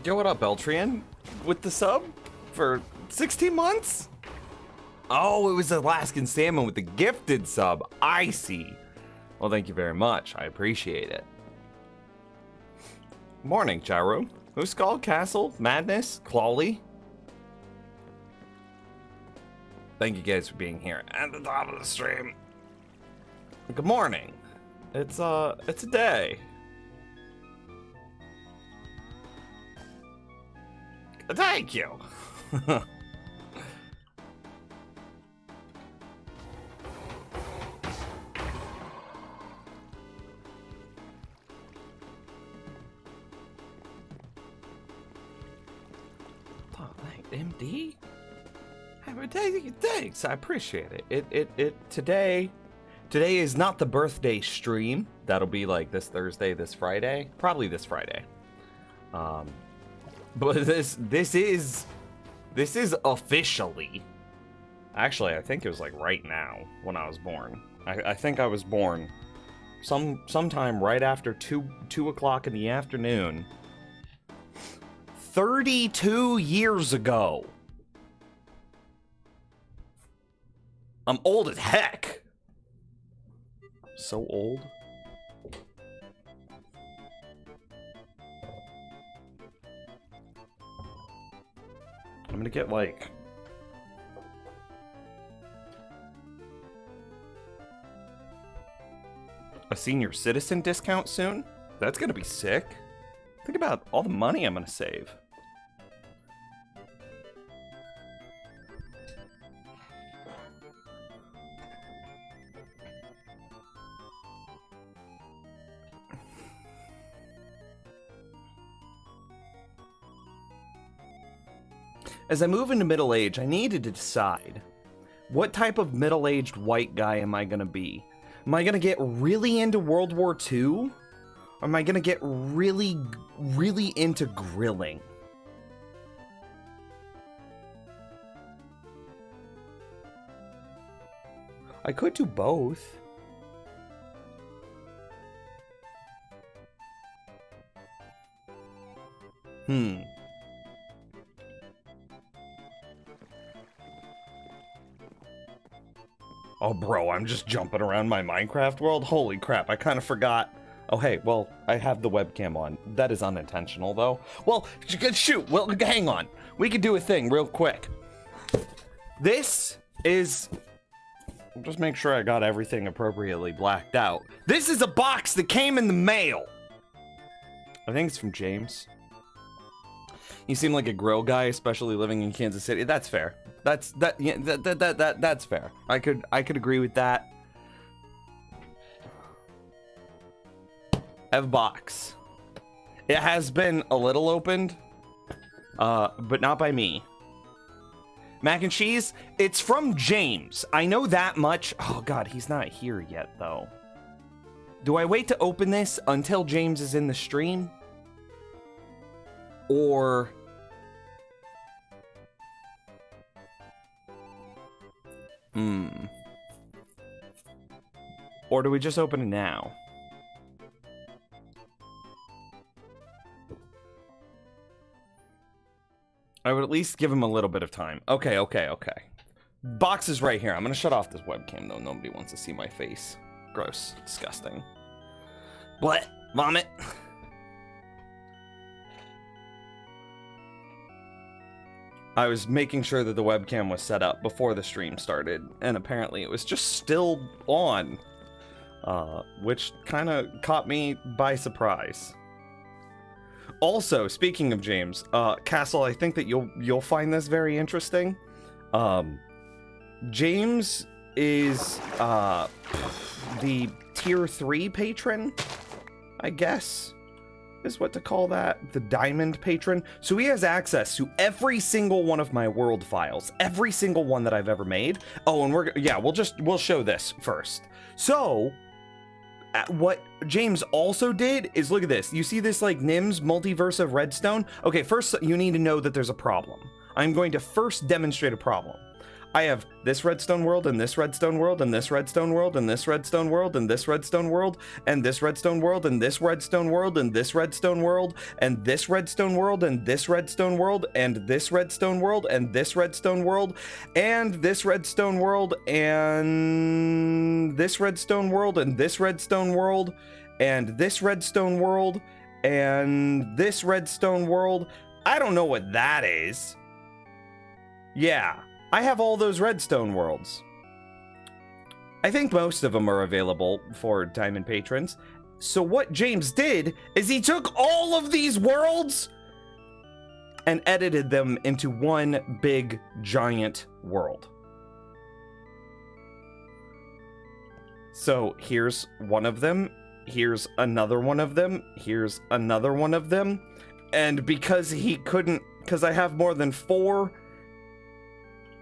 Yo, what up, Beltrian? With the sub? For 16 months? Oh, it was Alaskan Salmon with the gifted sub. I see. Well, thank you very much. I appreciate it. Morning, Gyro. Who's called Castle? Madness? Clawley? Thank you guys for being here at the top of the stream. Good morning. It's a day. Thank you. MD? Thanks, I appreciate it. Today is not the birthday stream. That'll be like this Thursday, this Friday, probably this Friday. But this is officially. Actually, I think it was like right now when I was born. I think I was born sometime right after 2 o'clock in the afternoon. 32 years ago. I'm old as heck. So old. I'm gonna get like a senior citizen discount soon. That's gonna be sick. Think about all the money I'm gonna save. As I move into middle age, I needed to decide, what type of middle-aged white guy am I gonna be? Am I gonna get really into World War II? Or am I gonna get really into grilling? I could do both. Oh, bro, I'm just jumping around my Minecraft world? Holy crap, I kind of forgot. Oh, hey, well, I have the webcam on. That is unintentional, though. Well, shoot, well, hang on. We could do a thing real quick. This is... Just make sure I got everything appropriately blacked out. This is a box that came in the mail. I think it's from James. You seem like a grill guy, especially living in Kansas City. That's fair. That's fair. I could agree with that. I have a box. It has been a little opened, but not by me. Mac and cheese, it's from James. I know that much. Oh god, he's not here yet though. Do I wait to open this until James is in the stream? Or... Or do we just open it now? I would at least give him a little bit of time. Okay. Box is right here. I'm gonna shut off this webcam though. Nobody wants to see my face. Gross. Disgusting. What? Vomit. I was making sure that the webcam was set up before the stream started, and apparently it was just still on, which kind of caught me by surprise. Also, speaking of James, Castle, I think that you'll find this very interesting. James is the tier 3 patron, I guess. Is what to call that, the diamond patron. So he has access to every single one of my world files, every single one that I've ever made. Oh, and we'll show this first. So what James also did is, look at this. You see this like NIMS multiverse of redstone? Okay, first you need to know that there's a problem. I'm going to first demonstrate a problem. I have this redstone world and this redstone world and this redstone world and this redstone world and this redstone world and this redstone world and this redstone world and this redstone world and this redstone world and this redstone world and this redstone world and this redstone world and this redstone world and this redstone world and this redstone world and this redstone world and this redstone world. I don't know what that is. Yeah, I have all those redstone worlds. I think most of them are available for Diamond patrons. So what James did is he took all of these worlds and edited them into one big giant world. So here's one of them. Here's another one of them. Here's another one of them. And because he couldn't, because I have more than 4,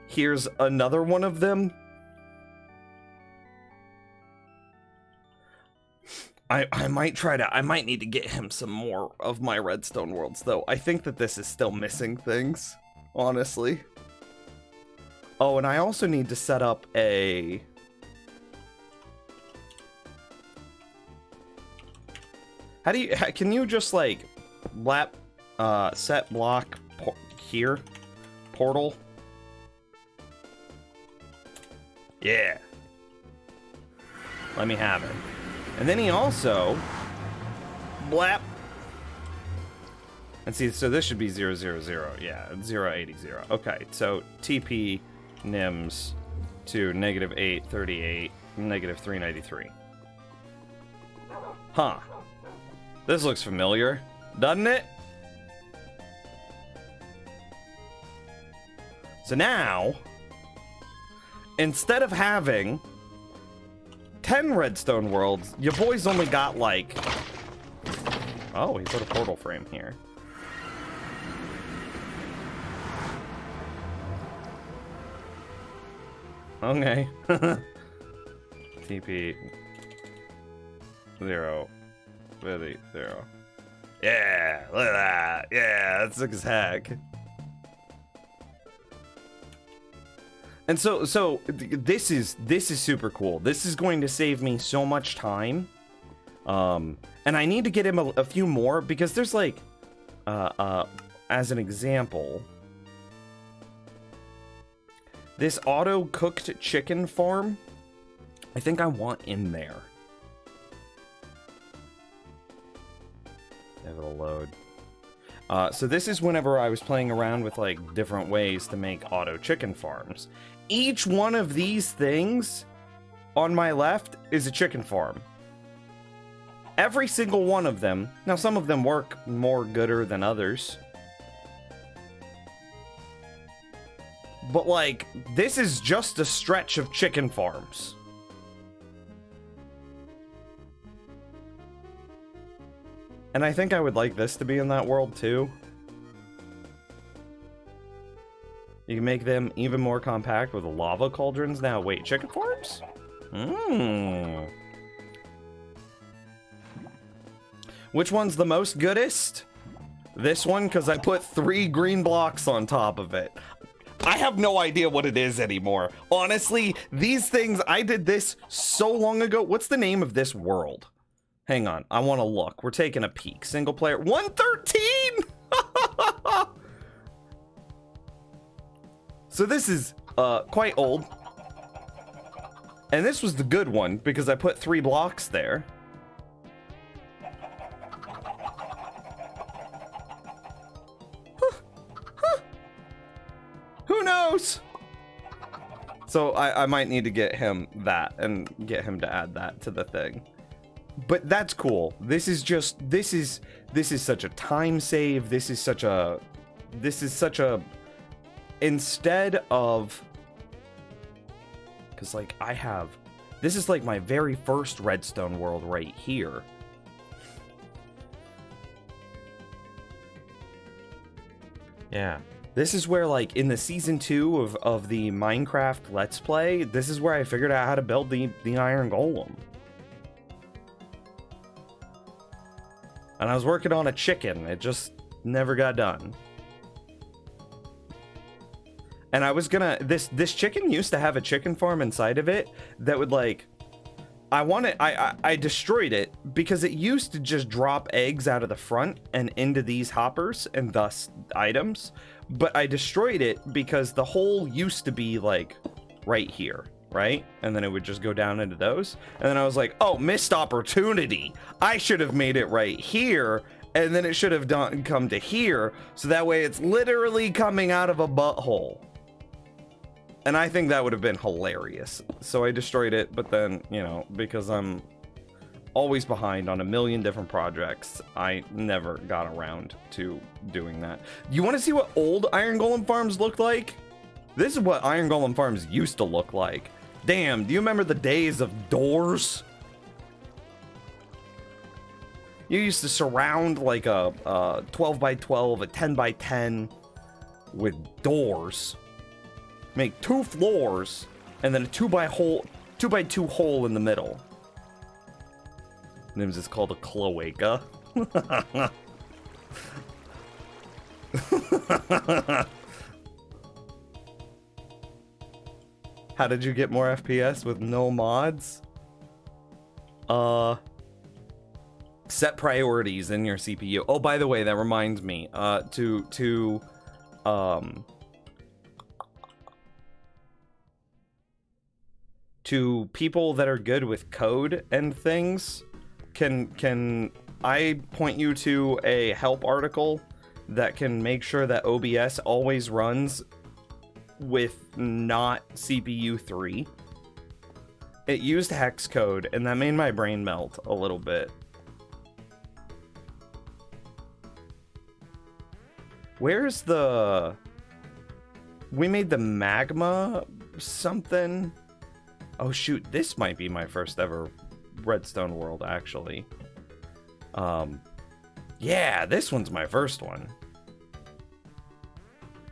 here's another one of them. I might need to get him some more of my redstone worlds, though. I think that this is still missing things, honestly. Oh, and I also need to set up a... can you just, like, set block here? Portal? Yeah. Let me have it. And then he also... Blap. And see, so this should be 0, 0, 0. Yeah, 0, 80, 0. Okay, so TP NIMS to -8, 38, -393. Huh. This looks familiar, doesn't it? So now, instead of having 10 redstone worlds, your boy's only got like... Oh, he put a portal frame here. Okay. TP 0, 50, 0. Yeah, look at that. Yeah, that's sick as heck. And so this is super cool. This is going to save me so much time. And I need to get him a few more because there's like, as an example, this auto cooked chicken farm. I think I want in there. It'll load. So this is whenever I was playing around with like different ways to make auto chicken farms. Each one of these things on my left is a chicken farm. Every single one of them. Now some of them work more gooder than others. But like, this is just a stretch of chicken farms. And I think I would like this to be in that world too. You can make them even more compact with lava cauldrons. Now, wait, chicken farms? Mmm. Which one's the most goodest? This one, because I put 3 green blocks on top of it. I have no idea what it is anymore. Honestly, these things, I did this so long ago. What's the name of this world? Hang on, I want to look. We're taking a peek. Single player, 113! So this is quite old. And this was the good one because I put 3 blocks there. Who knows? So I might need to get him that and get him to add that to the thing. But that's cool. This is just, this is such a time save. This is such a, instead of, because like I have, this is like my very first redstone world right here. Yeah. This is where, like, in the season 2 of the Minecraft Let's Play, this is where I figured out how to build the Iron Golem. And I was working on a chicken. It just never got done. And I was gonna, this chicken used to have a chicken farm inside of it that would like, I destroyed it because it used to just drop eggs out of the front and into these hoppers and thus items. But I destroyed it because the hole used to be like right here, right? And then it would just go down into those. And then I was like, oh, missed opportunity. I should have made it right here. And then it should have come to here. So that way it's literally coming out of a butthole. And I think that would have been hilarious. So I destroyed it, but then, you know, because I'm always behind on a million different projects, I never got around to doing that. You want to see what old Iron Golem farms looked like? This is what Iron Golem farms used to look like. Damn, do you remember the days of doors? You used to surround like a 12 by 12, a 10 by 10 with doors. Make 2 floors and then a 2 by 2 hole in the middle. Nims is called a cloaca. How did you get more FPS with no mods? Set priorities in your CPU. Oh, by the way, that reminds me. To people that are good with code and things, can I point you to a help article that can make sure that OBS always runs with not CPU 3? It used hex code, and that made my brain melt a little bit. Where's the... We made the magma something... Oh shoot, this might be my first ever Redstone world, actually. Yeah, this one's my first one.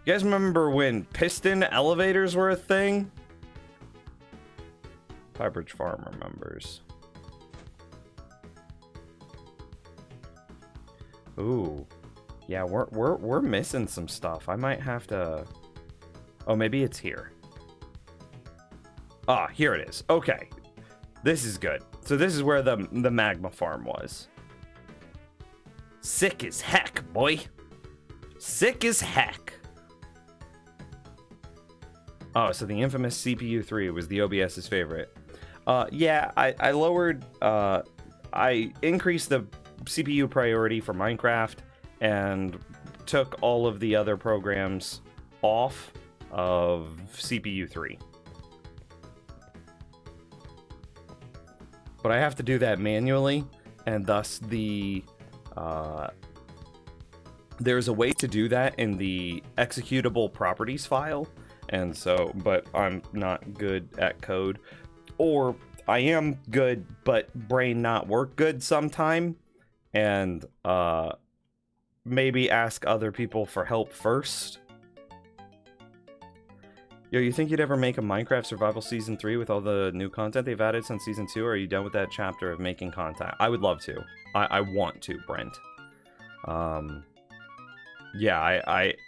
You guys remember when piston elevators were a thing? Piebridge Farm remembers. Ooh. Yeah, we're missing some stuff. I might have to... Oh, maybe it's here. Ah, here it is. Okay. This is good. So this is where the magma farm was. Sick as heck, boy. Sick as heck. Oh, so the infamous CPU 3 was the OBS's favorite. Yeah, I lowered... I increased the CPU priority for Minecraft and took all of the other programs off of CPU 3. But I have to do that manually, and thus the there's a way to do that in the executable properties file, and so, but I'm not good at code, or I am good, but brain not work good sometime, and maybe ask other people for help first. Yo, you think you'd ever make a Minecraft Survival Season 3 with all the new content they've added since Season 2, or are you done with that chapter of making content? I would love to. I want to, Brent. Yeah,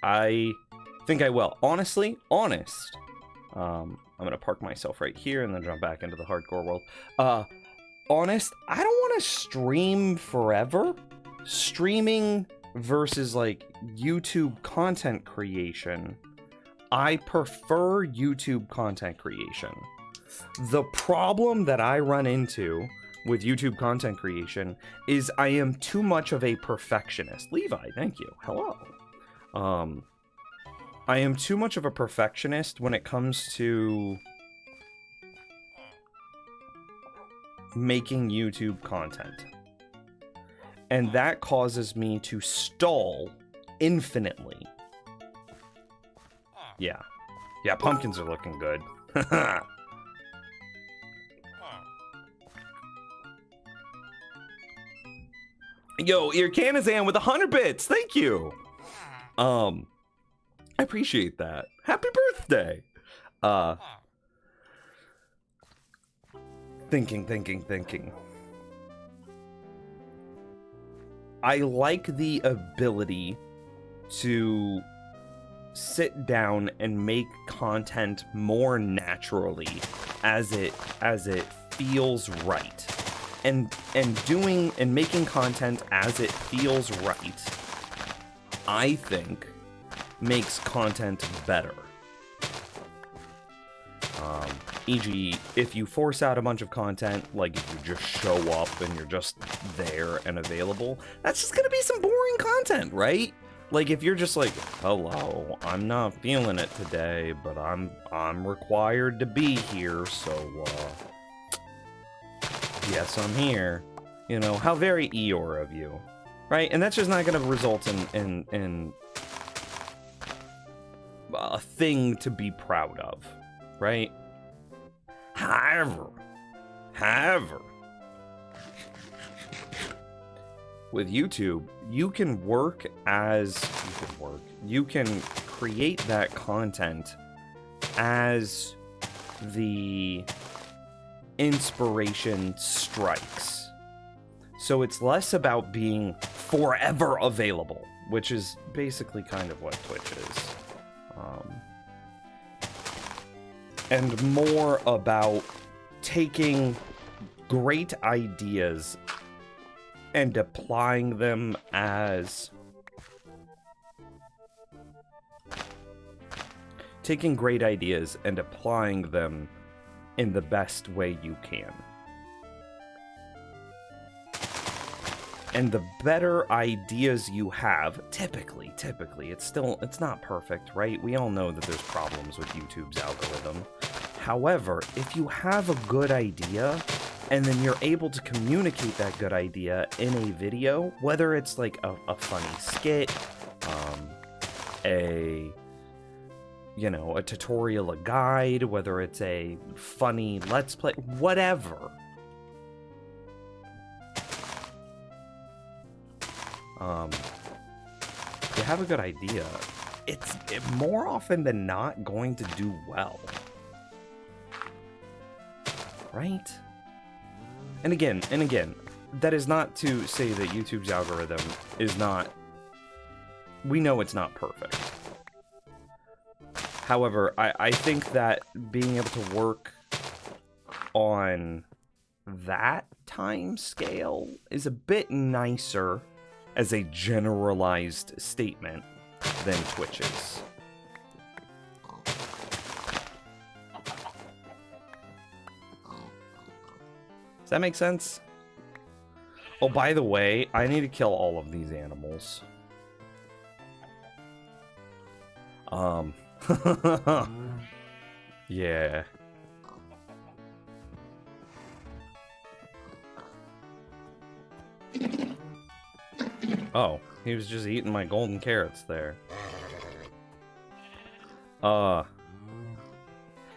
I think I will. Honestly, honest. I'm gonna park myself right here and then jump back into the hardcore world. Honest, I don't want to stream forever. Streaming versus, like, YouTube content creation... I prefer YouTube content creation. The problem that I run into with YouTube content creation is I am too much of a perfectionist. Levi, thank you. Hello. I am too much of a perfectionist when it comes to making YouTube content. And that causes me to stall infinitely. Yeah. Yeah, pumpkins are looking good. Yo, Irkanazan with 100 bits. Thank you. I appreciate that. Happy birthday. Thinking. I like the ability to sit down and make content more naturally as it feels right. And making content as it feels right, I think, makes content better. E.g., if you force out a bunch of content, like if you just show up and you're just there and available, that's just gonna be some boring content, right? Like if you're just like, hello, I'm not feeling it today, but I'm required to be here, so yes, I'm here. You know, how very Eeyore of you, right? And that's just not gonna result in a thing to be proud of, right? However, with YouTube, you can create that content as the inspiration strikes. So it's less about being forever available, which is basically kind of what Twitch is. And more about taking great ideas and applying them as... taking great ideas and applying them in the best way you can. And the better ideas you have, typically, it's not perfect, right? We all know that there's problems with YouTube's algorithm. However, if you have a good idea, and then you're able to communicate that good idea in a video, whether it's like a funny skit, a tutorial, a guide, whether it's a funny let's play, whatever. If you have a good idea, it's more often than not going to do well. Right? And again, that is not to say that YouTube's algorithm is not... we know it's not perfect. However, I think that being able to work on that time scale is a bit nicer as a generalized statement than Twitch's. Does that make sense? Oh, by the way, I need to kill all of these animals. Yeah. Oh, he was just eating my golden carrots there.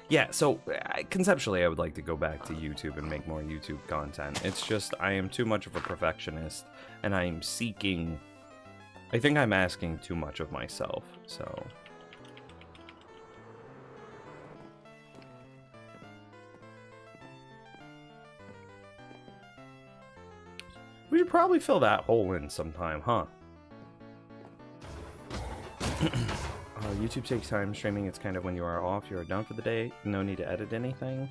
Yeah, so conceptually I would like to go back to YouTube and make more YouTube content. It's just I am too much of a perfectionist and I'm seeking... I think I'm asking too much of myself, so... We should probably fill that hole in sometime, huh? YouTube takes time. Streaming, it's kind of when you are off, you are done for the day. No need to edit anything.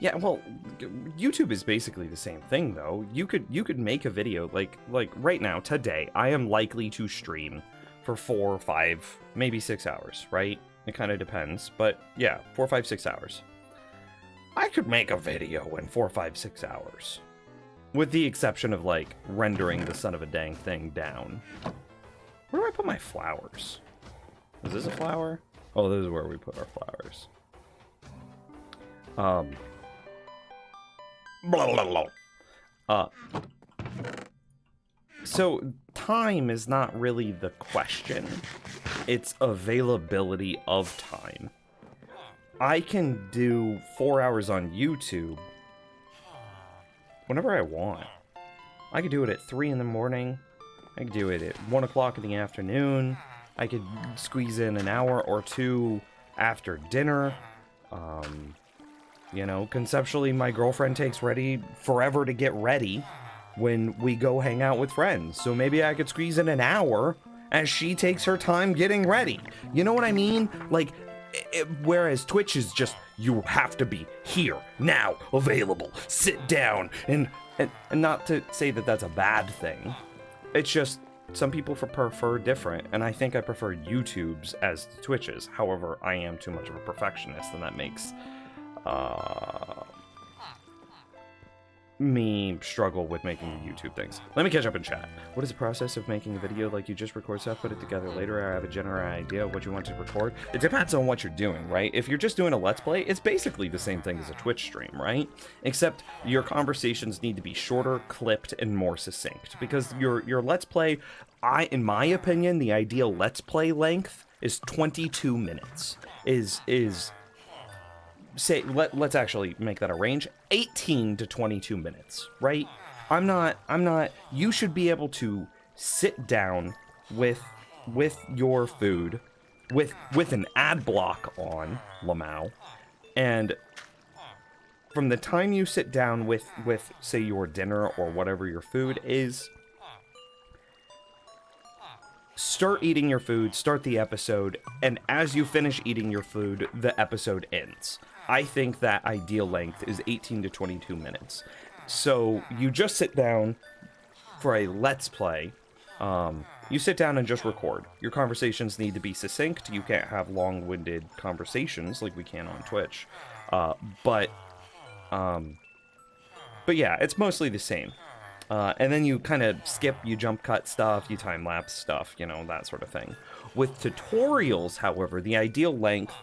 Yeah, well, YouTube is basically the same thing, though. You could make a video, like right now, today, I am likely to stream for 4, 5, maybe 6 hours, right? It kind of depends, but yeah, 4, 5, 6 hours. I could make a video in 4, 5, 6 hours. With the exception of, like, rendering the son of a dang thing down. Where do I put my flowers? Is this a flower? Oh, this is where we put our flowers. Blah, blah, blah. So, time is not really the question. It's availability of time. I can do 4 hours on YouTube whenever I want. I could do it at 3 in the morning. I could do it at 1 o'clock in the afternoon. I could squeeze in an hour or 2 after dinner. You know, conceptually, my girlfriend takes forever to get ready when we go hang out with friends. So maybe I could squeeze in an hour as she takes her time getting ready. You know what I mean? Like, whereas Twitch is just, you have to be here, now, available, sit down, and not to say that that's a bad thing. It's just, some people prefer different, and I think I prefer YouTube's as the Twitch's. However, I am too much of a perfectionist, and that makes me struggle with making YouTube things. Let me catch up in chat. What is the process of making a video? Like, you just record stuff, put it together later, I have a general idea of what you want to record? It depends on what you're doing, right? If you're just doing a Let's Play, it's basically the same thing as a Twitch stream, right? Except your conversations need to be shorter, clipped, and more succinct. Because your Let's Play, in my opinion, the ideal Let's Play length is 22 minutes. Let's actually make that a range, 18 to 22 minutes, right? I'm not, you should be able to sit down with your food, with an ad block on, Lamau, and from the time you sit down with, say, your dinner or whatever your food is, start eating your food, start the episode, and as you finish eating your food, the episode ends. I think that ideal length is 18 to 22 minutes. So you just sit down for a Let's Play. You sit down and just record. Your conversations need to be succinct. You can't have long-winded conversations like we can on Twitch. But yeah, it's mostly the same. And then you kind of skip, you jump cut stuff, you time-lapse stuff, you know, that sort of thing. With tutorials, however, the ideal length,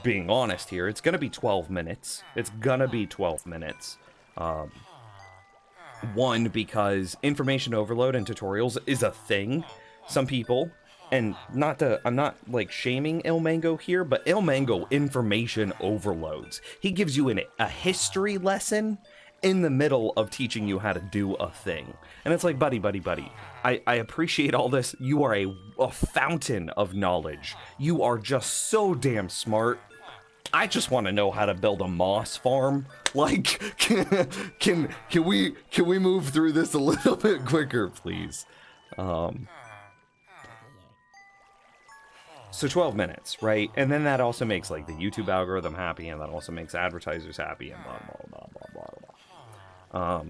being honest here, it's gonna be 12 minutes. It's gonna be 12 minutes. One, because information overload in tutorials is a thing. Some people, and I'm not like shaming Ilmango here, but Ilmango information overloads. He gives you a history lesson in the middle of teaching you how to do a thing. And it's like, buddy. I appreciate all this. You are a fountain of knowledge. You are just so damn smart. I just want to know how to build a moss farm. Like, can we move through this a little bit quicker, please? So 12 minutes, right? And then that also makes, like, the YouTube algorithm happy, and that also makes advertisers happy, and blah, blah, blah, blah, blah, blah.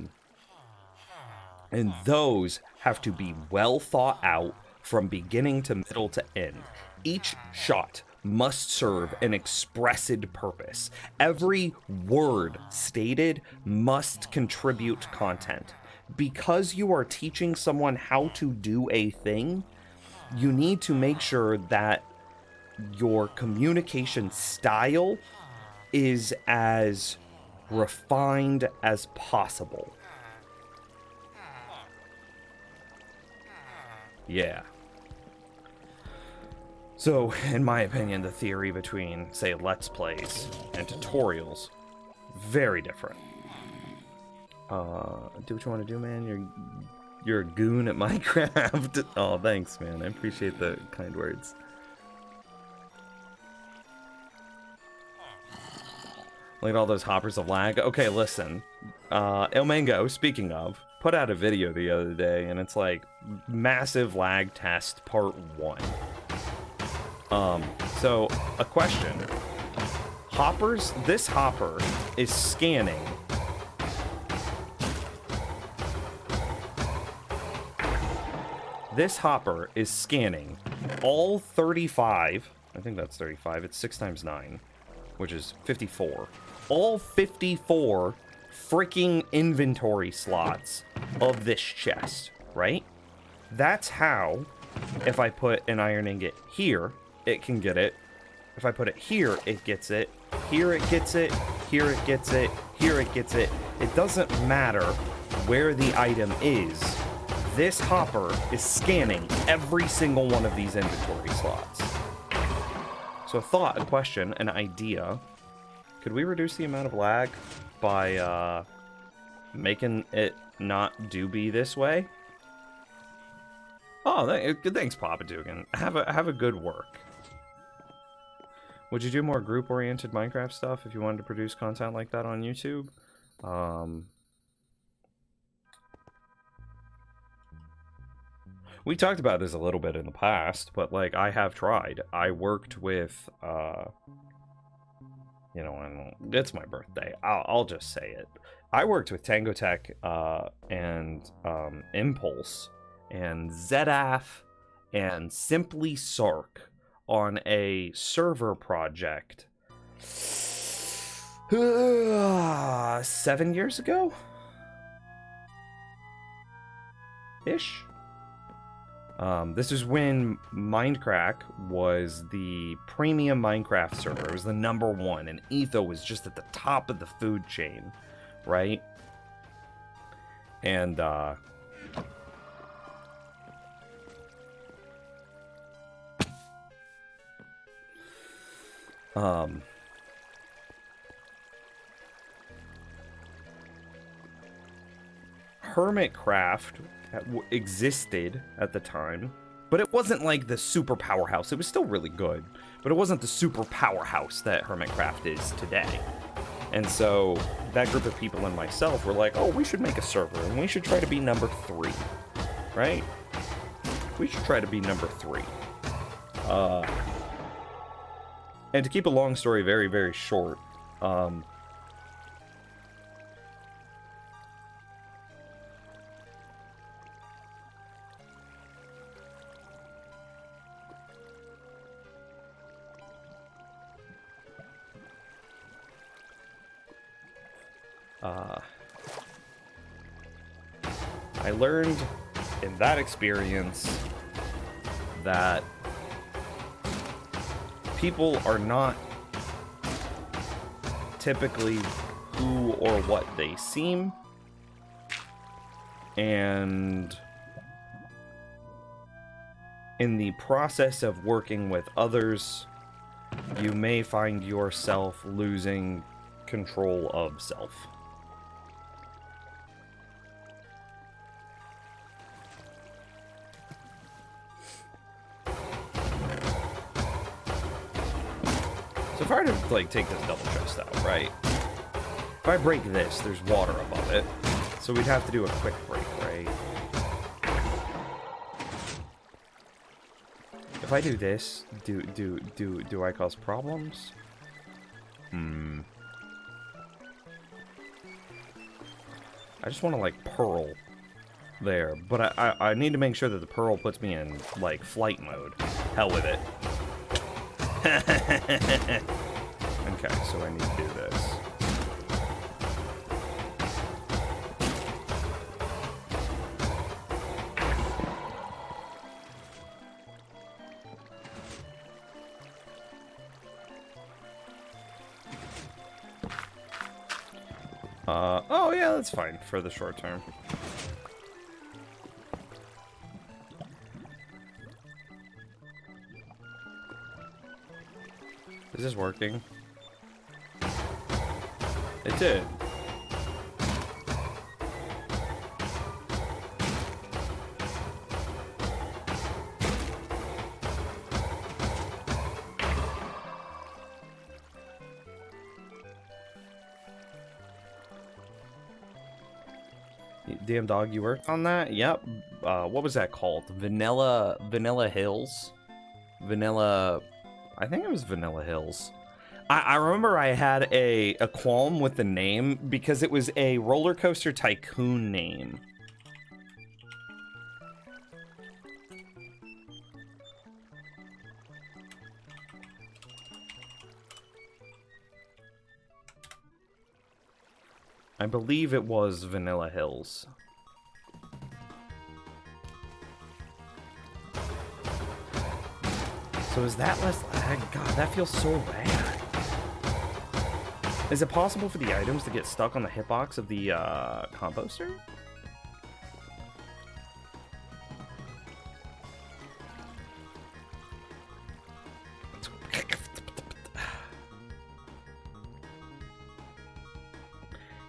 And those have to be well thought out from beginning to middle to end. Each shot must serve an expressed purpose. Every word stated must contribute content. Because you are teaching someone how to do a thing, you need to make sure that your communication style is as refined as possible. Yeah. So, in my opinion, the theory between, say, Let's Plays and tutorials, very different. Do what you want to do, man. You're a goon at Minecraft. Oh, thanks, man. I appreciate the kind words. Look at all those hoppers of lag. Okay, listen. Ilmango, speaking of, put out a video the other day, and it's like, massive lag test part 1. So, a question. Hoppers, this hopper is scanning. This hopper is scanning all 35, I think that's 35, it's 6 times 9, which is 54. All 54 freaking inventory slots of this chest, right? That's how, if I put an iron ingot here, it can get it. If I put it here, it gets it. Here it gets it. Here it gets it. Here it gets it. It doesn't matter where the item is. This hopper is scanning every single one of these inventory slots. So a thought, a question, an idea. Could we reduce the amount of lag by making it not be this way? Oh, thanks, Papa Dugan. Have a good work. Would you do more group-oriented Minecraft stuff if you wanted to produce content like that on YouTube? We talked about this a little bit in the past, but like I have tried. I worked with, you know, and it's my birthday. I'll just say it. I worked with Tango Tech and Impulse and ZAF and Simply Sark on a server project 7 years ago? Ish. This is when Mindcrack was the premium Minecraft server. It was the #1, and Etho was just at the top of the food chain, right? And, Hermitcraft existed at the time, but it wasn't like the super powerhouse. It was still really good, but it wasn't the super powerhouse that Hermitcraft is today. And so that group of people and myself were like, oh, we should make a server, and we should try to be #3, right? We should try to be #3. And to keep a long story very, very short, I learned in that experience that people are not typically who or what they seem, and in the process of working with others, you may find yourself losing control of self. So if I were to, like, take this double chest out, right? If I break this, there's water above it. So we'd have to do a quick break, right? If I do this, do I cause problems? I just want to, like, pearl there. But I need to make sure that the pearl puts me in, like, flight mode. Hell with it. Okay, so I need to do this. Oh yeah, that's fine for the short term. Is this working? It did. Damn dog, you worked on that? Yep. What was that called? Vanilla Hills? I think it was Vanilla Hills. I remember I had a qualm with the name because it was a roller coaster tycoon name. I believe it was Vanilla Hills. So is that less lag? God, that feels so bad. Is it possible for the items to get stuck on the hitbox of the composter?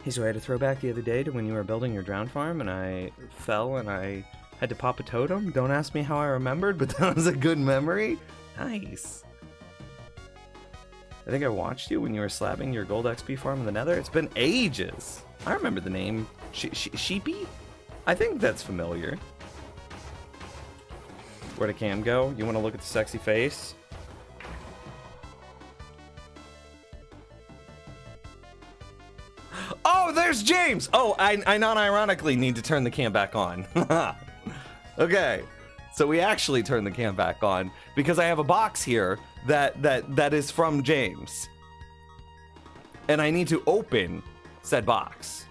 Hey, so I had a throwback the other day to when you were building your drown farm and I fell and I had to pop a totem. Don't ask me how I remembered, but that was a good memory. Nice. I think I watched you when you were slabbing your gold XP farm in the nether. It's been ages. I remember the name. Sheepy? I think that's familiar. Where'd the cam go? You want to look at the sexy face? Oh, there's James! Oh, I non-ironically need to turn the cam back on. Okay, so we actually turn the cam back on because I have a box here that is from James. And I need to open said box.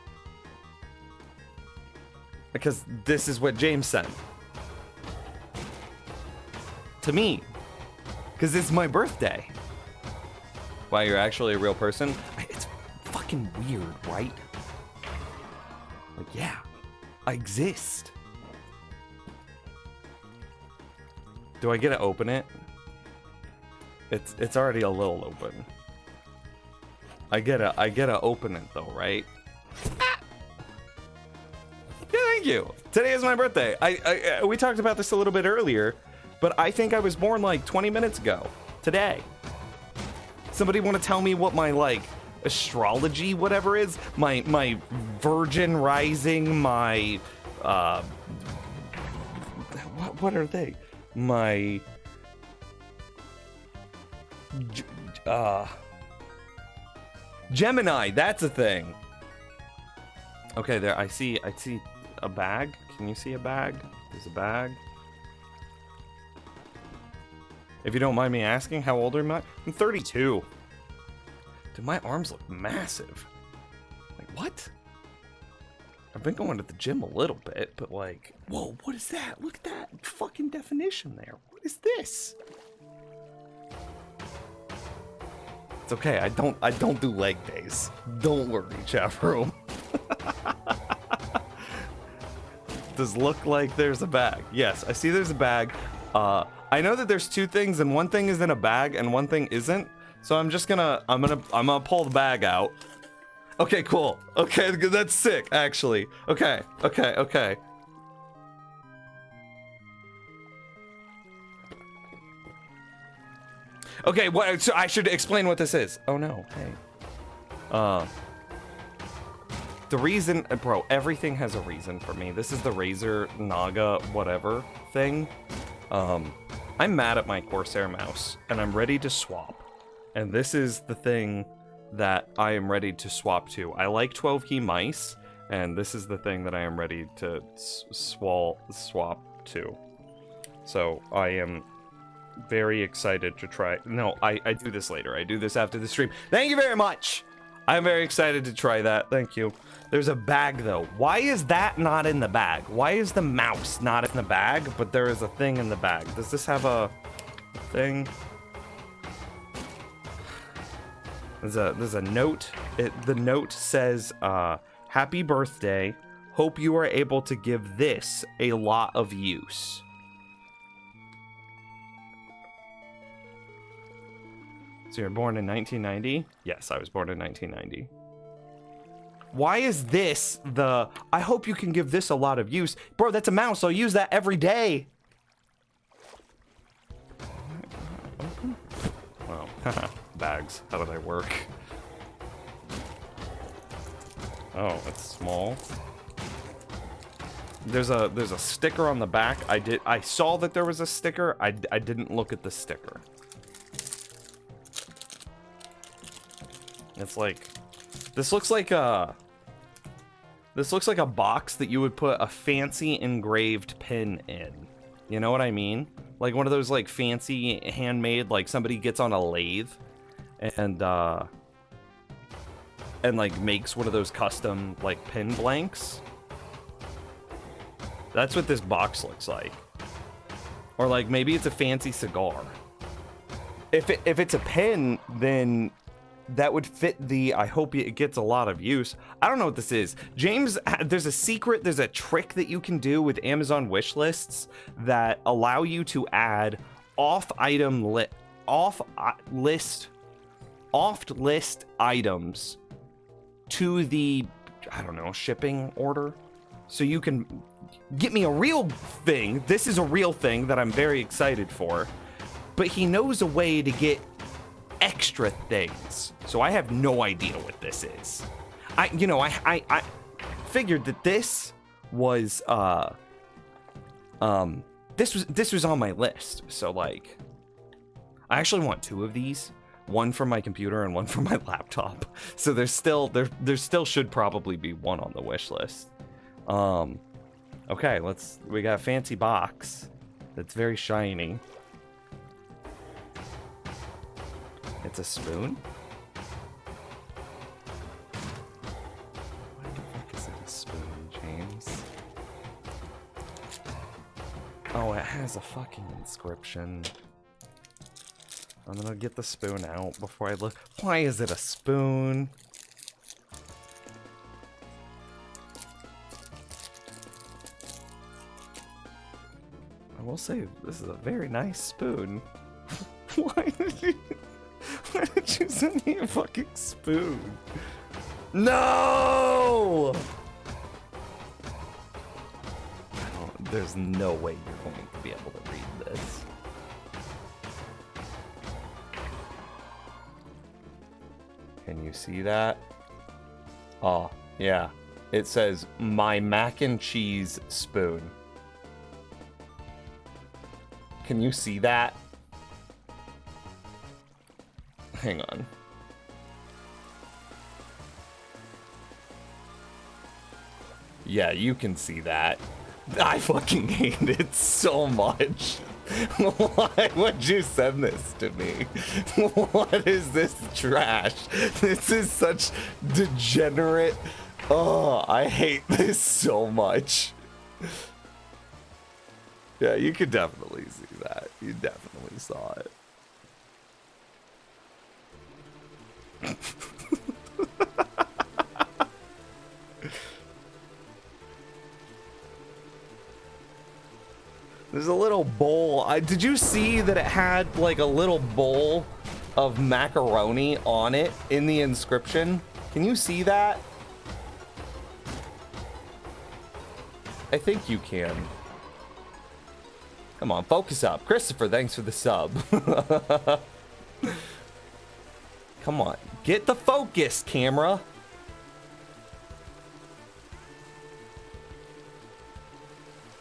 Because this is what James sent. To me. Because it's my birthday. Wow, you're actually a real person? It's fucking weird, right? Like, yeah, I exist. Do I get to open it? It's already a little open. I gotta open it though, right? Ah! Yeah, thank you. Today is my birthday. We talked about this a little bit earlier, but I think I was born like 20 minutes ago. Today. Somebody want to tell me what my like astrology whatever is? My virgin rising, my what are they? My Gemini, that's a thing. Okay, there I see a bag. Can you see a bag? There's a bag. If you don't mind me asking, how old am I? I'm 32. Dude, my arms look massive. Like, what? I've been going to the gym a little bit, but like, whoa, what is that? Look at that fucking definition there. What is this? It's okay, I don't do leg days. Don't worry, chat room. Does look like there's a bag. Yes, I see there's a bag. I know that there's two things, and one thing is in a bag and one thing isn't. So I'm gonna pull the bag out. Okay, cool. Okay, that's sick, actually. Okay. Okay, what? So I should explain what this is. Oh no, hey. The reason, bro, everything has a reason for me. This is the Razer Naga whatever thing. I'm mad at my Corsair mouse, and I'm ready to swap. And this is the thing that I am ready to swap to. I like 12 key mice, and this is the thing that I am ready to swap to. So I am very excited to try. No, I do this later. I do this after the stream. Thank you very much. I'm very excited to try that. Thank you. There's a bag though. Why is that not in the bag? Why is the mouse not in the bag, but there is a thing in the bag? Does this have a thing? There's a note. The note says, happy birthday. Hope you are able to give this a lot of use. So you're born in 1990? Yes, I was born in 1990. Why is this the... I hope you can give this a lot of use. Bro, that's a mouse. I'll use that every day. Well, bags. How did I work? Oh, it's small. There's a sticker on the back. I saw that there was a sticker. I didn't look at the sticker. It's like, this looks like a box that you would put a fancy engraved pin in. You know what I mean? Like one of those like fancy handmade, like somebody gets on a lathe and like makes one of those custom like pin blanks. That's what this box looks like. Or like maybe it's a fancy cigar. If it's a pen, then that would fit the, I hope it gets a lot of use. I don't know what this is. James, there's a secret, there's a trick that you can do with Amazon wish lists that allow you to add off list items to the, I don't know, shipping order. So you can get me a real thing. This is a real thing that I'm very excited for. But he knows a way to get extra things. So I have no idea what this is. I figured that this was this was on my list. So like, I actually want 2 of these, one for my computer and one for my laptop. So there's still there still should probably be one on the wish list. Okay, we got a fancy box that's very shiny. It's a spoon? Why the fuck is it a spoon, James? Oh, it has a fucking inscription. I'm gonna get the spoon out before I look. Why is it a spoon? I will say, this is a very nice spoon. Why did you send me a fucking spoon? No! There's no way you're going to be able to read this. Can you see that? Oh, yeah. It says, my mac and cheese spoon. Can you see that? Hang on. Yeah, you can see that. I fucking hate it so much. Why would you send this to me? What is this trash? This is such degenerate. Oh, I hate this so much. Yeah, you could definitely see that. You definitely saw it. There's a little bowl. Did you see that it had like a little bowl of macaroni on it in the inscription? Can you see that? I think you can. Come on, focus up. Christopher, thanks for the sub. Come on, get the focus, camera.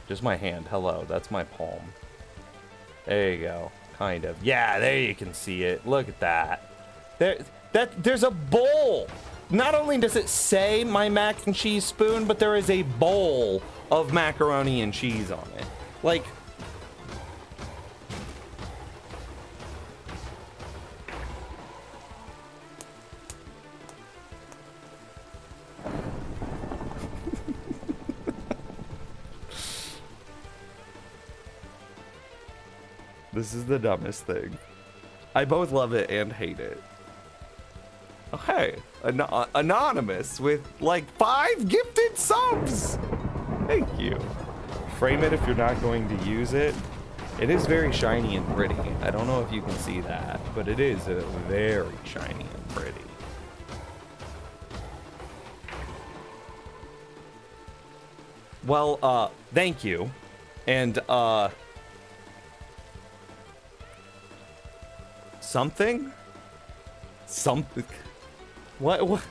Just my hand. Hello, that's my palm. There you go. Kind of. Yeah, there you can see it. Look at that. There's a bowl. Not only does it say my mac and cheese spoon, but there is a bowl of macaroni and cheese on it. Like, this is the dumbest thing. I both love it and hate it. Oh, hey, anonymous with like 5 gifted subs. Thank you. Frame it if you're not going to use it. It is very shiny and pretty. I don't know if you can see that, but it is very shiny and pretty. Well, thank you. And, something? Something? What?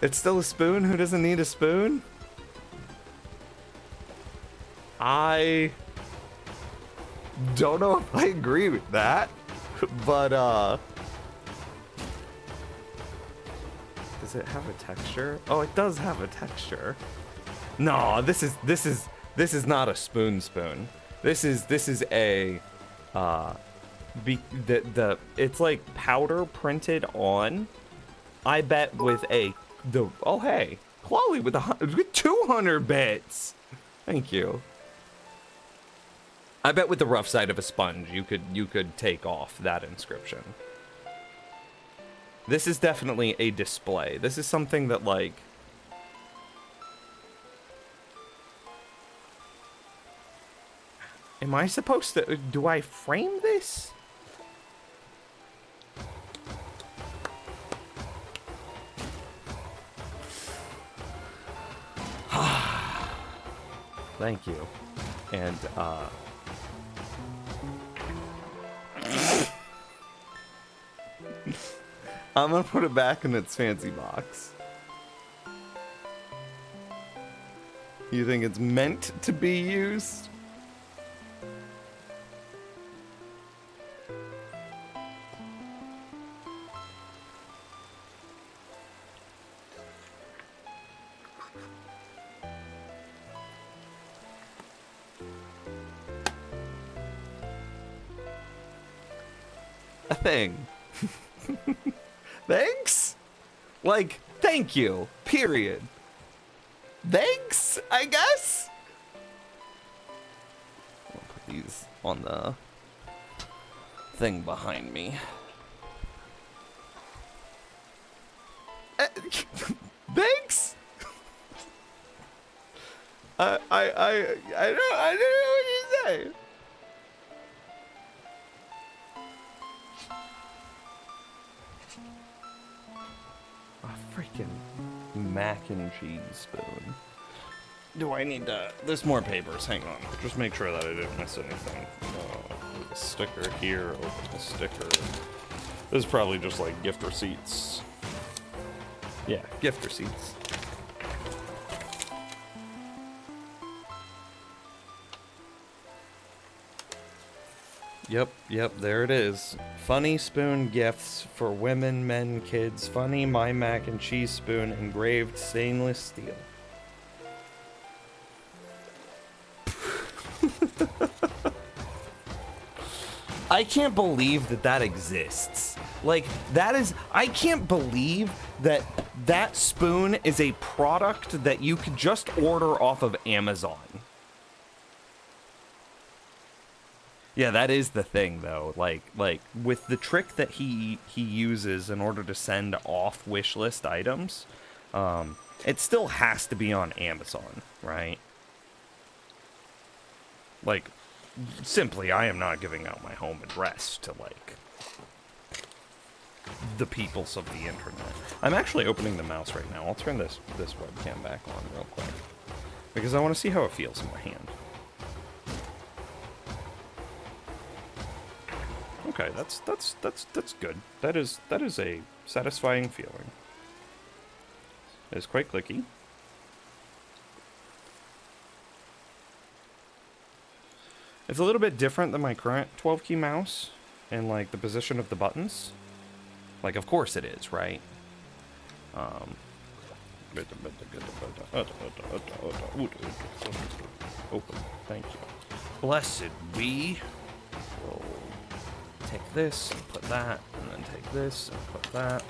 It's still a spoon? Who doesn't need a spoon? I don't know if I agree with that, but, does it have a texture? Oh, it does have a texture. No, this is not a spoon. This is a, it's like powder printed on. I bet with oh hey, Chloe with 200 bits. Thank you. I bet with the rough side of a sponge, you could take off that inscription. This is definitely a display. This is something that like. Am I supposed to, do I frame this? Thank you. And, I'm gonna put it back in its fancy box. You think it's meant to be used? A thing. Thanks? Like, thank you. Period. Thanks, I guess? I'll put these on the thing behind me. Thanks? I don't know what you say. A freaking mac and cheese spoon. Do I need to... There's more papers. Hang on. Just make sure that I didn't miss anything. There's a sticker here. Open the sticker. This is probably just like gift receipts. Yeah, gift receipts. Yep, there it is. Funny spoon gifts for women, men, kids. Funny My Mac and Cheese spoon, engraved stainless steel. I can't believe that that exists. Like, that is... I can't believe that that spoon is a product that you could just order off of Amazon. Yeah, that is the thing, though. Like with the trick that he uses in order to send off wish list items, it still has to be on Amazon, right? Like, simply, I am not giving out my home address to, like, the peoples of the internet. I'm actually opening the mouse right now. I'll turn this webcam back on real quick, because I want to see how it feels in my hand. Okay, that's good. That is a satisfying feeling. It is quite clicky. It's a little bit different than my current 12-key mouse and like the position of the buttons. Like, of course it is, right? Open. Thank you. Blessed be. We'll take this and put that, and then take this and put that.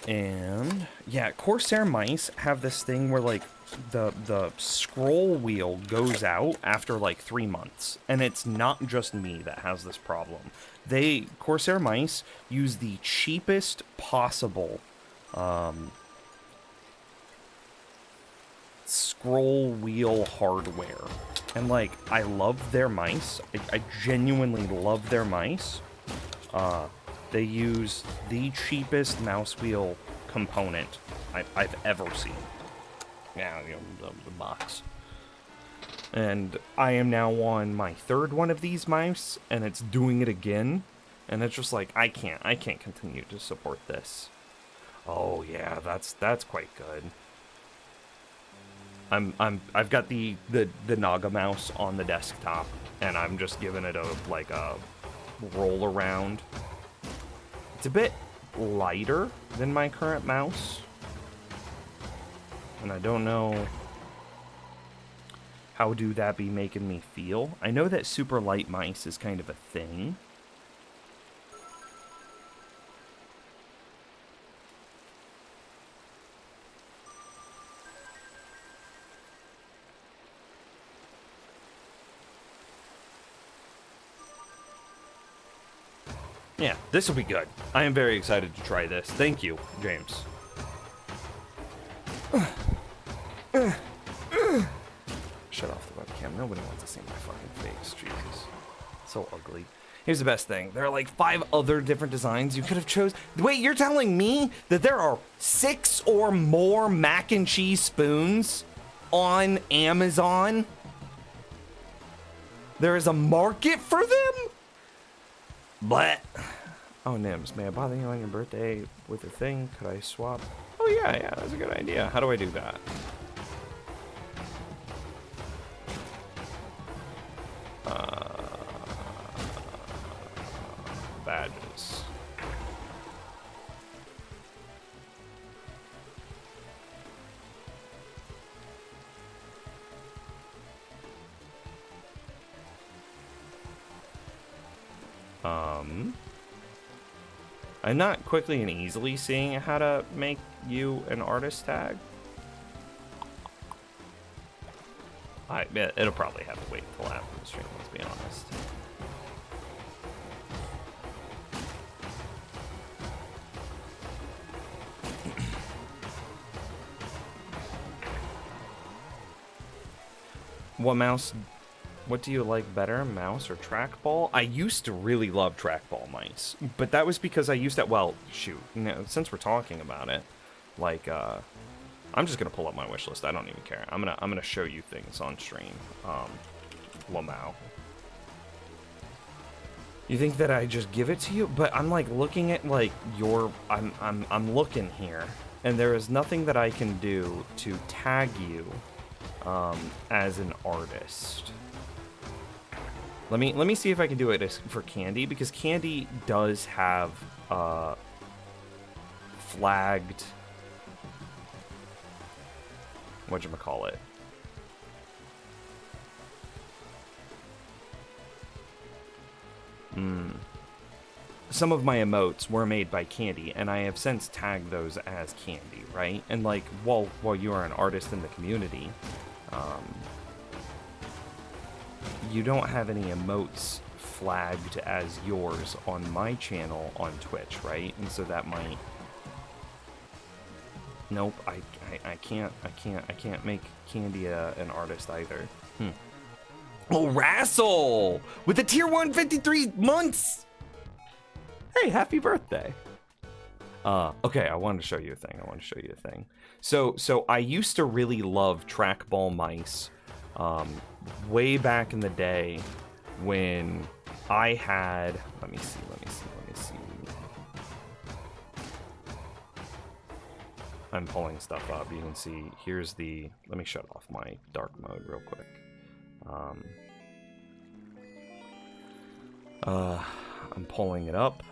And yeah, Corsair mice have this thing where like the scroll wheel goes out after like 3 months, and it's not just me that has this problem. Corsair mice use the cheapest possible scroll wheel hardware, and like I love their mice. I genuinely love their mice. They use the cheapest mouse wheel component I've ever seen. Yeah, you know, the box. And I am now on my 3rd one of these mice, and it's doing it again. And it's just like, I can't continue to support this. Oh yeah, that's quite good. I've got the Naga mouse on the desktop, and I'm just giving it a roll around. It's a bit lighter than my current mouse, and I don't know how do that be making me feel. I know that super light mice is kind of a thing. Yeah, this will be good. I am very excited to try this. Thank you, James. Shut off the webcam. Nobody wants to see my fucking face. Jesus. So ugly. Here's the best thing. There are like 5 other different designs you could have chose. Wait, you're telling me that there are 6 or more mac and cheese spoons on Amazon? There is a market for them? But, oh Nims, may I bother you on your birthday with a thing? Could I swap? Oh yeah, yeah, that's a good idea. How do I do that? Badges. I'm not quickly and easily seeing how to make you an artist tag. It'll probably have to wait until after the stream, let's be honest. What do you like better, mouse or trackball? I used to really love trackball mice, but that was because I used that, well, shoot, since we're talking about it, like, I'm just gonna pull up my wish list. I don't even care. I'm gonna show you things on stream. Lamau. You think that I just give it to you? But I'm like looking at like I'm looking here, and there is nothing that I can do to tag you as an artist. Let me see if I can do it for Candy, because Candy does have flagged, whatchamacallit, some of my emotes were made by Candy, and I have since tagged those as Candy, right? And like, while you are an artist in the community, you don't have any emotes flagged as yours on my channel on Twitch, right? And so that might... Nope, I can't make Candy an artist either. Oh, Rassel! With the tier 153 months! Hey, happy birthday. Okay, I wanted to show you a thing. So I used to really love trackball mice way back in the day when I had, let me see. I'm pulling stuff up. You can see, here's the, let me shut off my dark mode real quick. I'm pulling it up.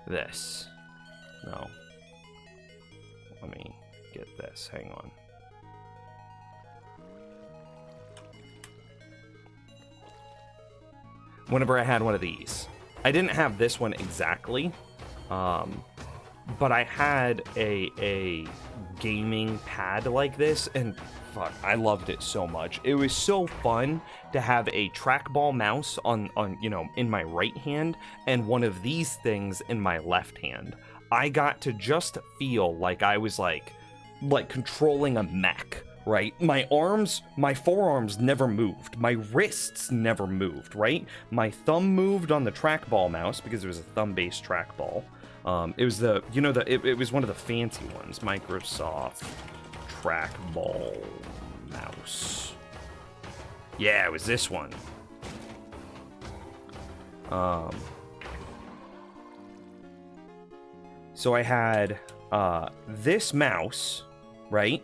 This. No. Let me get this. Hang on. Whenever I had one of these. I didn't have this one exactly. But I had a gaming pad like this, and fuck, I loved it so much. It was so fun to have a trackball mouse on in my right hand and one of these things in my left hand. I got to just feel like I was like controlling a mech, right? My forearms never moved. My wrists never moved, right? My thumb moved on the trackball mouse because it was a thumb-based trackball. It was it was one of the fancy ones, Microsoft trackball mouse. Yeah, it was this one. So I had this mouse, right?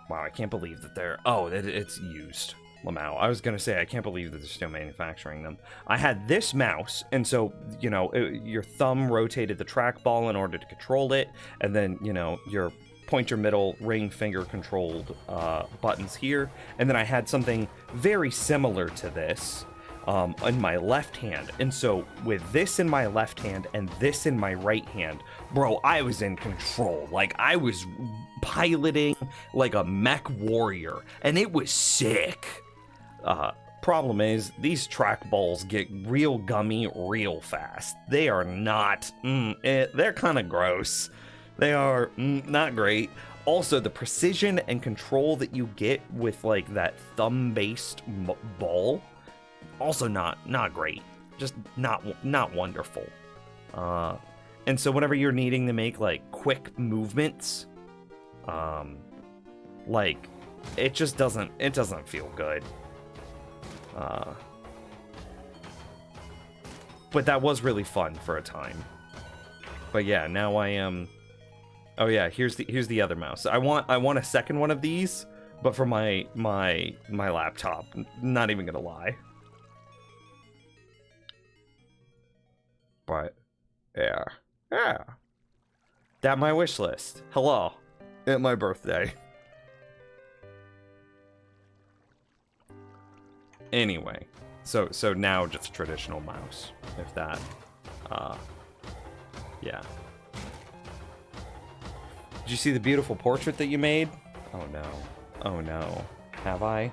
Wow, I can't believe that it's used. Lamau. I was going to say, I can't believe that they're still manufacturing them. I had this mouse, and so, your thumb rotated the trackball in order to control it, and then, your pointer, middle, ring, finger controlled buttons here, and then I had something very similar to this in my left hand, and so with this in my left hand and this in my right hand, bro, I was in control. Like, I was piloting like a mech warrior, and it was sick. Problem is, these trackballs get real gummy real fast. They are not, they're kind of gross. They are not great. Also, the precision and control that you get with like that thumb-based ball, also not great. Just not wonderful. And so whenever you're needing to make like quick movements, like it just doesn't feel good. But that was really fun for a time. But yeah, now I am. Oh yeah, here's the other mouse. I want a second one of these, but for my laptop. Not even gonna lie. But yeah. That my wish list. Hello. At my birthday. Anyway, so now just traditional mouse, if that, yeah. Did you see the beautiful portrait that you made? Oh no. Oh no. Have I?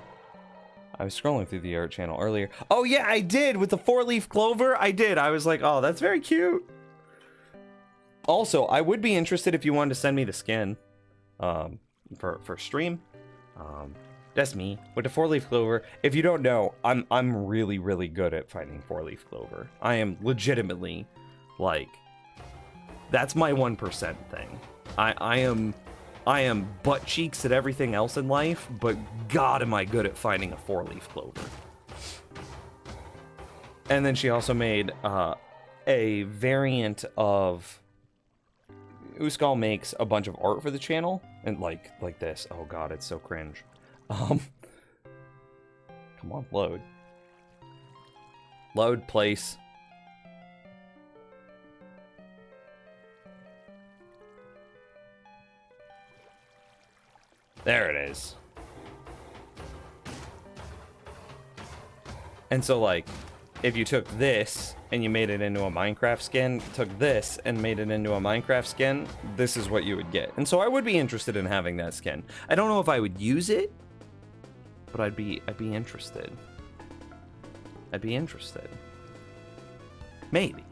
I was scrolling through the art channel earlier. Oh yeah, I did! With the 4-leaf clover, I did. I was like, oh, that's very cute. Also, I would be interested if you wanted to send me the skin, for stream. That's me with the 4-leaf clover. If you don't know, I'm really, really good at finding 4-leaf clover. I am legitimately, like, that's my 1% thing. I am butt cheeks at everything else in life, but God, am I good at finding a 4-leaf clover. And then she also made a variant of Uskal makes a bunch of art for the channel, and like this. Oh God, it's so cringe. Come on, load. Load, place. There it is. And so, like, if you took this and you made it into a Minecraft skin, took this and made it into a Minecraft skin, this is what you would get. And so I would be interested in having that skin. I don't know if I would use it, but I'd be interested. I'd be interested. Maybe.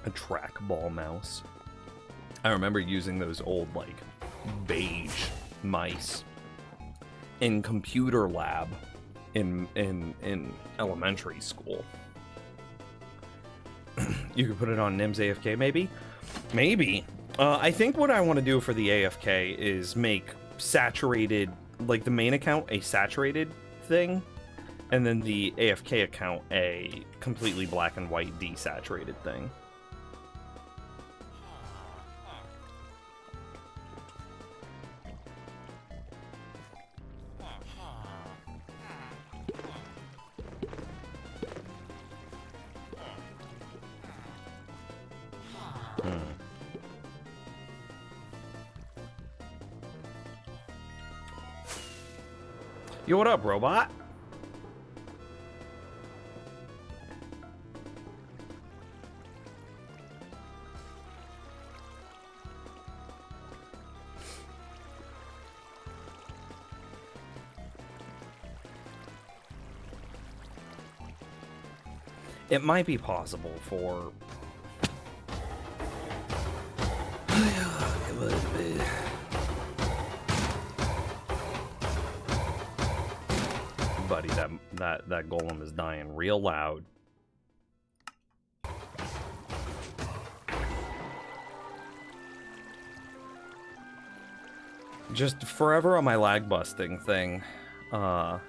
A trackball mouse. I remember using those old, like, beige mice in computer lab in elementary school. You could put it on Nim's AFK, maybe? Maybe. I think what I want to do for the AFK is make saturated, like the main account, a saturated thing, and then the AFK account a completely black and white desaturated thing. Yo, what up, robot? It might be possible for... Buddy, that golem is dying real loud. Just forever on my lag busting thing. Do I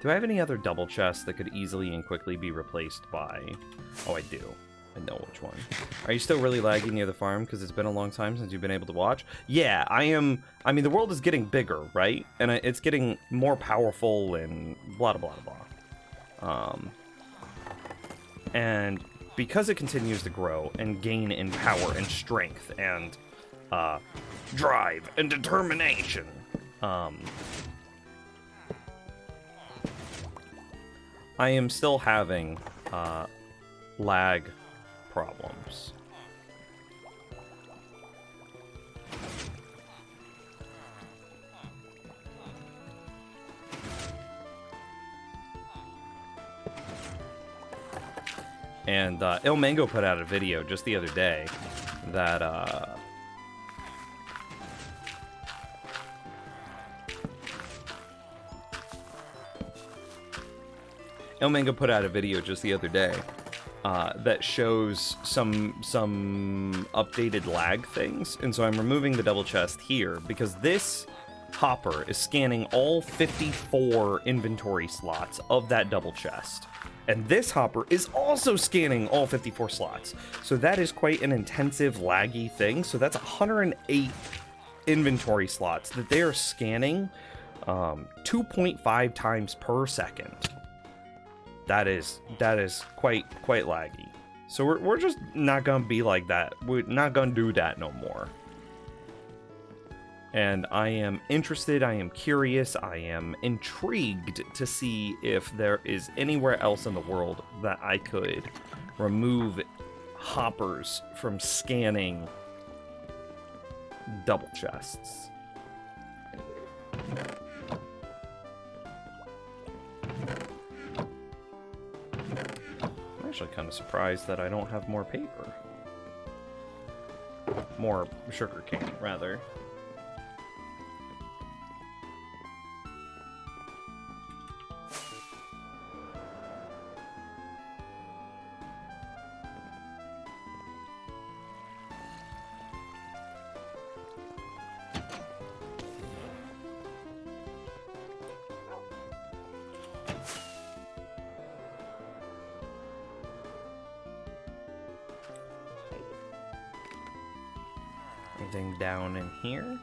have any other double chests that could easily and quickly be replaced by... Oh, I do. I know which one. Are you still really laggy near the farm because it's been a long time since you've been able to watch? Yeah, I am. I mean, the world is getting bigger, right? And it's getting more powerful and blah, blah, blah. And because it continues to grow and gain in power and strength and drive and determination, I am still having lag problems. And Ilmango put out a video just the other day that Ilmango put out a video just the other day that shows some updated lag things, and so I'm removing the double chest here because this hopper is scanning all 54 inventory slots of that double chest. And this hopper is also scanning all 54 slots. So that is quite an intensive, laggy thing. So that's 108 inventory slots that they are scanning 2.5 times per second. That is quite laggy. So we're just not gonna be like that. We're not gonna do that no more. And I am interested, I am curious, I am intrigued to see if there is anywhere else in the world that I could remove hoppers from scanning double chests. I'm actually kind of surprised that I don't have more paper. More sugar cane, rather. Anything down in here?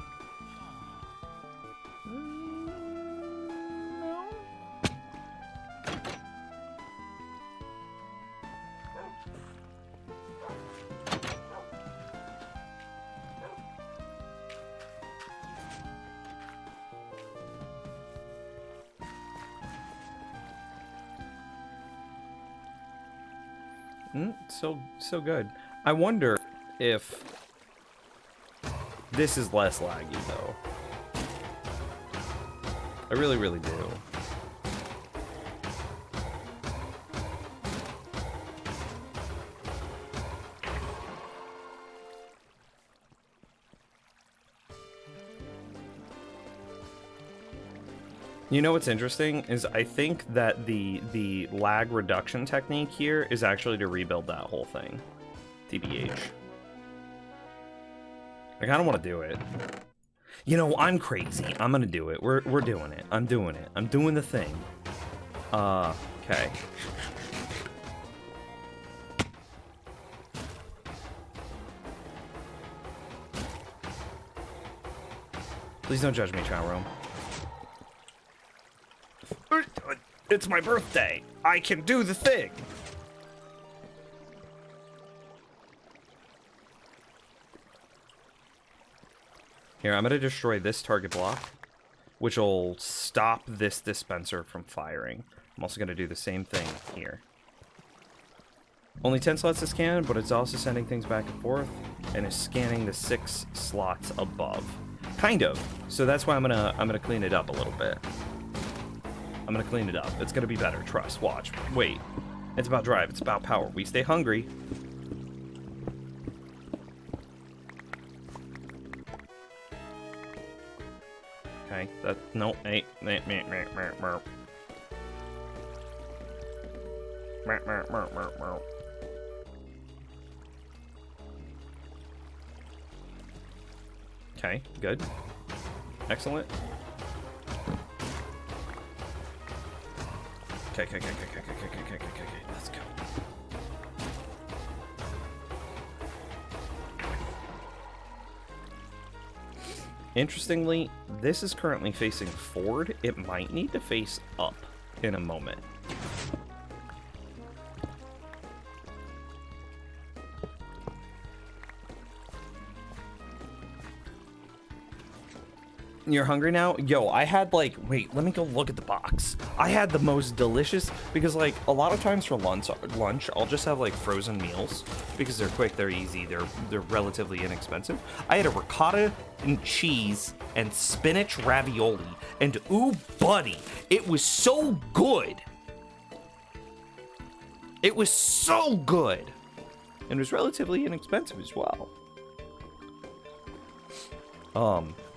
No. So good. I wonder if this is less laggy, though. I really do. You know what's interesting is I think that the lag reduction technique here is actually to rebuild that whole thing. TBH. I kind of want to do it. You know, I'm crazy. I'm gonna do it. We're doing it. I'm doing it. I'm doing the thing. Okay. Please don't judge me, Chowro. It's my birthday. I can do the thing. Here, I'm going to destroy this target block, which will stop this dispenser from firing. I'm also going to do the same thing here. Only 10 slots to scan, but it's also sending things back and forth, and is scanning the 6 slots above. Kind of. So that's why I'm gonna clean it up a little bit. I'm gonna clean it up. It's gonna be better. Trust. Watch. Wait. It's about drive. It's about power. We stay hungry. Okay. That no. Hey. Okay. Good. Excellent. Okay. Let's go. Interestingly, this is currently facing forward. It might need to face up in a moment. You're hungry now? Yo, I had like, wait, let me go look at the box. I had the most delicious, because like a lot of times for lunch I'll just have like frozen meals because they're quick, they're easy, they're relatively inexpensive. I had a ricotta and cheese and spinach ravioli, and ooh buddy, it was so good. It was so good. And it was relatively inexpensive as well.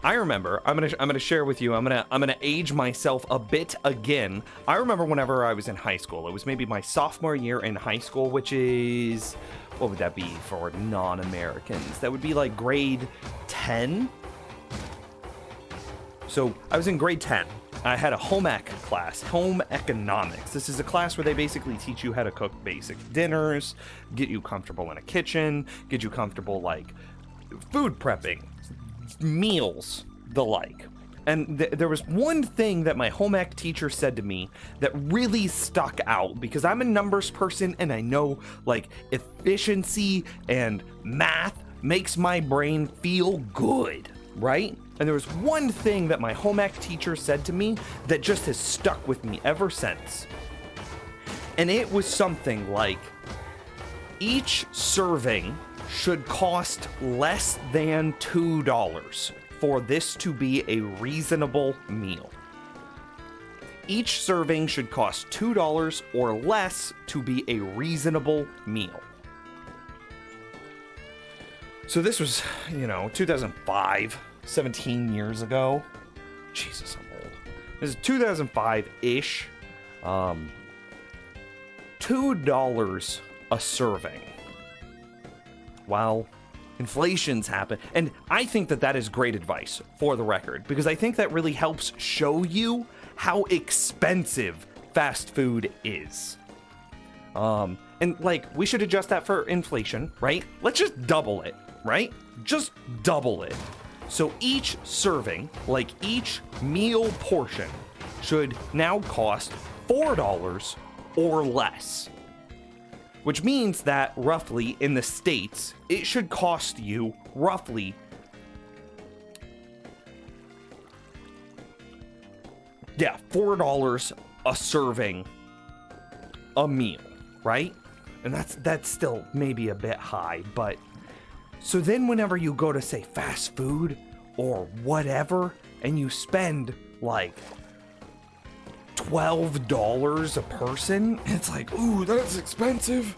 I remember, I'm gonna share with you, I'm gonna age myself a bit again. I remember whenever I was in high school, it was maybe my sophomore year in high school, which is, what would that be for non-Americans? That would be like grade 10? So I was in grade 10. I had a home ec class, home economics. This is a class where they basically teach you how to cook basic dinners, get you comfortable in a kitchen, get you comfortable like food prepping, meals, the like. And there was one thing that my home ec teacher said to me that really stuck out, because I'm a numbers person and I know like efficiency and math makes my brain feel good, right? And there was one thing that my home ec teacher said to me that just has stuck with me ever since. And it was something like, each serving should cost less than $2 for this to be a reasonable meal. Each serving should cost $2 or less to be a reasonable meal. So this was, 2005, 17 years ago. Jesus, I'm old. This is 2005-ish. $2 a serving. Wow. Inflation's happened, and I think that is great advice, for the record, because I think that really helps show you how expensive fast food is. And like, we should adjust that for inflation, right? Let's just double it, right? Just double it. So each serving, like each meal portion, should now cost $4 or less. Which means that roughly in the States, it should cost you roughly $4 a serving a meal, right? And that's still maybe a bit high, but so then whenever you go to say fast food or whatever and you spend like $12 a person, it's like, ooh, that's expensive.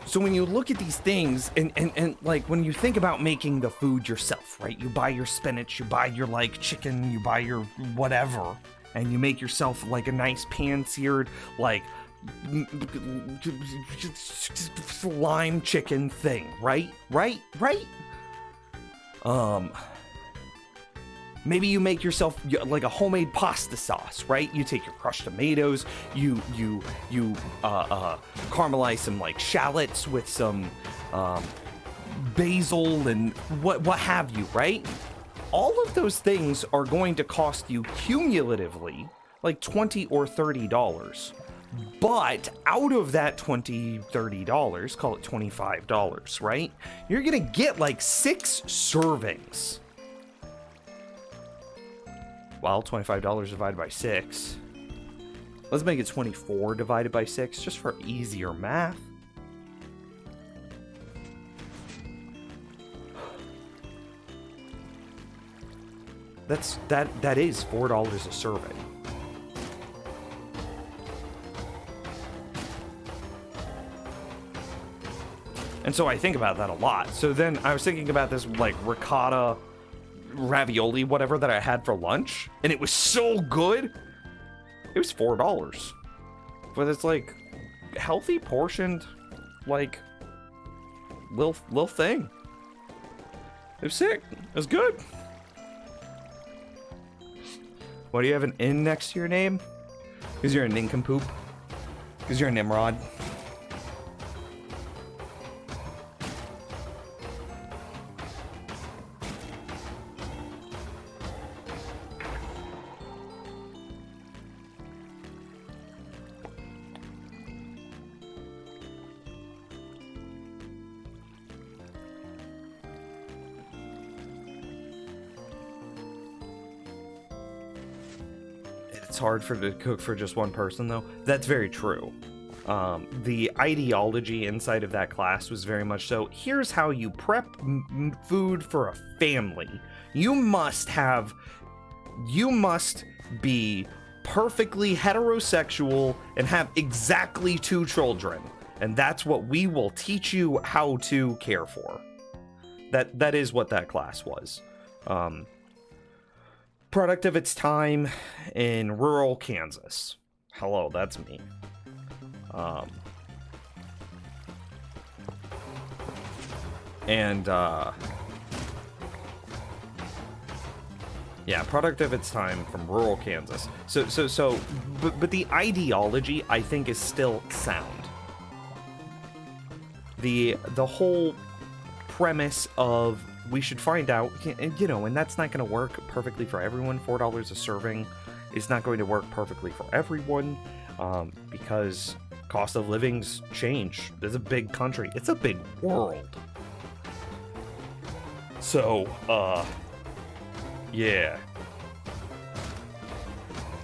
So when you look at these things and like when you think about making the food yourself, right? You buy your spinach, you buy your like chicken, you buy your whatever, and you make yourself like a nice pan-seared like lime chicken thing, right? Maybe you make yourself like a homemade pasta sauce, right? You take your crushed tomatoes, you caramelize some like shallots with some basil and what have you, right? All of those things are going to cost you cumulatively like $20 or $30. But out of that $20, $30, call it $25, right? You're gonna get like 6 servings. Well, $25 divided by 6. Let's make it 24 divided by 6, just for easier math. That is $4 a serving. And so I think about that a lot. So then I was thinking about this like ricotta ravioli, whatever, that I had for lunch, and it was so good. It was $4, but it's like healthy portioned, like little thing. It was sick. It was good. Why do you have an N next to your name? Because you're a nincompoop? Because you're a Nimrod? It's hard to cook for just one person, though. That's very true. The ideology inside of that class was very much so, here's how you prep food for a family. You must be perfectly heterosexual and have exactly 2 children. And that's what we will teach you how to care for. That is what that class was. Product of its time in rural Kansas. Hello, that's me. And, yeah, product of its time from rural Kansas. But the ideology, I think, is still sound. The whole premise of we should find out, you know, and that's not going to work perfectly for everyone. $4 a serving is not going to work perfectly for everyone, because cost of livings change. It's a big country. It's a big world. So, yeah.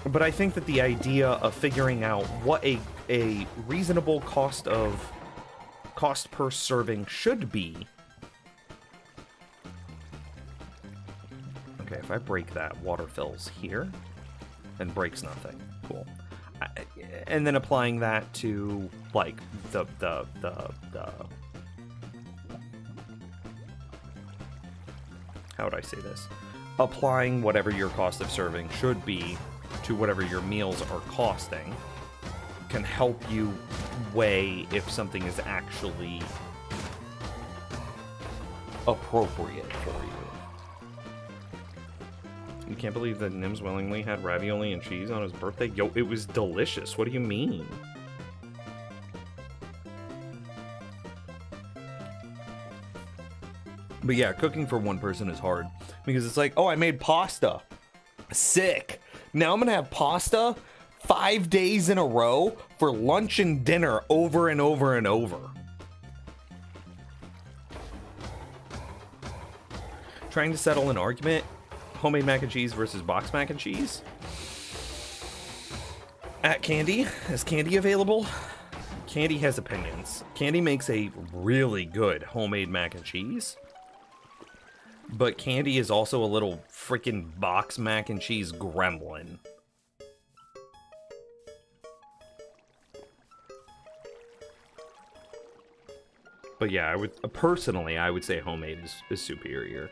But I think that the idea of figuring out what a reasonable cost per serving should be. Okay, if I break that, water fills here and breaks nothing. Cool. And then applying that to like the how would I say this? Applying whatever your cost of serving should be to whatever your meals are costing can help you weigh if something is actually appropriate for you. You can't believe that Nims willingly had ravioli and cheese on his birthday? Yo, it was delicious. What do you mean? But yeah, cooking for one person is hard because it's like, oh, I made pasta. Sick. Now I'm gonna have pasta 5 days in a row for lunch and dinner over and over and over. Trying to settle an argument. Homemade mac and cheese versus box mac and cheese. At Candy. Is Candy available? Candy has opinions. Candy makes a really good homemade mac and cheese. But Candy is also a little freaking box mac and cheese gremlin. But yeah, I would personally, I would say homemade is superior.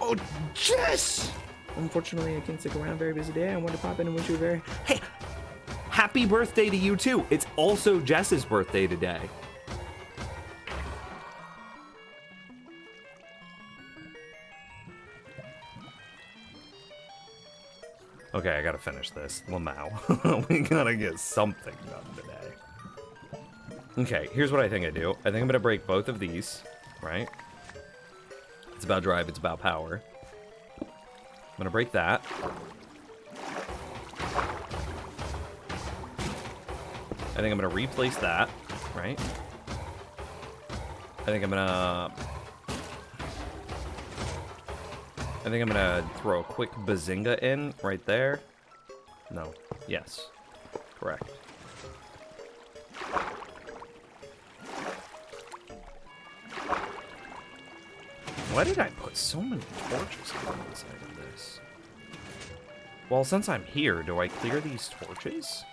Oh, Jess! Unfortunately, I can't stick around. Very busy day. I wanted to pop in and wish you a very... Hey, happy birthday to you too. It's also Jess's birthday today. Okay, I gotta finish this. Lamau. We gotta get something done today. Okay, here's what I think I do. I think I'm gonna break both of these, right? It's about drive, it's about power. I'm gonna break that. I think I'm gonna replace that, right? I think I'm gonna throw a quick Bazinga in right there. No. Yes. Correct. Why did I put so many torches on the side of this? Well, since I'm here, do I clear these torches?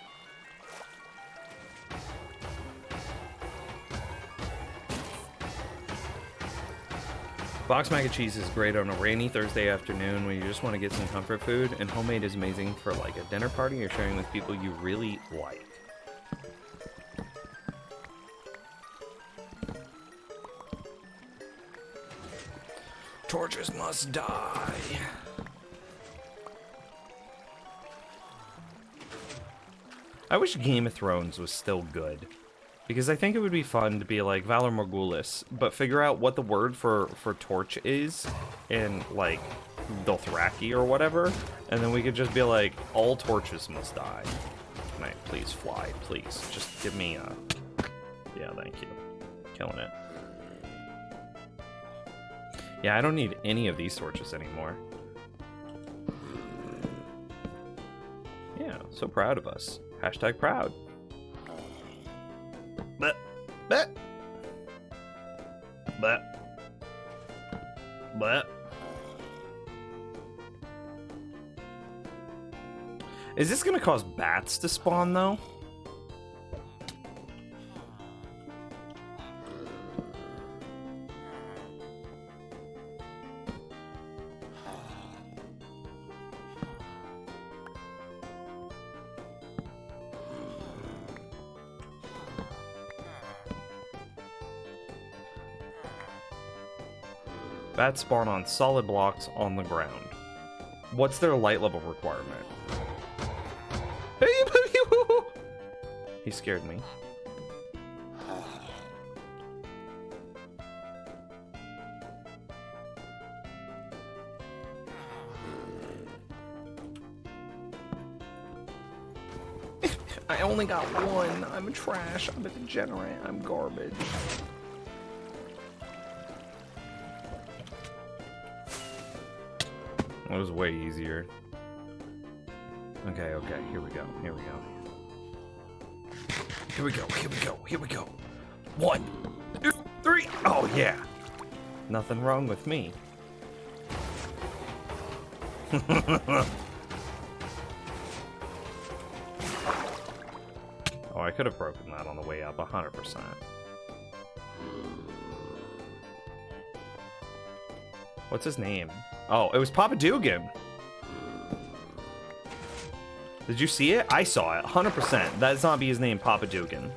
Box mac and cheese is great on a rainy Thursday afternoon when you just want to get some comfort food, and homemade is amazing for like a dinner party or sharing with people you really like. Torches must die. I wish Game of Thrones was still good. Because I think it would be fun to be like Valar Morghulis, but figure out what the word for torch is in like Dothraki or whatever, and then we could just be like, all torches must die. Can I please fly? Please. Just give me a... Yeah, thank you. Killing it. Yeah, I don't need any of these torches anymore. Yeah, so proud of us. Hashtag proud. But, is this gonna cause bats to spawn though? Bats spawn on solid blocks on the ground. What's their light level requirement? He scared me. I only got one. I'm a trash. I'm a degenerate. I'm garbage. It was way easier. Okay, okay. Here we go. Here we go. Here we go. Here we go. Here we go. 1, 2, 3. Oh, yeah. Nothing wrong with me. Oh, I could have broken that on the way up, 100%. What's his name? Oh, it was Papa Dugan. Did you see it? I saw it, 100%. That zombie is named Papa Dugan.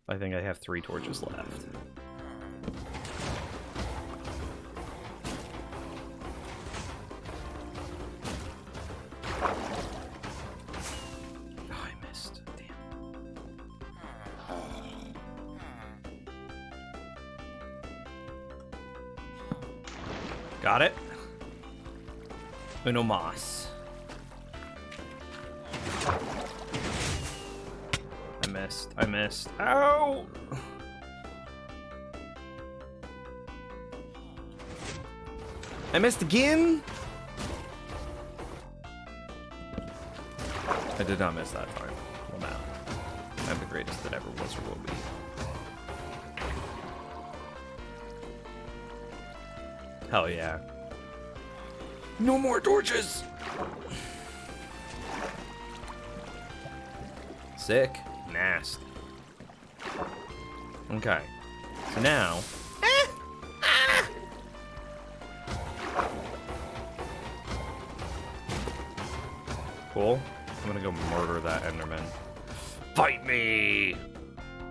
I think I have 3 torches left. Got it. Uno mas. I missed. I missed. Ow! I missed again? I did not miss that time. Well, now. I'm the greatest that ever was or will be. Hell yeah. No more torches! Sick. Nasty. Okay. So now... Cool. I'm gonna go murder that Enderman. Fight me!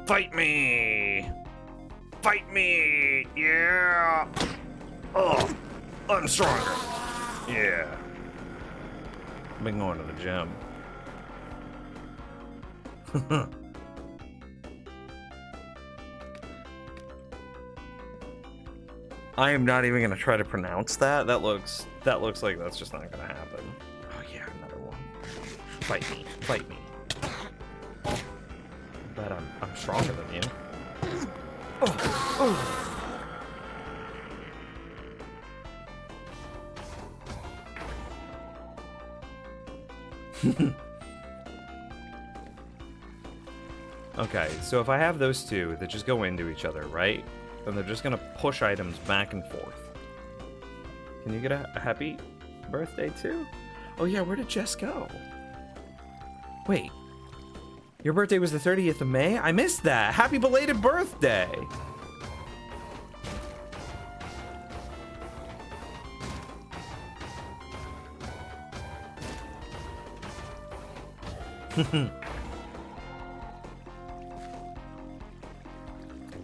Fight me! Fight me! Yeah! Oh, I'm stronger. Yeah. I've been going to the gym. I am not even gonna try to pronounce that. That looks like that's just not gonna happen. Oh yeah, another one. Fight me. Fight me. But I'm stronger than you. Oh. Oh. Okay, so if I have those two that just go into each other, right? And they're just gonna push items back and forth. Can you get a happy birthday too? Oh yeah, where did Jess go? Wait. Your birthday was the 30th of May? I missed that! Happy belated birthday!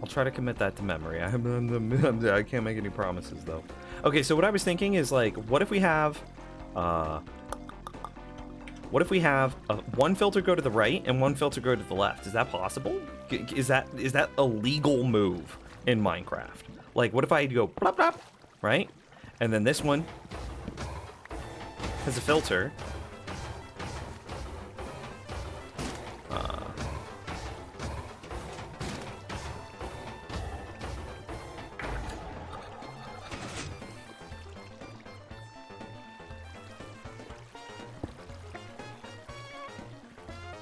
I'll try to commit that to memory. I can't make any promises though. Okay, so what I was thinking is like, what if we have one filter go to the right and one filter go to the left? Is that possible? Is that a legal move in Minecraft? Like, what if I go blop blop, right? And then this one has a filter.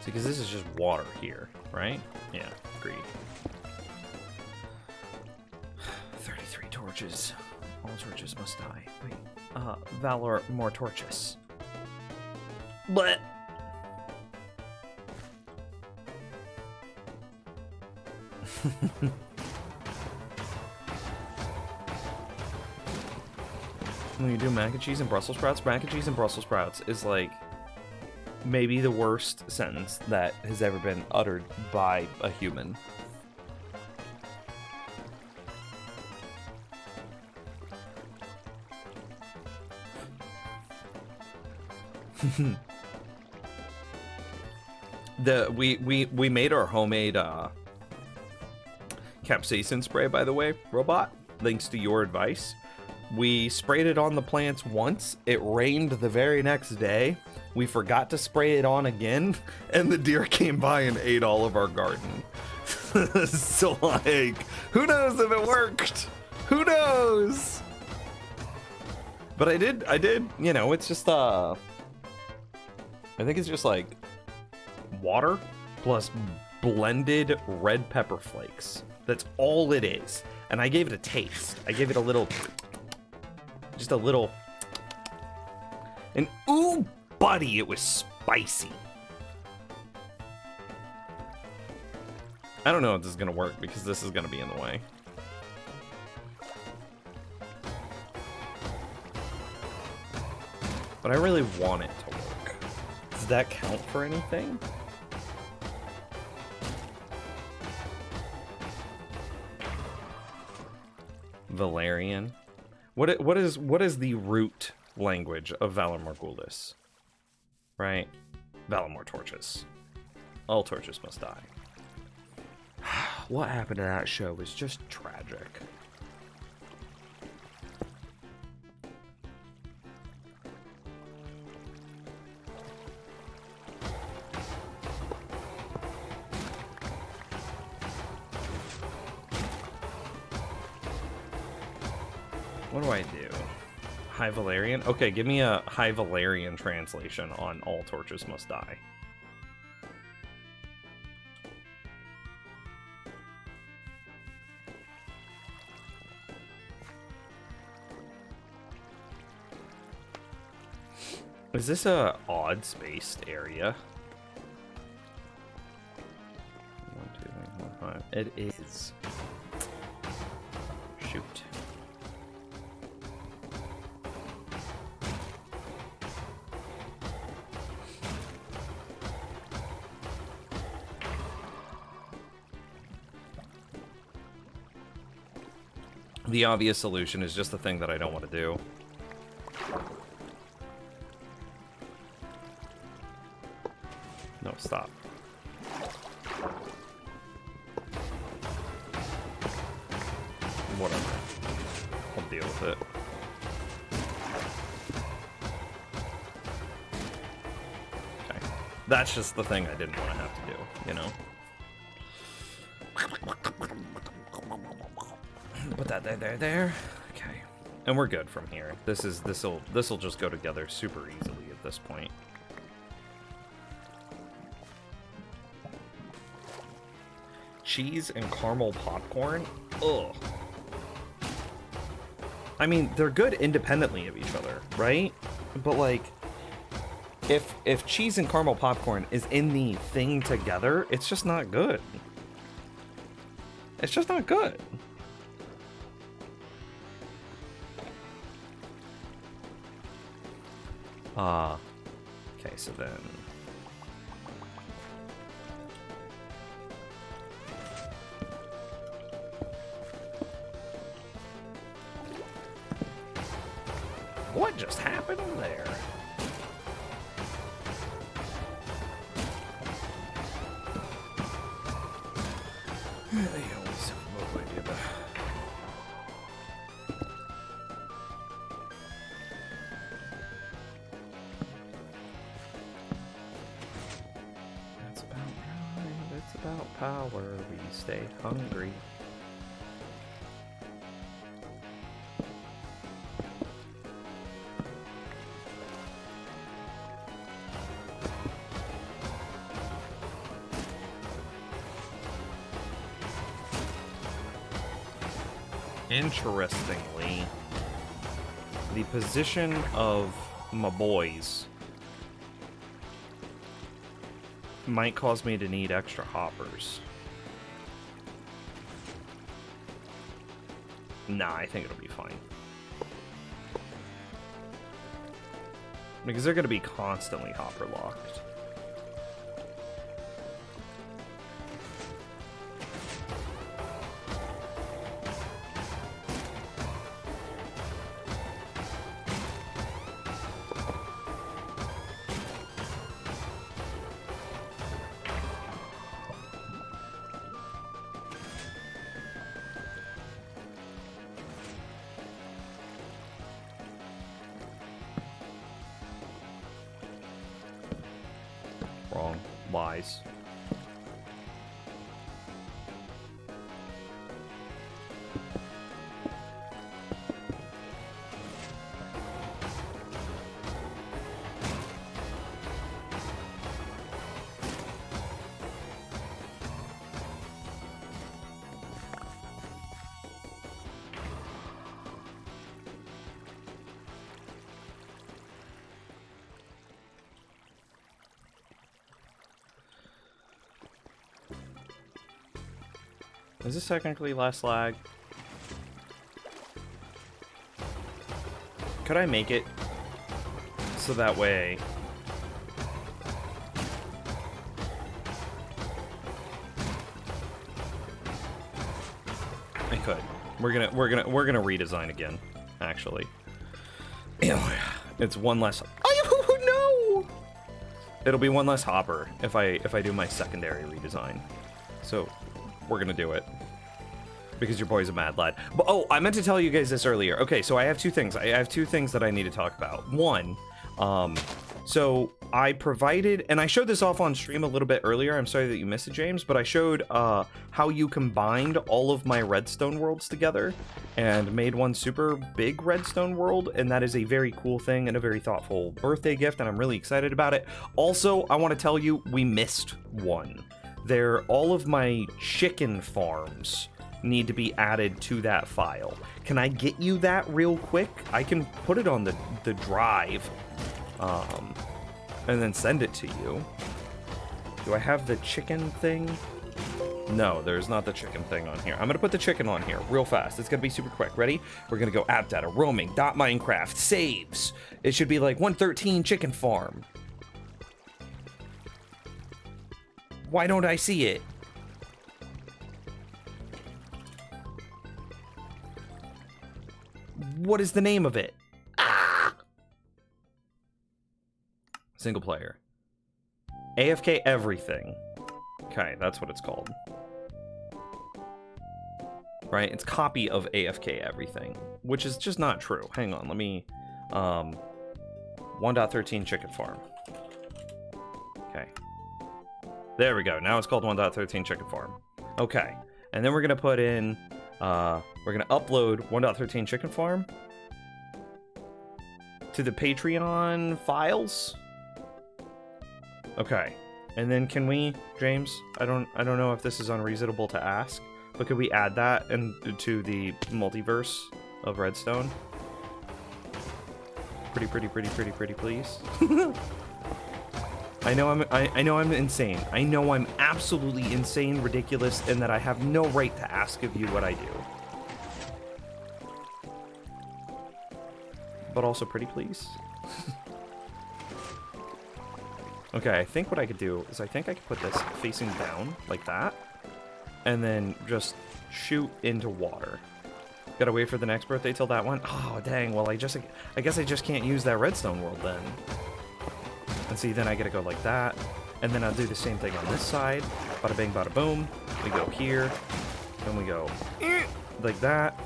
Because this is just water here, right? Yeah, agreed. 33 torches. All torches must die. Wait, Valor, more torches. But when you do mac and cheese and Brussels sprouts, mac and cheese and Brussels sprouts is like maybe the worst sentence that has ever been uttered by a human. We made our homemade capsaicin spray, by the way, robot, thanks to your advice. We sprayed it on the plants once. It rained the very next day. We forgot to spray it on again, and the deer came by and ate all of our garden. So, like, who knows if it worked? Who knows? But I did, you know, it's just, I think it's just like water plus blended red pepper flakes. That's all it is. And I gave it a taste. I gave it a little, just a little, and ooh, buddy, it was spicy. I don't know if this is gonna work because this is gonna be in the way. But I really want it to work. Does that count for anything? Valerian. What is the root language of Valar Morghulis? Right? Valar torches. All torches must die. What happened to that show was just tragic. What do I do? High Valerian? Okay, give me a High Valerian translation on all torches must die. Is this a odd spaced area? 1, 2, 3, 4, 5. It is. Shoot. The obvious solution is just the thing that I don't want to do. No, stop. Whatever. I'll deal with it. Okay. That's just the thing I didn't want to have to do, you know? Put that there. Okay. And we're good from here. This'll just go together super easily at this point. Cheese and caramel popcorn? Ugh. I mean, they're good independently of each other, right? But like, if cheese and caramel popcorn is in the thing together, it's just not good. It's just not good. Okay, so then... What just happened there? It's about power. We stay hungry. Interestingly, the position of my boys might cause me to need extra hoppers. Nah, I think it'll be fine. Because they're going to be constantly hopper locked. Lies. Is this technically less lag? Could I make it so that way I could. We're gonna redesign again, actually. It's one less. Oh no! It'll be one less hopper if I do my secondary redesign. So we're gonna do it. Because your boy's a mad lad. But, oh, I meant to tell you guys this earlier. Okay, so I have two things. I have two things that I need to talk about. One, so I provided, and I showed this off on stream a little bit earlier. I'm sorry that you missed it, James, but I showed how you combined all of my redstone worlds together and made one super big redstone world, and that is a very cool thing and a very thoughtful birthday gift, and I'm really excited about it. Also, I want to tell you, we missed one. All of my chicken farms need to be added to that file. Can I get you that real quick? I can put it on the drive, and then send it to you. Do I have the chicken thing? No, there's not the chicken thing on here. I'm gonna put the chicken on here real fast. It's gonna be super quick. Ready? We're gonna go app data, roaming, .minecraft, saves. It should be like 113 chicken farm. Why don't I see it? What is the name of it? Ah! Single player. AFK everything. Okay, that's what it's called. Right? It's copy of AFK everything, which is just not true. Hang on, let me 1.13 chicken farm. Okay. There we go. Now it's called 1.13 chicken farm. Okay. And then we're going to put in we're going to upload 1.13 chicken farm to the Patreon files. Okay. And then can we, James, I don't know if this is unreasonable to ask, but could we add that into the multiverse of Redstone? Pretty, please. I know I'm insane. I know I'm absolutely insane, ridiculous, and that I have no right to ask of you what I do. But also pretty please. Okay, I think what I could do is I think I could put this facing down like that, and then just shoot into water. Gotta wait for the next birthday till that one. Oh dang! Well, I guess I just can't use that redstone world then. And see, then I gotta go like that, and then I'll do the same thing on this side. Bada bing, bada boom. We go here, then we go like that.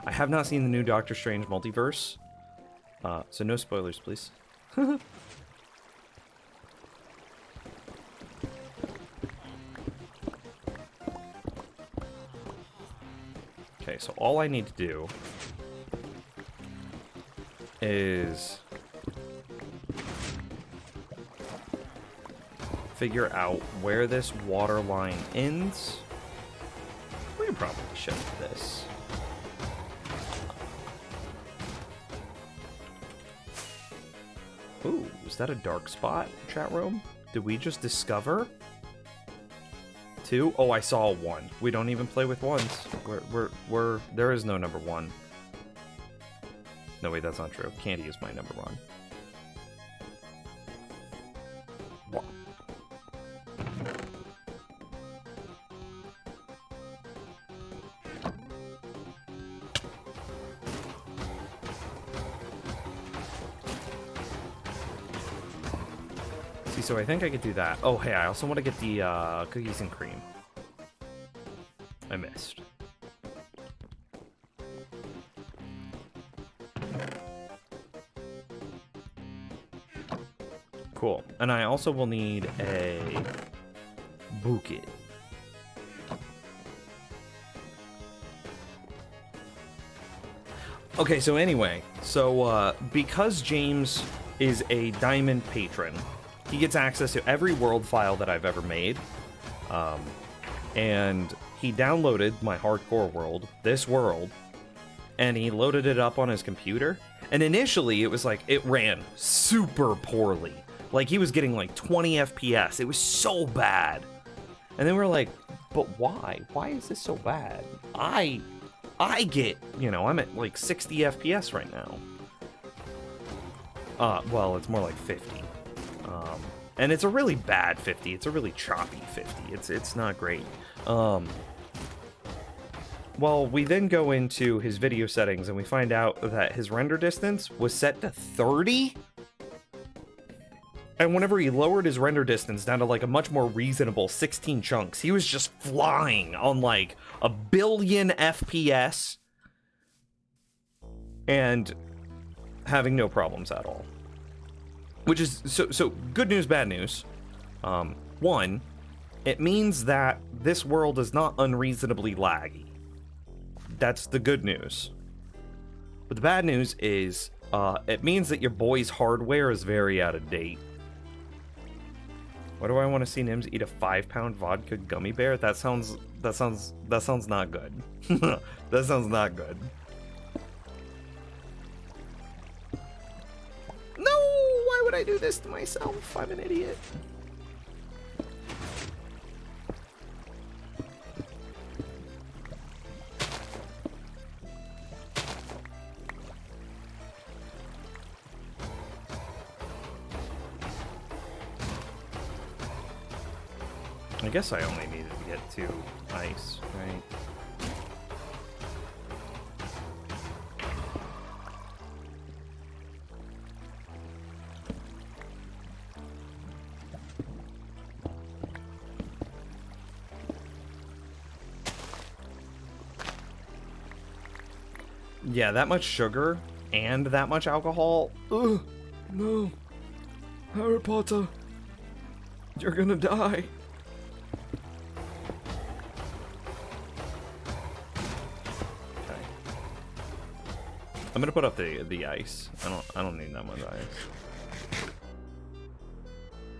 I have not seen the new Doctor Strange multiverse, so no spoilers, please. Okay, so all I need to do is figure out where this water line ends. We can probably shift this. Ooh, is that a dark spot, chat room? Did we just discover? 2? Oh, I saw 1. We don't even play with ones. There is no number 1. No, wait, that's not true. Candy is my number 1. So I think I could do that. Oh, hey, I also want to get the cookies and cream. I missed. Cool. And I also will need a bucket. Okay, so anyway, because James is a Diamond patron, he gets access to every world file that I've ever made. And he downloaded my hardcore world, this world, and he loaded it up on his computer. And initially, it was like, it ran super poorly. Like, he was getting like 20 FPS. It was so bad. And then we're like, but why? Why is this so bad? I get, you know, I'm at like 60 FPS right now. Well, it's more like 50. And it's a really bad 50. It's a really choppy 50. It's not great. Well, we then go into his video settings and we find out that his render distance was set to 30. And whenever he lowered his render distance down to like a much more reasonable 16 chunks, he was just flying on like a billion FPS and having no problems at all. Which is so good news, bad news. One, it means that this world is not unreasonably laggy. That's the good news. But the bad news is it means that your boy's hardware is very out of date. Why do I want to see Nims eat a 5-pound vodka gummy bear? That sounds not good. That sounds not good. No! Why would I do this to myself? I'm an idiot. I guess I only needed to get 2 ice, right? Yeah, that much sugar and that much alcohol. Ugh, no. Harry Potter, you're gonna die. I'm gonna put up the ice. I don't need that much ice.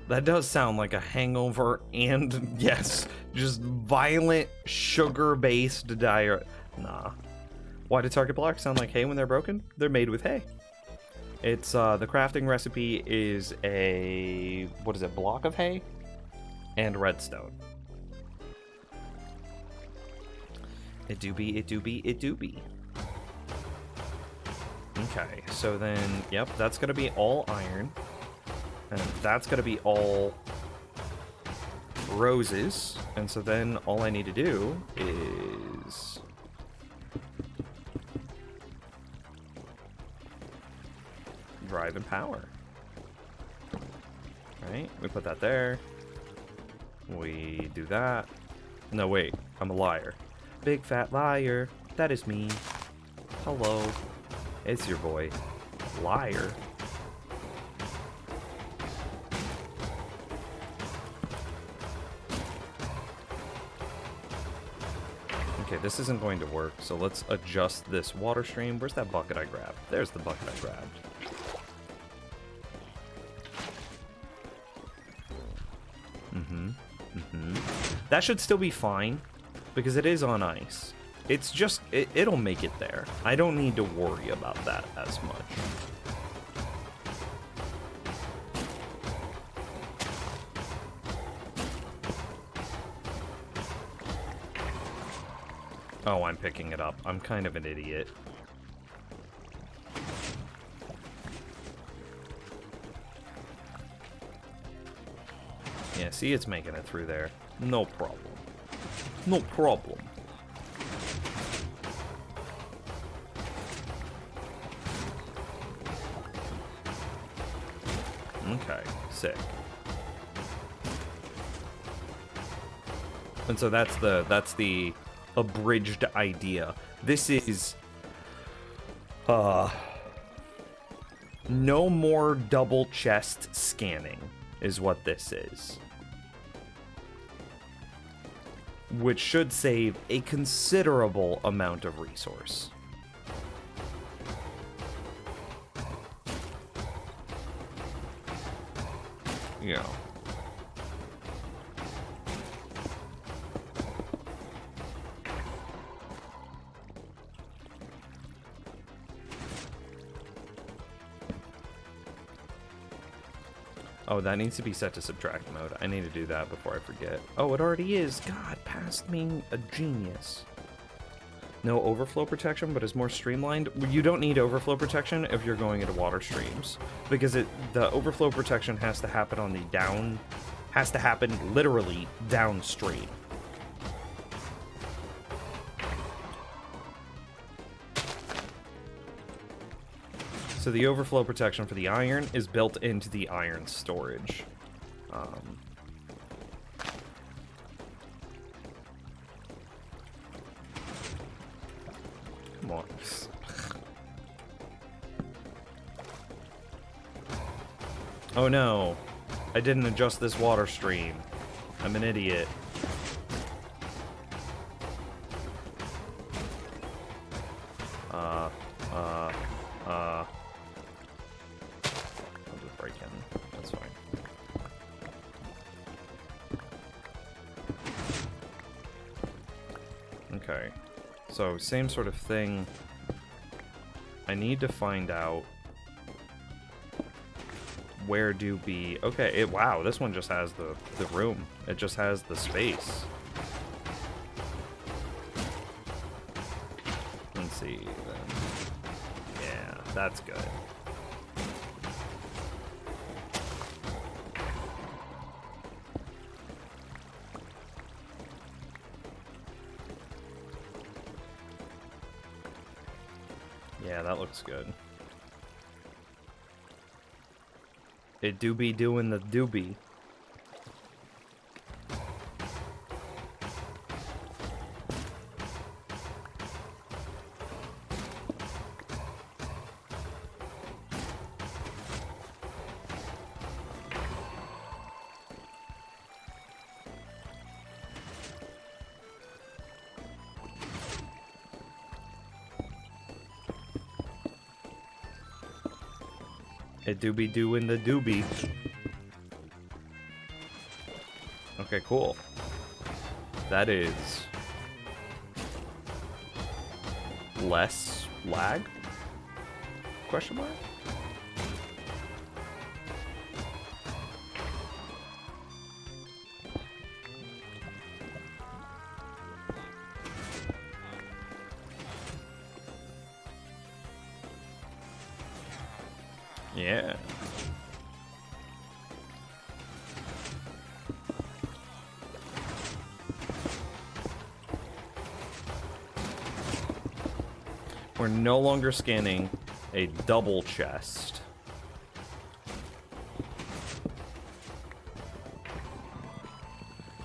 That does sound like a hangover and yes, just violent sugar-based diarrhea. Nah. Why do target blocks sound like hay when they're broken? They're made with hay. It's the crafting recipe is a block of hay and redstone. It do be. Okay, so then, yep, that's gonna be all iron. And that's gonna be all roses. And so then all I need to do is... drive and power. Right, we put that there. We do that. No, wait, I'm a liar. Big fat liar. That is me. Hello. It's your boy. Liar. Okay, this isn't going to work, so let's adjust this water stream. Where's that bucket I grabbed? There's the bucket I grabbed. That should still be fine, because it is on ice. It's just, it'll make it there. I don't need to worry about that as much. Oh, I'm picking it up. I'm kind of an idiot. Yeah, see, it's making it through there. No problem. No problem. Okay, sick. And so that's the abridged idea. This is No more double chest scanning is what this is. Which should save a considerable amount of resource. Yeah. Oh, that needs to be set to subtract mode. I need to do that before I forget. Oh, it already is. God, past being a genius. No overflow protection, but it's more streamlined. You don't need overflow protection if you're going into water streams, because the overflow protection has to happen on the has to happen literally downstream. So the overflow protection for the iron is built into the iron storage. Come on. Oh no, I didn't adjust this water stream. I'm an idiot. I'll just break in. That's fine. Okay. So, same sort of thing. I need to find out where do be... Okay, wow, this one just has the room. It just has the space. Let's see, then. Yeah, that's good. Yeah, that looks good. It do be doing the doobie. It do be doing the doobie. Okay, cool. That is less lag? Question mark? Yeah. We're no longer scanning a double chest.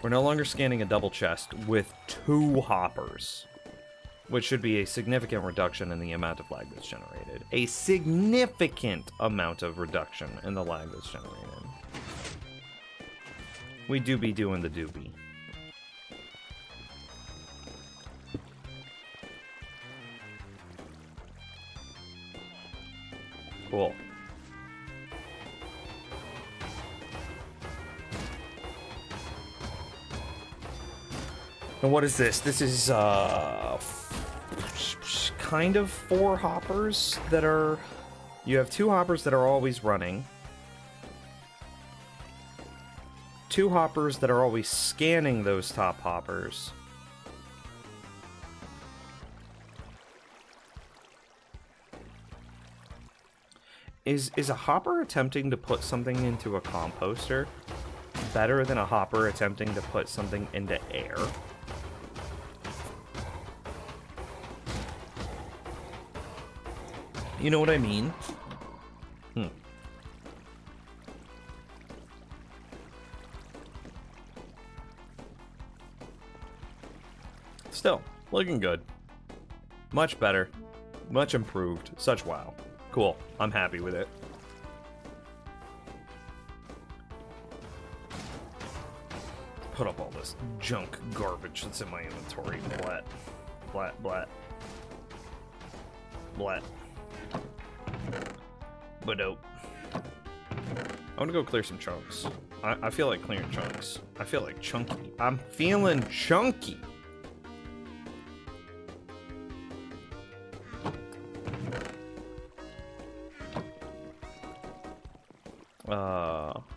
We're no longer scanning a double chest with 2 hoppers, which should be a significant reduction in the amount of lag that's generated. A significant amount of reduction in the lag that's generated. We do be doing the doobie. Cool. And what is this? This is kind of 4 hoppers that are... You have 2 hoppers that are always running. 2 hoppers that are always scanning those top hoppers. Is a hopper attempting to put something into a composter better than a hopper attempting to put something into air? You know what I mean? Still, looking good. Much better. Much improved. Such wow. Cool. I'm happy with it. put up all this junk garbage that's in my inventory. Blat. Blat, blat. Blat. But dope. I want to go clear some chunks. I feel like clearing chunks. I feel like chunky. I'm feeling chunky.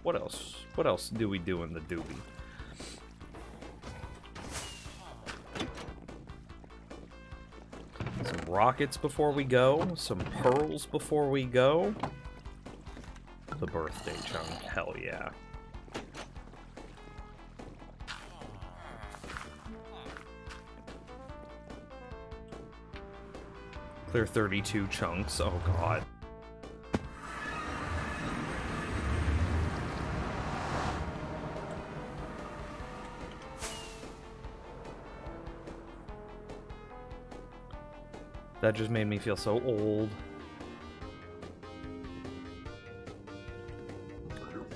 What else? What else do we do in the doobie? Some rockets before we go. Some pearls before we go. The birthday chunk. Hell yeah. Clear 32 chunks. Oh god. That just made me feel so old.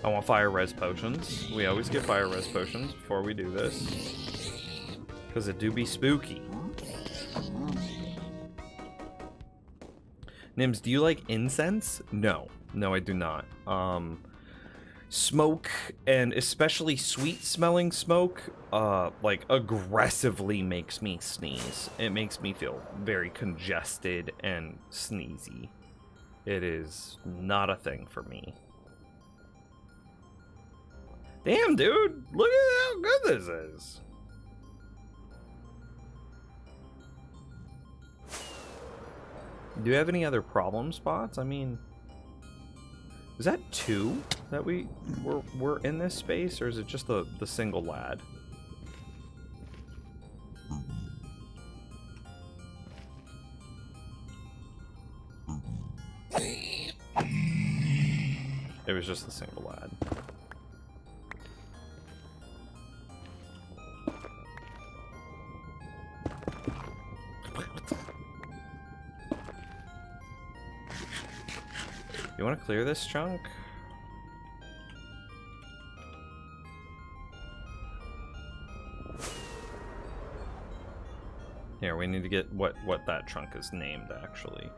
I want fire res potions. We always get fire res potions before we do this. Because it do be spooky. Nims, do you like incense? No. No, I do not. Smoke, and especially sweet smelling smoke, like aggressively makes me sneeze. It makes me feel very congested and sneezy. It is not a thing for me. Damn, dude! Look at how good this is! Do you have any other problem spots? I mean... Is that 2 that we're in this space, or is it just the single lad? It was just the single lad. You want to clear this chunk? Here, we need to get what that chunk is named, actually.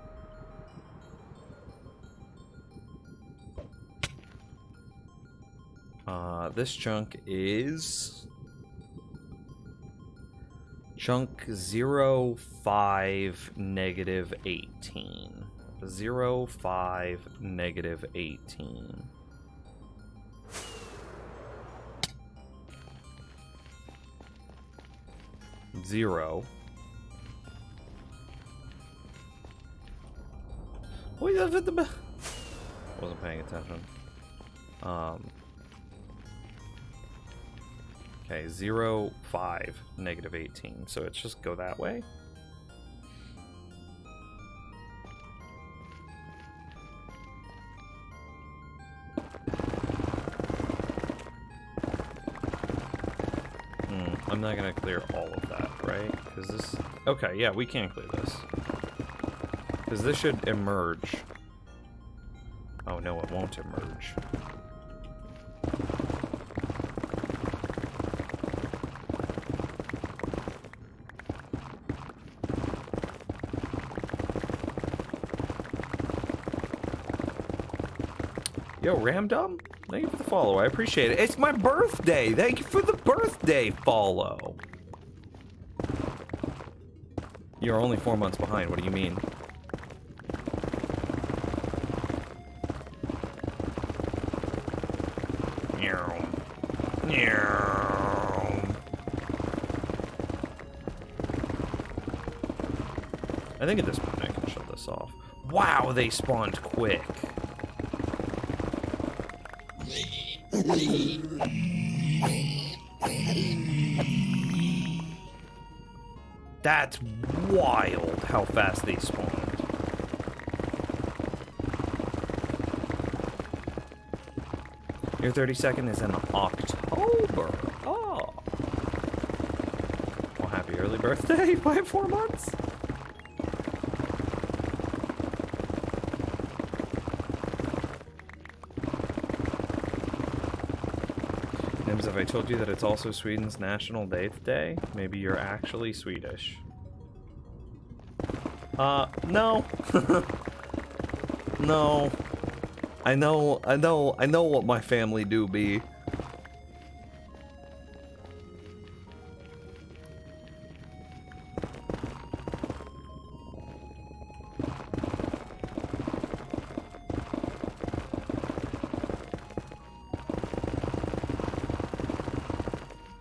This chunk is... Chunk 05 negative 18. 05 negative 18. Zero. Wait, that's at the back. Wasn't paying attention. Okay, 05 negative 18. So it's just go that way. I'm not gonna clear all of that, right? Because this... Okay, yeah, we can clear this. Because this should emerge. Oh no, it won't emerge. Yo, Ramdom? Thank you for the follow. I appreciate it. It's my birthday. Thank you for the birthday follow. You're only 4 months behind. What do you mean? I think at this point I can shut this off. Wow, they spawned quick. That's wild how fast they spawned. Your 32nd is in October. Oh. Well, happy early birthday by 4 months. have I told you that it's also Sweden's National Day? Maybe you're actually Swedish. No. No. I know what my family do be.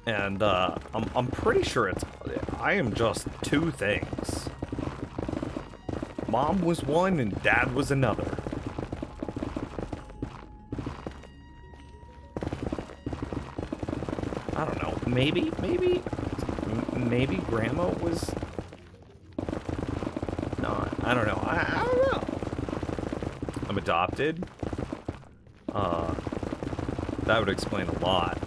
And I'm pretty sure I am just two things. Mom was one and Dad was another. I don't know. Maybe Grandma was not. I don't know. I don't know. I'm adopted. That would explain a lot.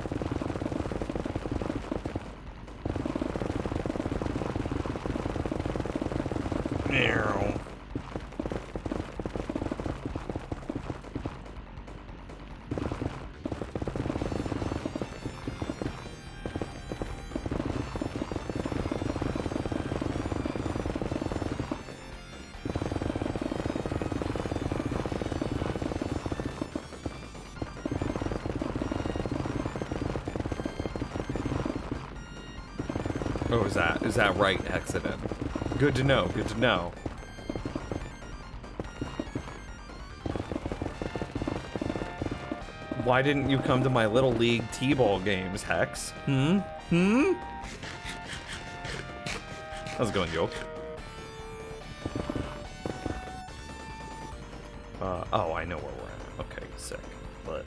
Oh, is that right, accident? Good to know, good to know. Why didn't you come to my Little League T-ball games, Hex? How's it going, joke? Oh, I know where we're at. Okay, sick. But...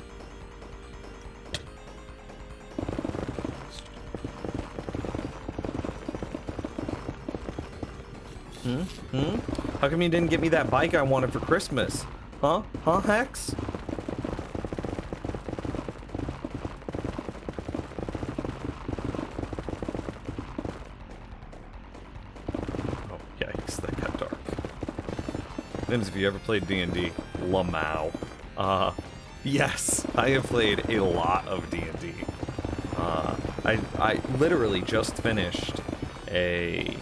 How come you didn't get me that bike I wanted for Christmas? Huh? Huh, Hex? Oh, yikes, that got dark. Nims, have you ever played D&D? Lamau. Yes, I have played a lot of D&D. I literally just finished a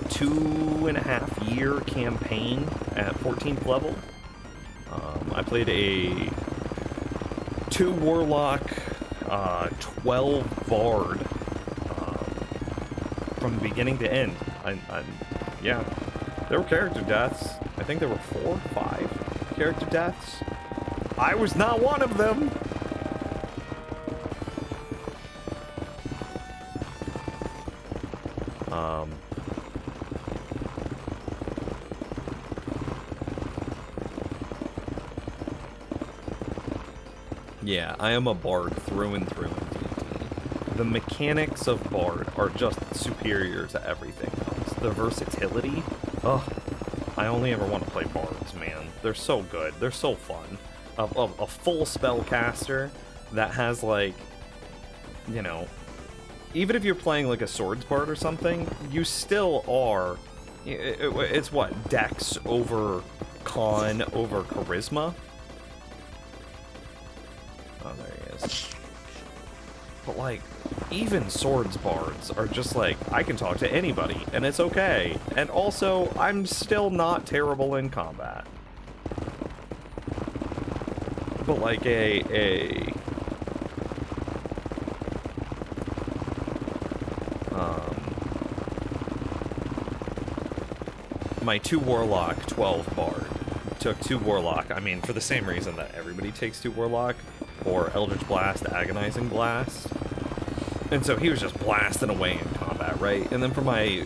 2.5-year campaign at 14th level. I played a 2 Warlock, 12 Bard, from beginning to end. Yeah, there were character deaths. I think there were 4 or 5 character deaths. I was not one of them. Yeah, I am a Bard through and through in D&D. The mechanics of Bard are just superior to everything else. The versatility, ugh. I only ever want to play Bards, man. They're so good. They're so fun. A full spellcaster that has, like, you know, even if you're playing like a Swords Bard or something, you still are. It's what? Dex over Con over Charisma? Oh, there he is. But, like, even Swords Bards are just like, I can talk to anybody, and it's okay. And also, I'm still not terrible in combat. But, like, my 2 Warlock, 12 Bard took 2 Warlock, I mean, for the same reason that everybody takes 2 Warlock, or Eldritch Blast, Agonizing Blast. And so he was just blasting away in combat, right? And then for my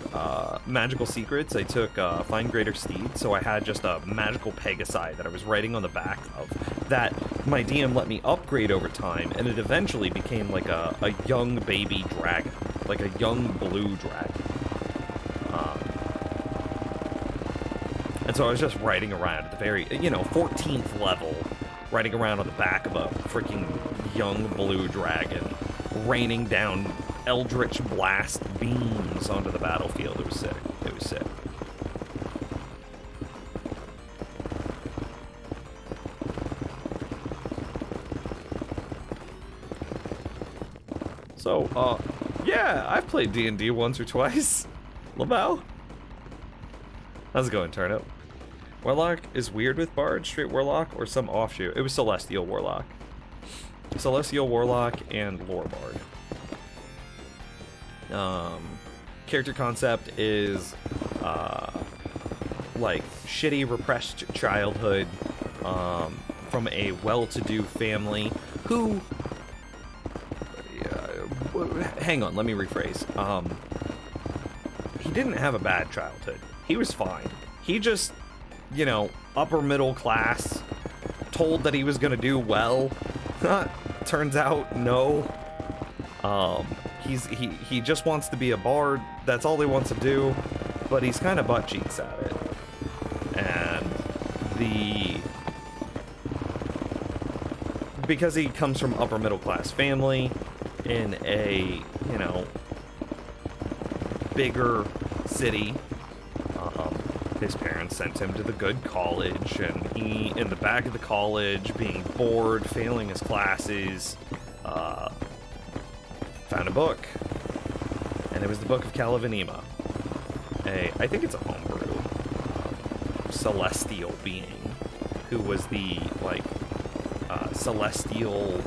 magical secrets, I took Find Greater Steed, so I had just a magical Pegasi that I was riding on the back of, that my DM let me upgrade over time, and it eventually became like a young baby dragon, like a young blue dragon. And so I was just riding around at the very, 14th level, riding around on the back of a freaking young blue dragon, raining down Eldritch Blast beams onto the battlefield. It was sick. It was sick. So, yeah, I've played D&D once or twice. Lamau? How's it going, Turnip? Warlock is weird with Bard, straight Warlock, or some offshoot? It was Celestial Warlock. Celestial Warlock and Lore Bard. Character concept is, like, shitty, repressed childhood, from a well-to-do family who... hang on, let me rephrase. He didn't have a bad childhood. He was fine. He just, you know, upper middle class, told that he was gonna do well. Turns out, no. He just wants to be a bard. That's all he wants to do, but he's kind of butt cheeks at it. And because he comes from upper middle class family in a, you know, bigger city, his parents sent him to the good college, and he, in the back of the college, being bored, failing his classes, found a book. And it was the Book of Calavanima. I think it's a homebrew celestial being who was the, like, celestial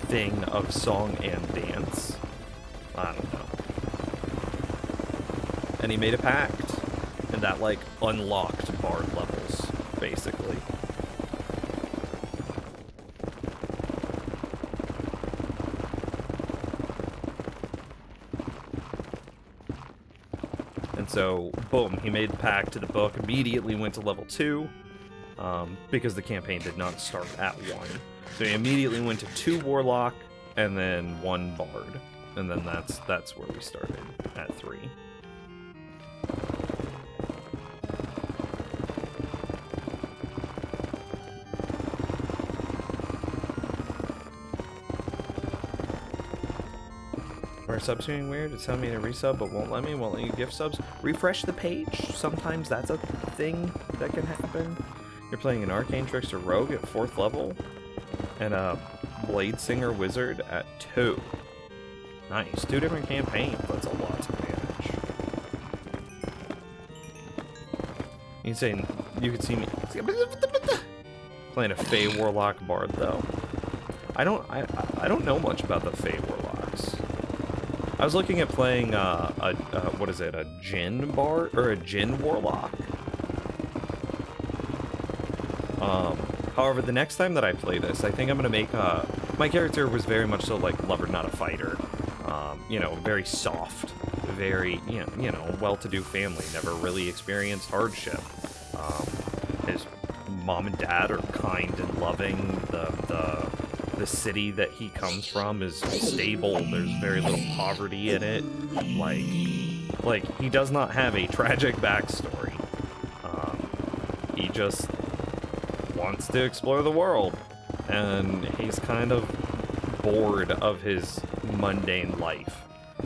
thing of song and dance. I don't know. And he made a pact, and that, like, unlocked bard levels, basically. And so, boom, he made the pact to the book, immediately went to level 2, because the campaign did not start at 1. So he immediately went to 2 Warlock, and then 1 Bard. And then that's where we started, at 3. Are subs being weird? It's telling me to resub, but won't let you gift subs. Refresh the page. Sometimes that's a thing that can happen. You're playing an Arcane Trickster Rogue at 4th level, and a Blade Singer Wizard at 2. Nice. 2 different campaigns. That's a lot to manage. You could see me playing a Fey Warlock Bard though. I don't know much about the Fey Warlocks. I was looking at playing what is it, a Jinn Bard or a Jinn Warlock. However, the next time that I play this, I think I'm gonna make my character was very much so like lover, not a fighter. You know, very soft, very you know, well-to-do family, never really experienced hardship. His mom and dad are kind and loving. The city that he comes from is stable. There's very little poverty in it. Like he does not have a tragic backstory. He just wants to explore the world, and he's kind of bored of his mundane life,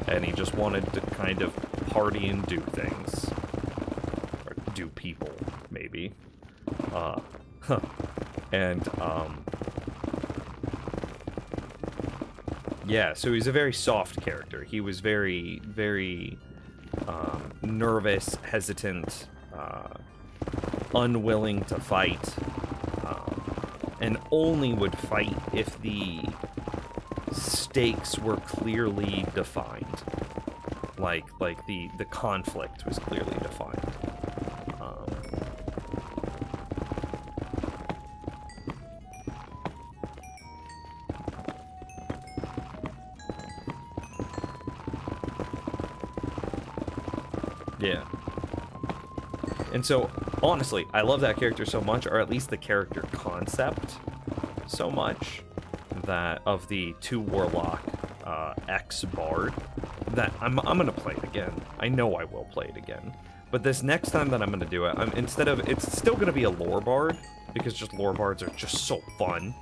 and he just wanted to kind of party and do things, or do people, maybe. And yeah, so he's a very soft character. He was very, very nervous, hesitant, unwilling to fight, and only would fight if the stakes were clearly defined. Like the conflict was clearly defined. Yeah. And so, honestly, I love that character so much, or at least the character concept so much, that of the 2 Warlock X-Bard, that I'm gonna play it again. I know I will play it again. But this next time that I'm gonna do it, it's still gonna be a Lore Bard, because just Lore Bards are just so fun.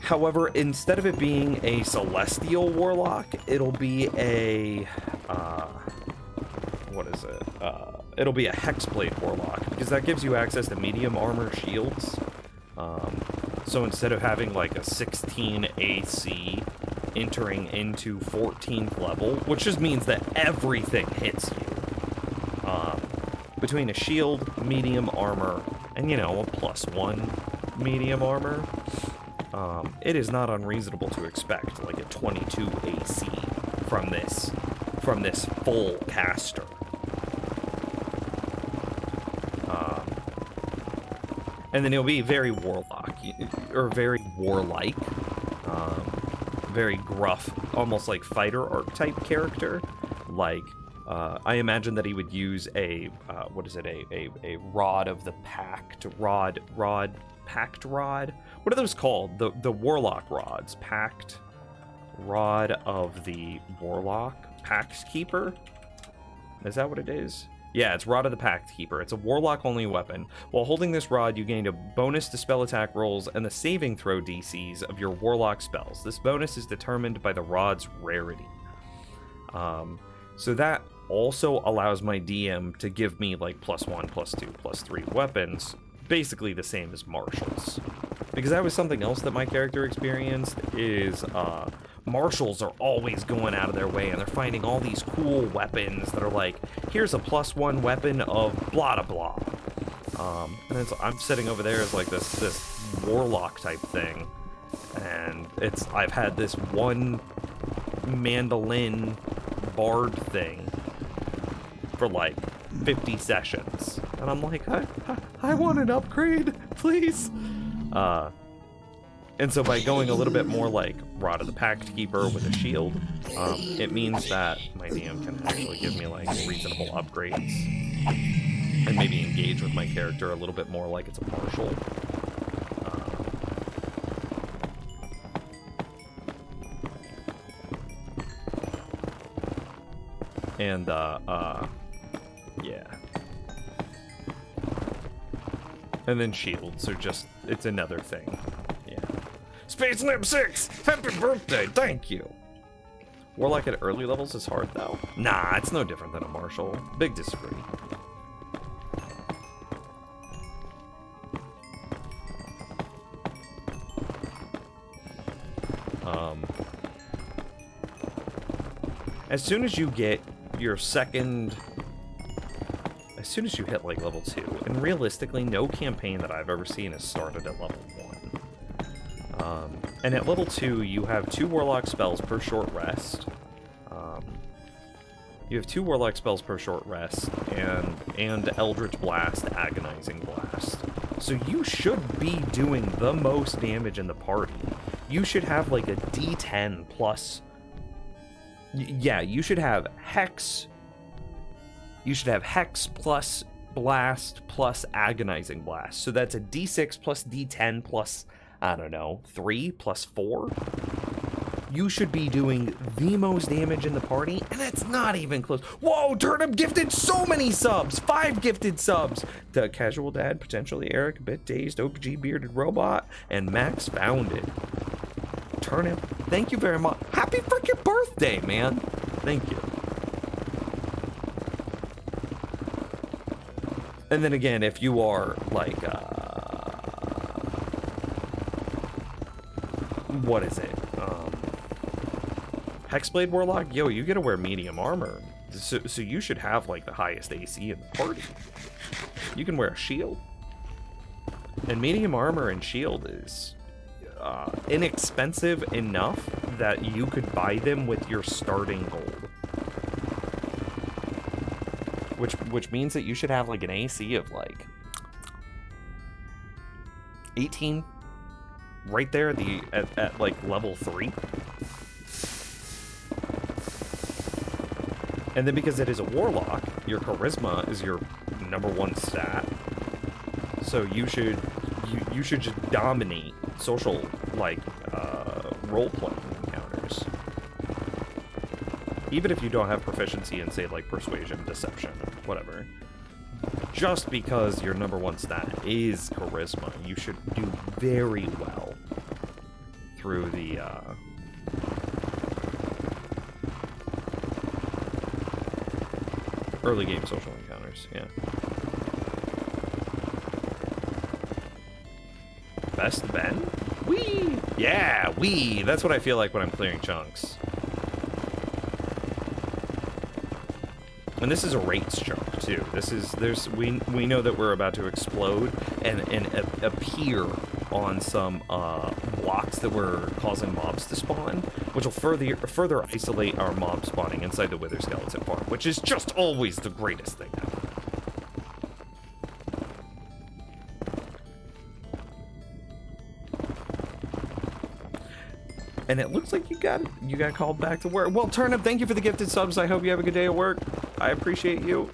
However, instead of it being a Celestial Warlock, it'll be a, what is it? It'll be a Hexblade Warlock, because that gives you access to medium armor shields, So instead of having like a 16 AC entering into 14th level, which just means that everything hits you. Between a shield, medium armor, and, you know, a +1 medium armor, it is not unreasonable to expect like a 22 AC from this full caster. And then he'll be very warlock, or very warlike, very gruff, almost like fighter archetype character. Like, I imagine that he would use a, what is it, a rod of the pact, pact rod? What are those called? The warlock rods, pact rod of the warlock, pact keeper? Is that what it is? Yeah, it's Rod of the Pact Keeper. It's a warlock-only weapon. While holding this rod, you gain a bonus to spell attack rolls and the saving throw DCs of your warlock spells. This bonus is determined by the rod's rarity. So that also allows my DM to give me like +1, +2, +3 weapons, basically the same as martials. Because that was something else that my character experienced, is marshals are always going out of their way and they're finding all these cool weapons that are like, here's a +1 weapon of blah blah blah. And I'm sitting over there as like this warlock type thing, and I've had this one mandolin bard thing for like 50 sessions, and I'm like, I want an upgrade, please. And so by going a little bit more like Rod of the Pact Keeper with a shield, it means that my DM can actually give me like reasonable upgrades and maybe engage with my character a little bit more like it's a martial. Yeah. And then shields are just, it's another thing. Space Limb 6! Happy birthday, thank you! Warlock at early levels is hard, though. Nah, it's no different than a martial. Big disagree. As soon as you get your second... As soon as you hit, like, level 2, and realistically, no campaign that I've ever seen has started at level 1. And at level 2, you have 2 warlock spells per short rest. You have 2 warlock spells per short rest, and Eldritch Blast, Agonizing Blast. So you should be doing the most damage in the party. You should have like a D10 plus... Yeah, you should have Hex... You should have Hex plus Blast plus Agonizing Blast. So that's a D6 plus D10 plus... I don't know, 3 plus 4? You should be doing the most damage in the party, and it's not even close. Whoa, Turnip gifted so many subs! 5 gifted subs! The Casual Dad, Potentially Eric, Bit Dazed, OPG Bearded Robot, and Max Founded. Turnip, thank you very much. Happy freaking birthday, man! Thank you. And then again, if you are, like, what is it? Hexblade Warlock? Yo, you gotta wear medium armor. So you should have, like, the highest AC in the party. You can wear a shield. And medium armor and shield is inexpensive enough that you could buy them with your starting gold. Which means that you should have, like, an AC of, like, 18? Right there at like level 3. And then because it is a warlock, your charisma is your #1 stat. So you should just dominate social, like, role-playing encounters. Even if you don't have proficiency in, say, like, persuasion, deception, whatever. Just because your #1 stat is charisma, you should do very well through the early game social encounters, yeah. Best Ben? Wee! Yeah, wee! That's what I feel like when I'm clearing chunks. And this is a rates chunk too. This is we know that we're about to explode and appear on some blocks that were causing mobs to spawn, which will further isolate our mob spawning inside the Wither Skeleton farm, which is just always the greatest thing ever. And it looks like you got called back to work. Well, Turnip, thank you for the gifted subs. I hope you have a good day at work. I appreciate you.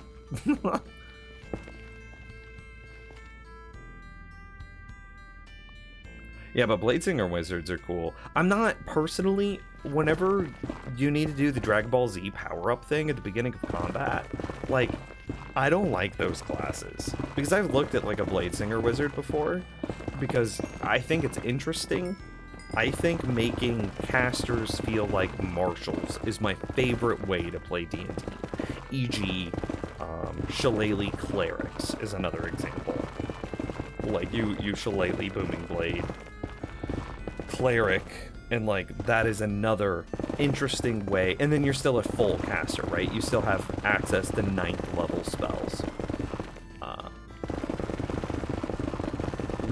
Yeah, but Bladesinger wizards are cool. I'm not personally, whenever you need to do the Dragon Ball Z power-up thing at the beginning of combat, like, I don't like those classes. Because I've looked at, like, a Bladesinger wizard before, because I think it's interesting. I think making casters feel like marshals is my favorite way to play D&D. E.g., Shillelagh Clerics is another example. Like, you Shillelagh Booming Blade Cleric, and, like, that is another interesting way. And then you're still a full caster, right? You still have access to 9th level spells.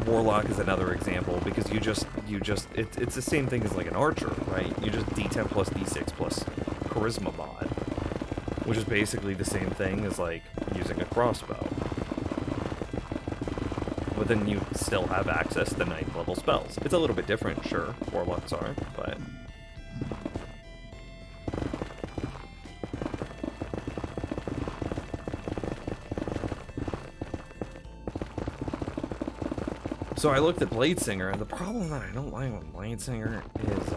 Warlock is another example, because it's the same thing as like an archer, right? You just D10 plus D6 plus charisma mod, which is basically the same thing as like using a crossbow. But then you still have access to 9th level spells. It's a little bit different, sure, warlocks are, but... So I looked at Bladesinger, and the problem that I don't like with Bladesinger is,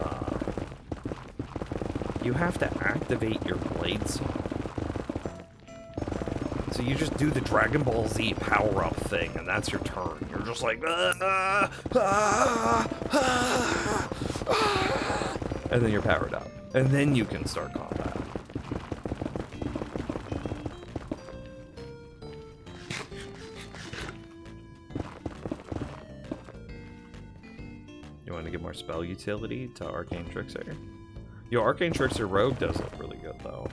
you have to activate your blade song. So you just do the Dragon Ball Z power-up thing, and that's your turn. You're just like, and then you're powered up. And then you can start combat. More spell utility to Arcane Trickster. Yo, Arcane Trickster Rogue does look really good though.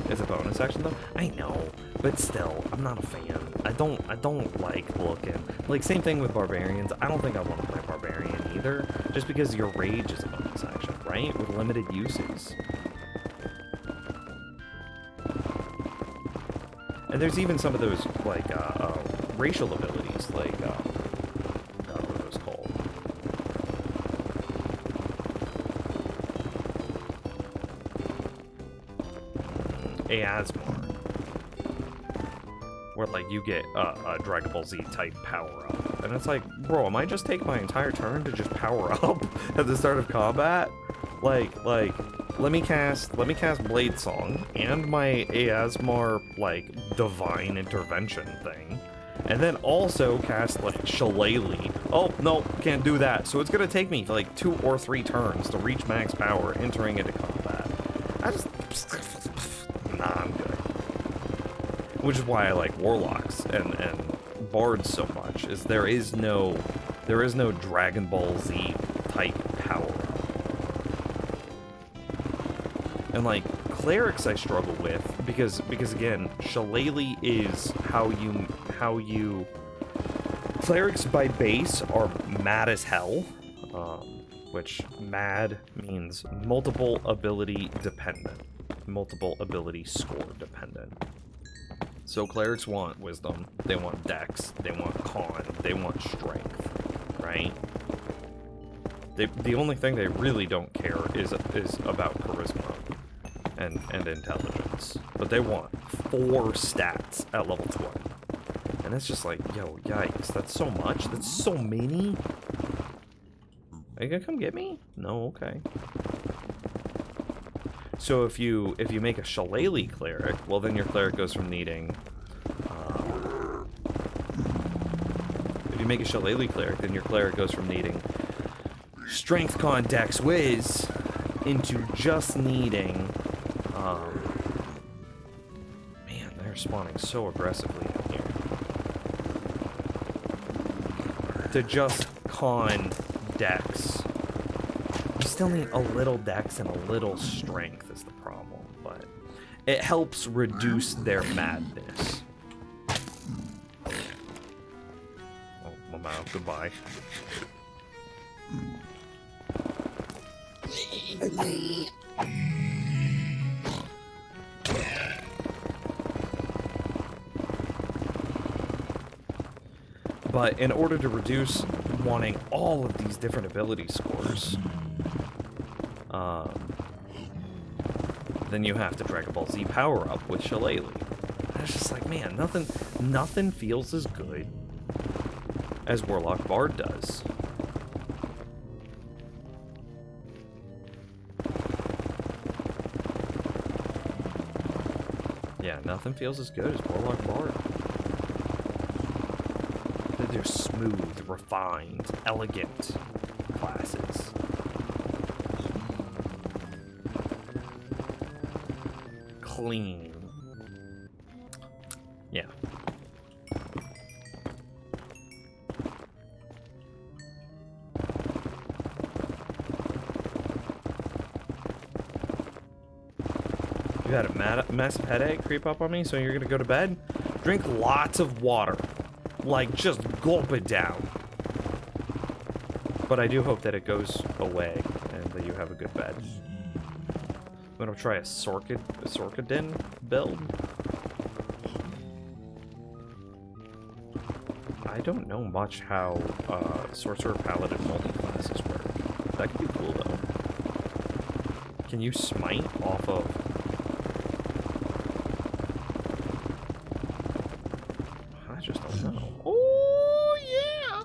It's a bonus action though? I know, but still, I'm not a fan. I don't like looking. Like, same thing with Barbarians. I don't think I want to play Barbarian either, just because your Rage is a bonus action, right? With limited uses. And there's even some of those, like, racial abilities, like, what are those called? Easmar. Where, like, you get a Dragon Ball Z type power-up. And it's like, bro, am I just taking my entire turn to just power up at the start of combat? Like, let me cast Blade Song and my Easmar, like, Divine Intervention thing, and then also cast, like, Shillelagh. Oh, no, can't do that. So it's gonna take me, like, 2 or 3 turns to reach max power entering into combat. Nah, I'm good. Which is why I like Warlocks and Bards so much, is there is no Dragon Ball Z type power. And, like, Clerics I struggle with, because again, Shillelagh is how you... Clerics by base are mad as hell, which mad means multiple ability dependent, multiple ability score dependent. So Clerics want Wisdom, they want Dex, they want Con, they want Strength, right? The only thing they really don't care is about Charisma and Intelligence. But they want 4 stats at level 20. And it's just like, yo, yikes, that's so much? That's so many? Are you gonna come get me? No, okay. So if you make a Shillelagh Cleric, well then your Cleric goes from needing... if you make a Shillelagh Cleric, then your Cleric goes from needing Strength, Con, Dex, Wiz into just needing... man, spawning so aggressively in here. To just con Dex. You still need a little Dex and a little strength is the problem, but it helps reduce their madness. Oh, I'm out. Goodbye. But in order to reduce wanting all of these different ability scores, then you have to Dragon Ball Z power up with Shillelagh. And it's just like, man, nothing feels as good as Warlock Bard does. Yeah, nothing feels as good as Warlock Bard. They're smooth, refined, elegant classes. Clean. Yeah. You had a massive headache creep up on me, so you're gonna go to bed? Drink lots of water. Like, just gulp it down. But I do hope that it goes away and that you have a good bed. I'm gonna try a Sorkadin build. I don't know much how Sorcerer Paladin multi-classes work. That could be cool, though. Can you smite off of... I just don't know. Oh, yeah!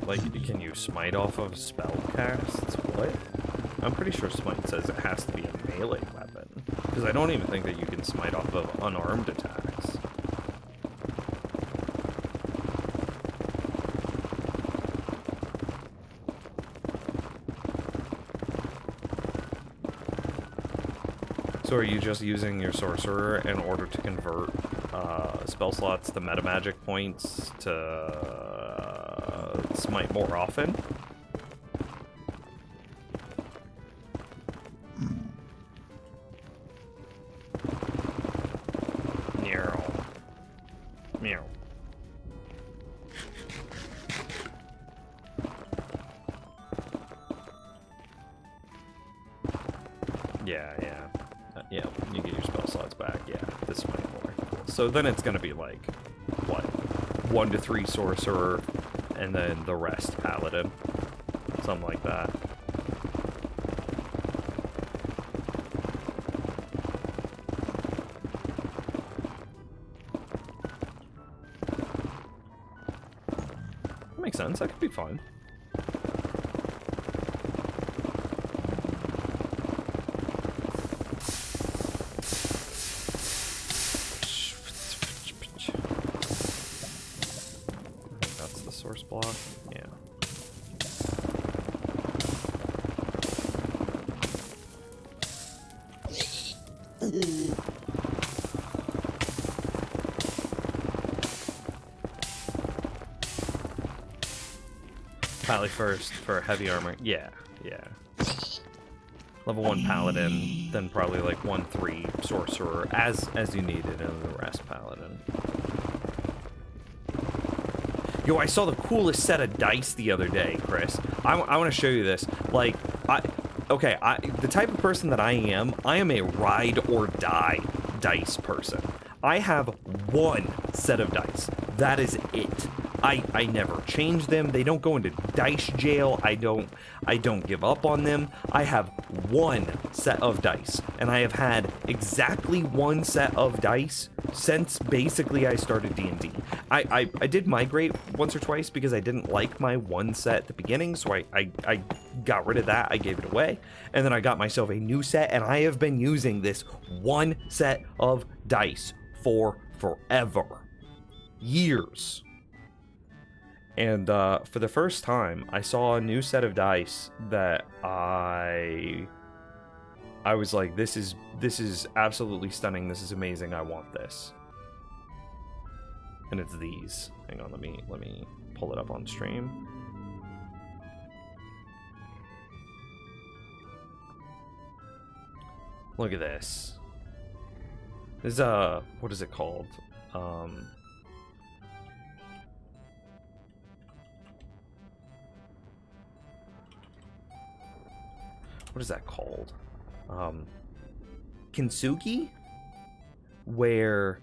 Like, can you smite off of spell casts? What? I'm pretty sure smite says it has to be a melee weapon. Because I don't even think that you can smite off of unarmed attacks. So are you just using your sorcerer in order to convert spell slots to meta magic points to smite more often? Meow. Yeah, you get your spell slots back. Yeah, this might more. So then it's gonna be like, what? 1 to 3 sorcerer, and then the rest paladin. Something like that. That makes sense. That could be fun. That's the source block. Yeah. Pally first for heavy armor. Yeah. Level 1 paladin, then probably like 1-3 sorcerer as you need it, and the rest paladin. Yo, I saw the coolest set of dice the other day, Chris. I want to show you this. Like, the type of person that I am a ride or die dice person. I have one set of dice. That is it. I never change them. They don't go into dice jail. I don't give up on them. I have one set of dice, and I have had exactly one set of dice since basically I started D&D. I did migrate once or twice because I didn't like my one set at the beginning, so I got rid of that, I gave it away, and then I got myself a new set, and I have been using this one set of dice for forever. Years. And for the first time, I saw a new set of dice that I was like, this is absolutely stunning. This is amazing. I want this. And it's these. Hang on, let me pull it up on stream. Look at this. This is what is it called? What is that called? Kintsugi, where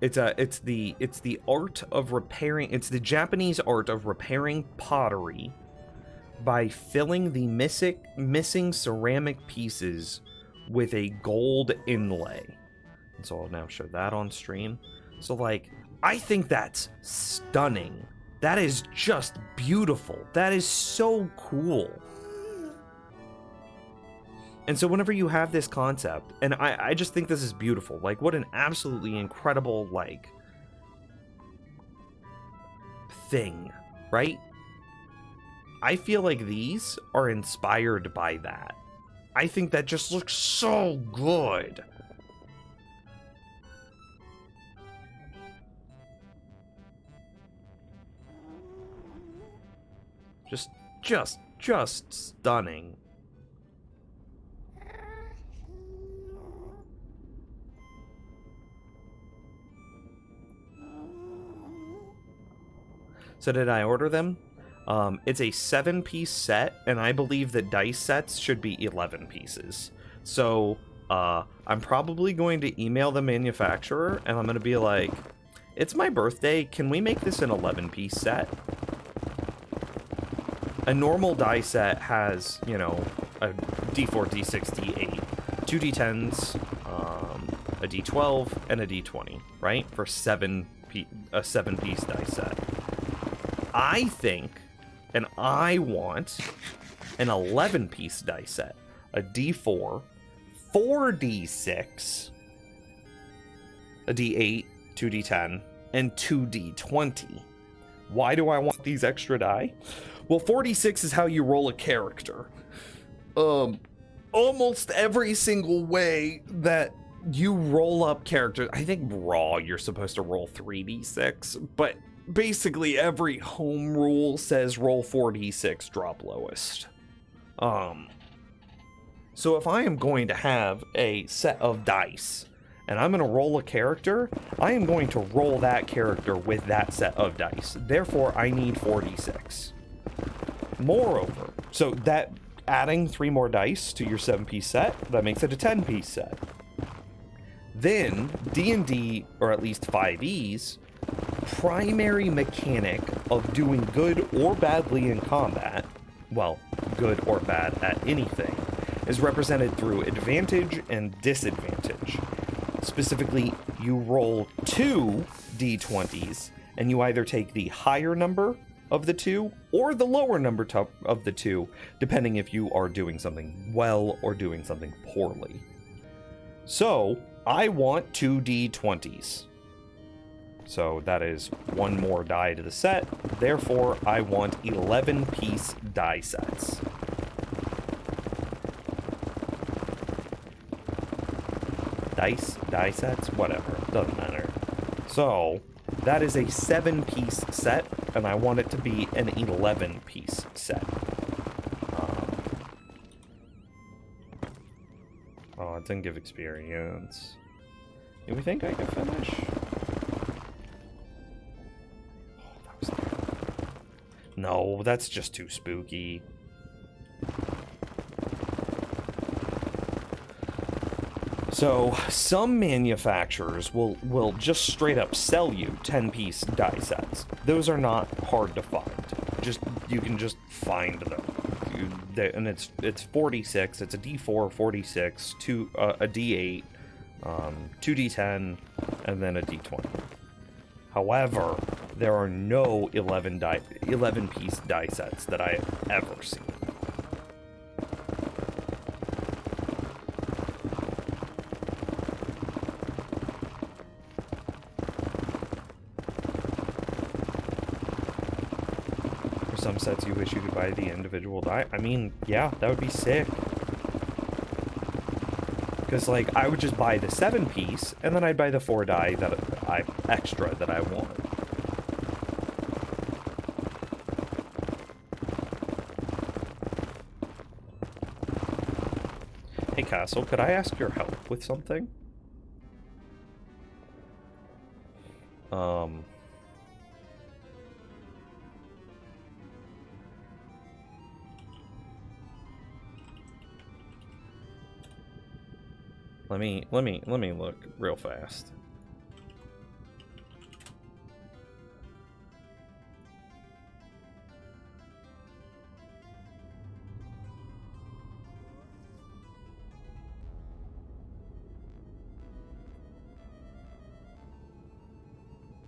it's the art of repairing. It's the Japanese art of repairing pottery by filling the missing ceramic pieces with a gold inlay. And so I'll now show that on stream. So like, I think that's stunning. That is just beautiful. That is so cool. And so whenever you have this concept, and I just think this is beautiful. Like, what an absolutely incredible, like, thing, right? I feel like these are inspired by that. I think that just looks so good. Just stunning. So did I order them? It's a 7-piece set, and I believe that dice sets should be 11 pieces. So I'm probably going to email the manufacturer, and I'm going to be like, it's my birthday, can we make this an 11-piece set? A normal die set has, you know, a D4, D6, D8, 2 D10s, a D12, and a D20, right? For a 7-piece die set. I think, and I want, an 11-piece die set. A D4, 4D6, a D8, 2D10, and 2D20. Why do I want these extra die? Well, 4D6 is how you roll a character. Almost every single way that you roll up characters, I think Raw, you're supposed to roll 3D6, but basically every home rule says roll 4D6, drop lowest. So if I am going to have a set of dice and I'm going to roll a character, I am going to roll that character with that set of dice. Therefore, I need 4D6. Moreover, so that adding 3 more dice to your 7-piece set, that makes it a 10-piece set. Then D&D, or at least 5e's, primary mechanic of doing good or badly in combat, well, good or bad at anything, is represented through advantage and disadvantage. Specifically, you roll 2 d20s, and you either take the higher number of the 2 or the lower number of the 2, depending if you are doing something well or doing something poorly. So, I want 2 d20s. So that is 1 more die to the set. Therefore, I want 11-piece die sets. Die sets? Whatever. Doesn't matter. So, that is a 7-piece set, and I want it to be an 11-piece set. Oh, it didn't give experience. Do we think I can finish? No, that's just too spooky. So, some manufacturers will just straight up sell you 10-piece die sets. Those are not hard to find. You can just find them. And it's 46, it's a D4, 46, a D8, 2D10, and then a D20. However, there are no 11 piece die sets that I have ever seen. For some sets you wish you could buy the individual die. I mean, yeah, that would be sick. Because, like, I would just buy the 7 piece, and then I'd buy the 4 die that extra that I want. Hey, Castle, could I ask your help with something? Let me look real fast.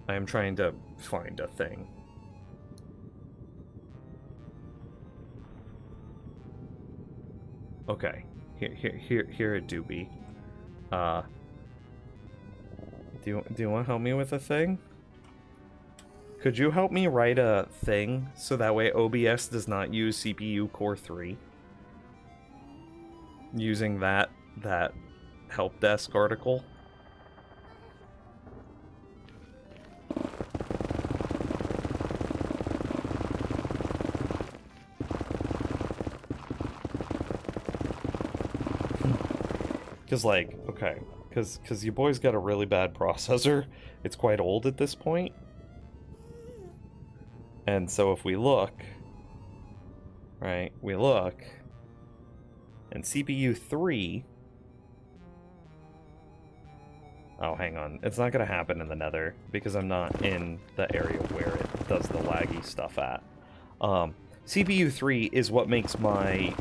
I am trying to find a thing. Okay, here it do be. Do you want to help me with a thing? Could you help me write a thing so that way OBS does not use CPU Core 3? Using that help desk article. Because, like, okay, because you boys got a really bad processor. It's quite old at this point. And so if we look, right, and CPU 3... Oh, hang on. It's not going to happen in the Nether, because I'm not in the area where it does the laggy stuff at. CPU 3 is what makes my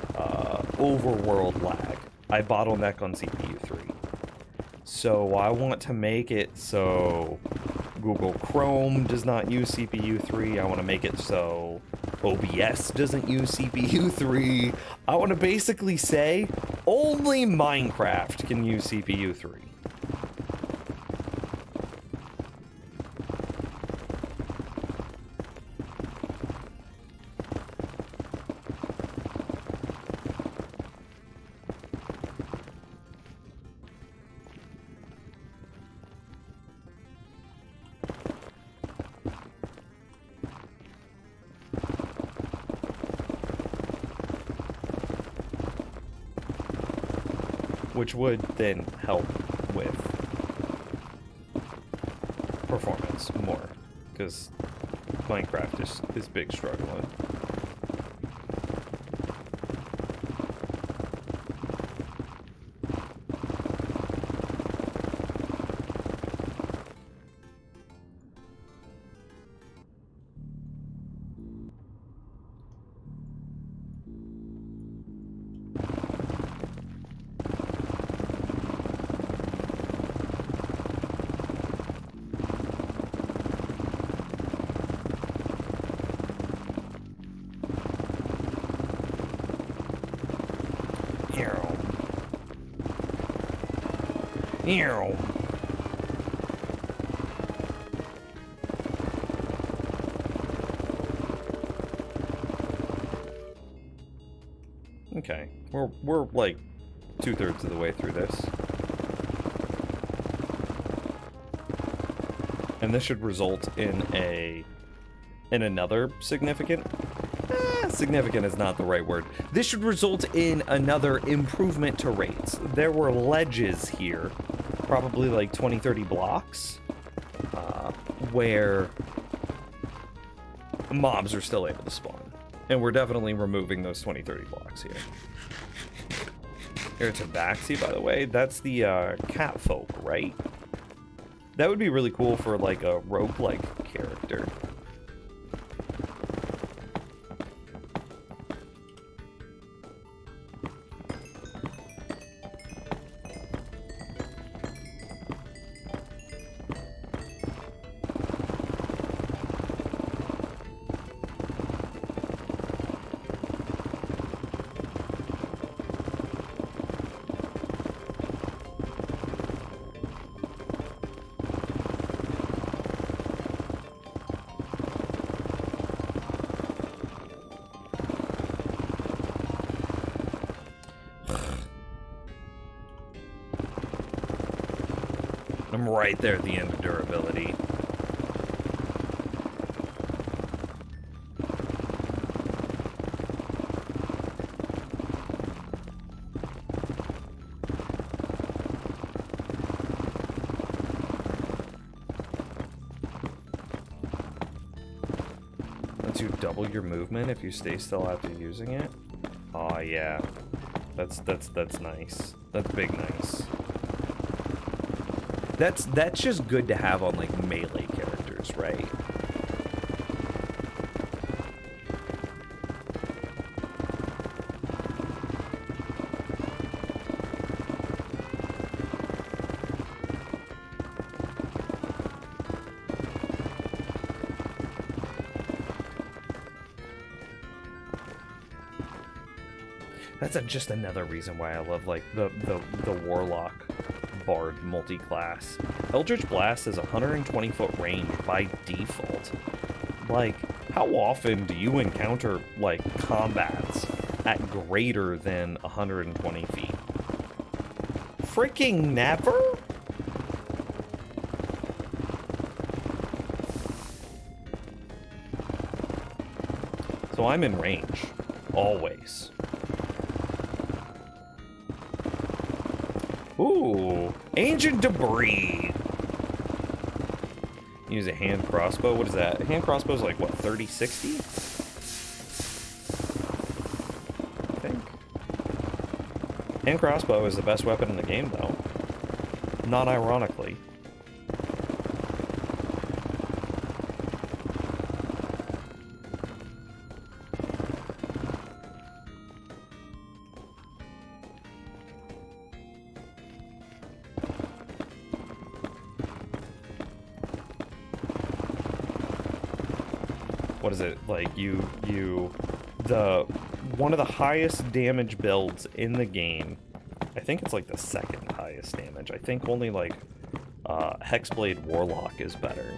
overworld lag. I bottleneck on CPU 3. So I want to make it so Google Chrome does not use CPU 3. I want to make it so OBS doesn't use CPU 3. I want to basically say only Minecraft can use CPU 3. Which would then help with performance more, because Minecraft is big struggling. Okay, we're like 2/3 of the way through this. And this should result in another significant... significant is not the right word. This should result in another improvement to rates. There were ledges here, probably like 20-30 blocks, where mobs are still able to spawn. And we're definitely removing those 20-30 blocks here. Here, Tabaxi, by the way, that's the cat folk, right? That would be really cool for like a roguelike character. I'm right there at the end of durability. Lets you double your movement if you stay still after using it. Oh yeah. That's nice. That's big nice. That's just good to have on like melee characters, right? That's just another reason why I love like the Warlock Bard multi-class. Eldritch Blast is 120-foot range by default. Like, how often do you encounter like combats at greater than 120 feet? Freaking never? So I'm in range, always. Ooh, ancient debris. Use a hand crossbow. What is that? A hand crossbow is like what, 30-60? I think. Hand crossbow is the best weapon in the game, though. Not ironically. What is it, like, one of the highest damage builds in the game, I think it's like the second highest damage, I think only like, Hexblade Warlock is better,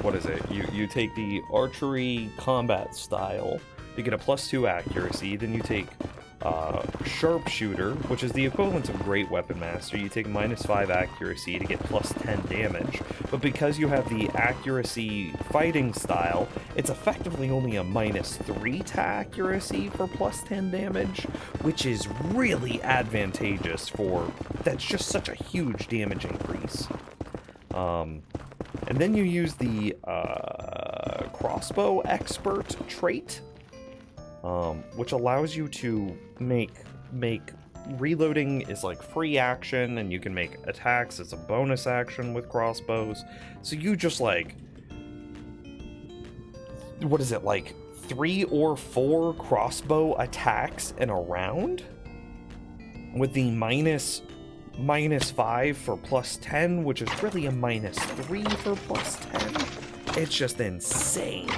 what is it, you take the archery combat style to get a +2 accuracy, then you take, Sharpshooter, which is the equivalent of Great Weapon Master. You take -5 accuracy to get +10 damage, but because you have the accuracy fighting style, it's effectively only a -3 to accuracy for +10 damage, which is really advantageous for, that's just such a huge damage increase. And then you use the Crossbow Expert trait, which allows you to make reloading is like free action, and you can make attacks as a bonus action with crossbows. So you just like, what is it, like 3 or 4 crossbow attacks in a round with the -5 for +10, which is really a -3 for +10. It's just insane.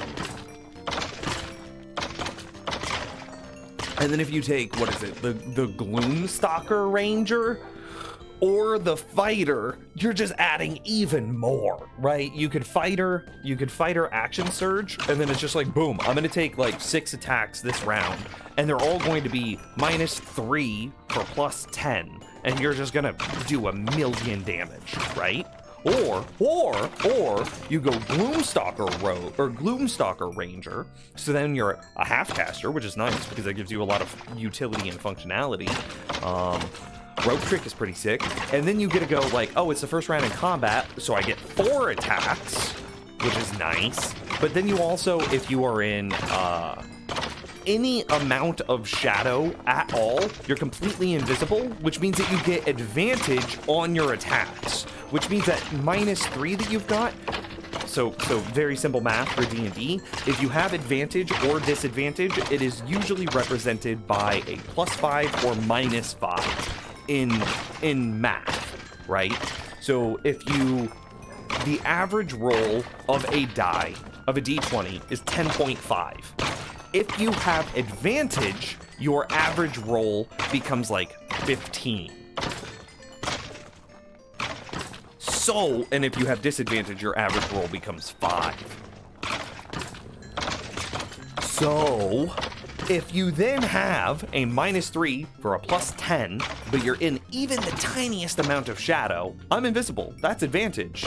And then if you take, what is it, the Gloomstalker Ranger or the Fighter, you're just adding even more, right? You could Fighter Action Surge, and then it's just like, boom, I'm gonna take like 6 attacks this round, and they're all going to be -3 for +10, and you're just gonna do 1,000,000 damage, right? Or you go Gloomstalker Ranger, so then you're a half caster, which is nice because that gives you a lot of utility and functionality. Rope Trick is pretty sick, and then you get to go like, oh, it's the first round in combat, so I get 4 attacks, which is nice. But then you also, if you are in any amount of shadow at all, you're completely invisible, which means that you get advantage on your attacks, which means that -3 that you've got, so very simple math for D&D, if you have advantage or disadvantage, it is usually represented by a +5 or -5 in math, right? So if the average roll of a die, of a D20, is 10.5. If you have advantage, your average roll becomes like 15. So, and if you have disadvantage, your average roll becomes 5. So, If you then have a -3 for a +10, but you're in even the tiniest amount of shadow, I'm invisible. That's advantage.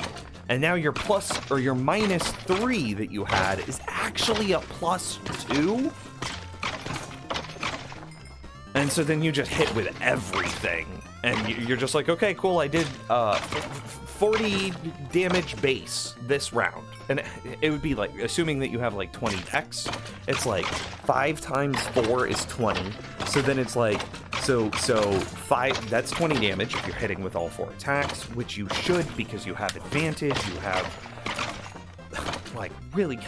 And now your your -3 that you had is actually a +2. And so then you just hit with everything. And you're just like, okay, cool, I did 40 damage base this round. And it would be like, assuming that you have like 20 dex, it's like 5 times 4 is 20. So then it's like, so 5, that's 20 damage if you're hitting with all 4 attacks, which you should because you have advantage, you have like really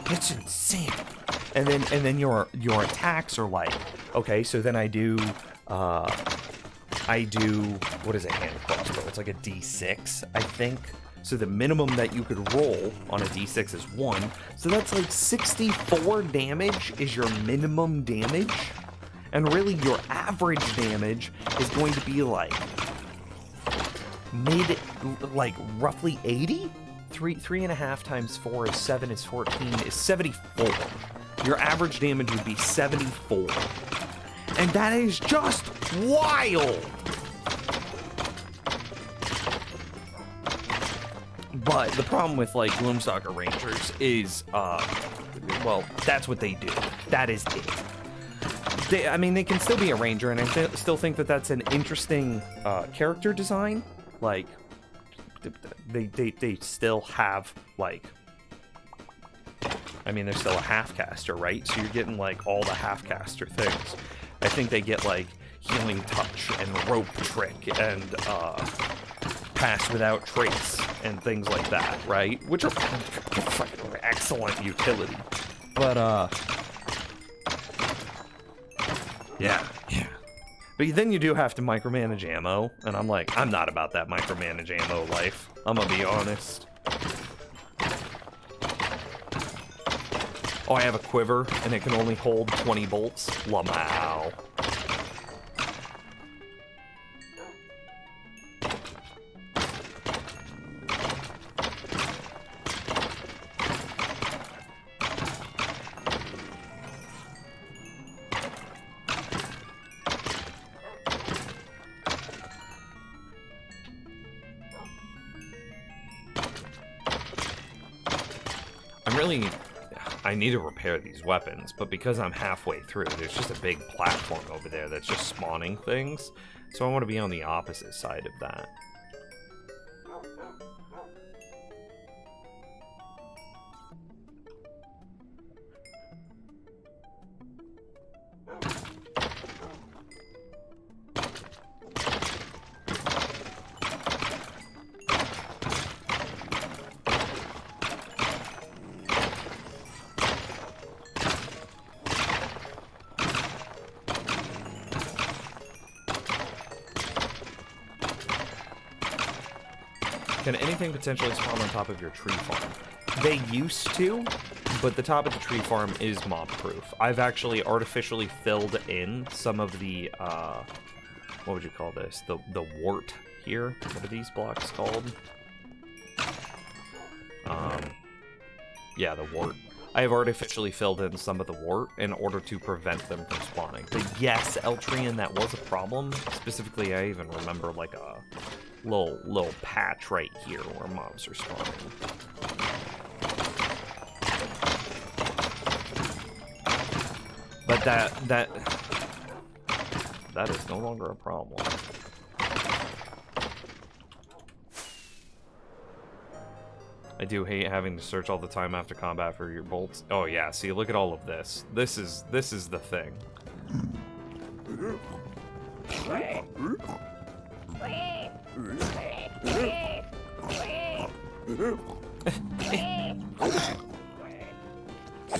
it's insane. And then your attacks are like, okay, so then I do what is a hand crossbow? It's like a D6, I think. So the minimum that you could roll on a D6 is 1. So that's like 64 damage is your minimum damage. And really your average damage is going to be like roughly 80? 3.5 times 4 is 7 is 14 is 74. Your average damage would be 74. And that is just wild! But the problem with like Gloomstalker Rangers is, well, that's what they do. That is it. I mean, they can still be a ranger, and I still think that that's an interesting character design. Like, they still have like, I mean, they're still a half-caster, right? So you're getting like all the half-caster things. I think they get like healing touch and rope trick and pass without trace and things like that, right? Which are fucking excellent utility. But yeah. But then you do have to micromanage ammo, and I'm like, I'm not about that micromanage ammo life. I'm gonna be honest. Oh, I have a quiver, and it can only hold 20 bolts. Lamau. I need to repair these weapons, but because I'm halfway through, there's just a big platform over there that's just spawning things, so I want to be on the opposite side of that. Can anything potentially spawn on top of your tree farm? They used to, but the top of the tree farm is mob-proof. I've actually artificially filled in some of the, what would you call this? The wart here. What are these blocks called? Yeah, the wart. I have artificially filled in some of the wart in order to prevent them from spawning. But yes, Eltrian, that was a problem. Specifically, I even remember like a little patch right here where mobs are spawning. But that is no longer a problem. I do hate having to search all the time after combat for your bolts. Oh yeah, see, look at all of this. This is the thing.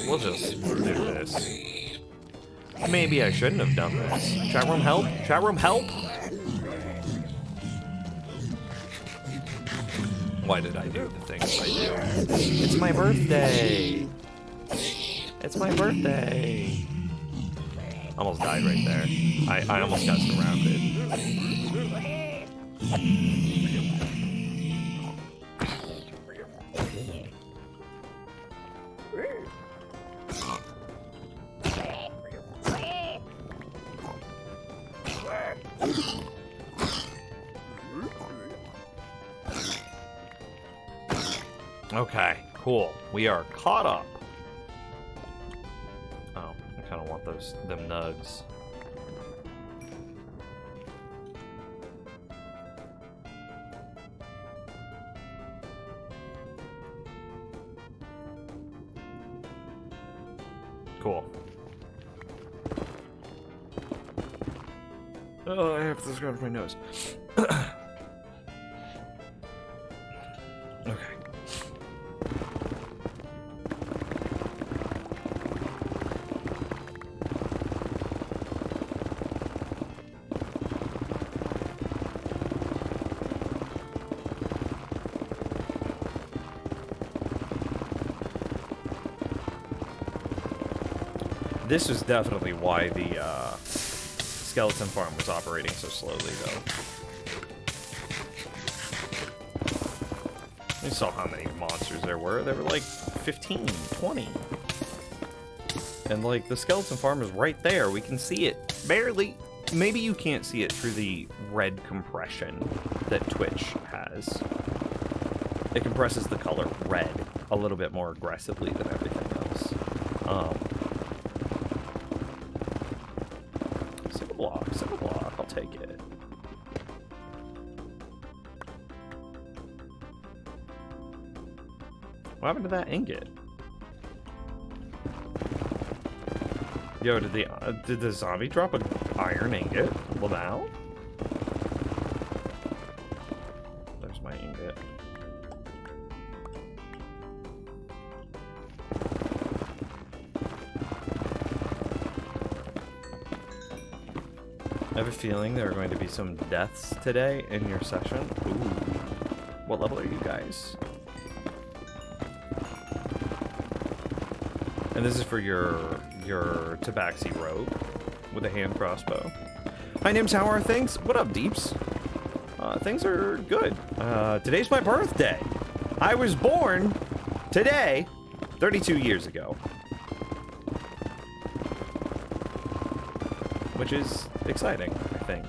We'll just do this. Maybe I shouldn't have done this. Chat room help? Chat room help? Why did I do the things I do? It's my birthday! It's my birthday! Almost died right there. I almost got surrounded. Okay, cool. We are caught up. Oh, I kind of want them nugs. Cool. Oh, I have to scratch my nose. Okay. This is definitely why the skeleton farm was operating so slowly, though. You saw how many monsters there were. There were like 15, 20. And like the skeleton farm is right there. We can see it. Barely. Maybe you can't see it through the red compression that Twitch has. It compresses the color red a little bit more aggressively than everything else. Single block, I'll take it. What happened to that ingot? Yo, did the zombie drop an iron ingot? Lamau? There's my ingot. I have a feeling there are going to be some deaths today in your session. Ooh. What level are you guys? And this is for your Tabaxi rogue with a hand crossbow. Hi Nims, how are things? What up, Deeps? Things are good. Today's my birthday. I was born today, 32 years ago. Which is exciting, I think.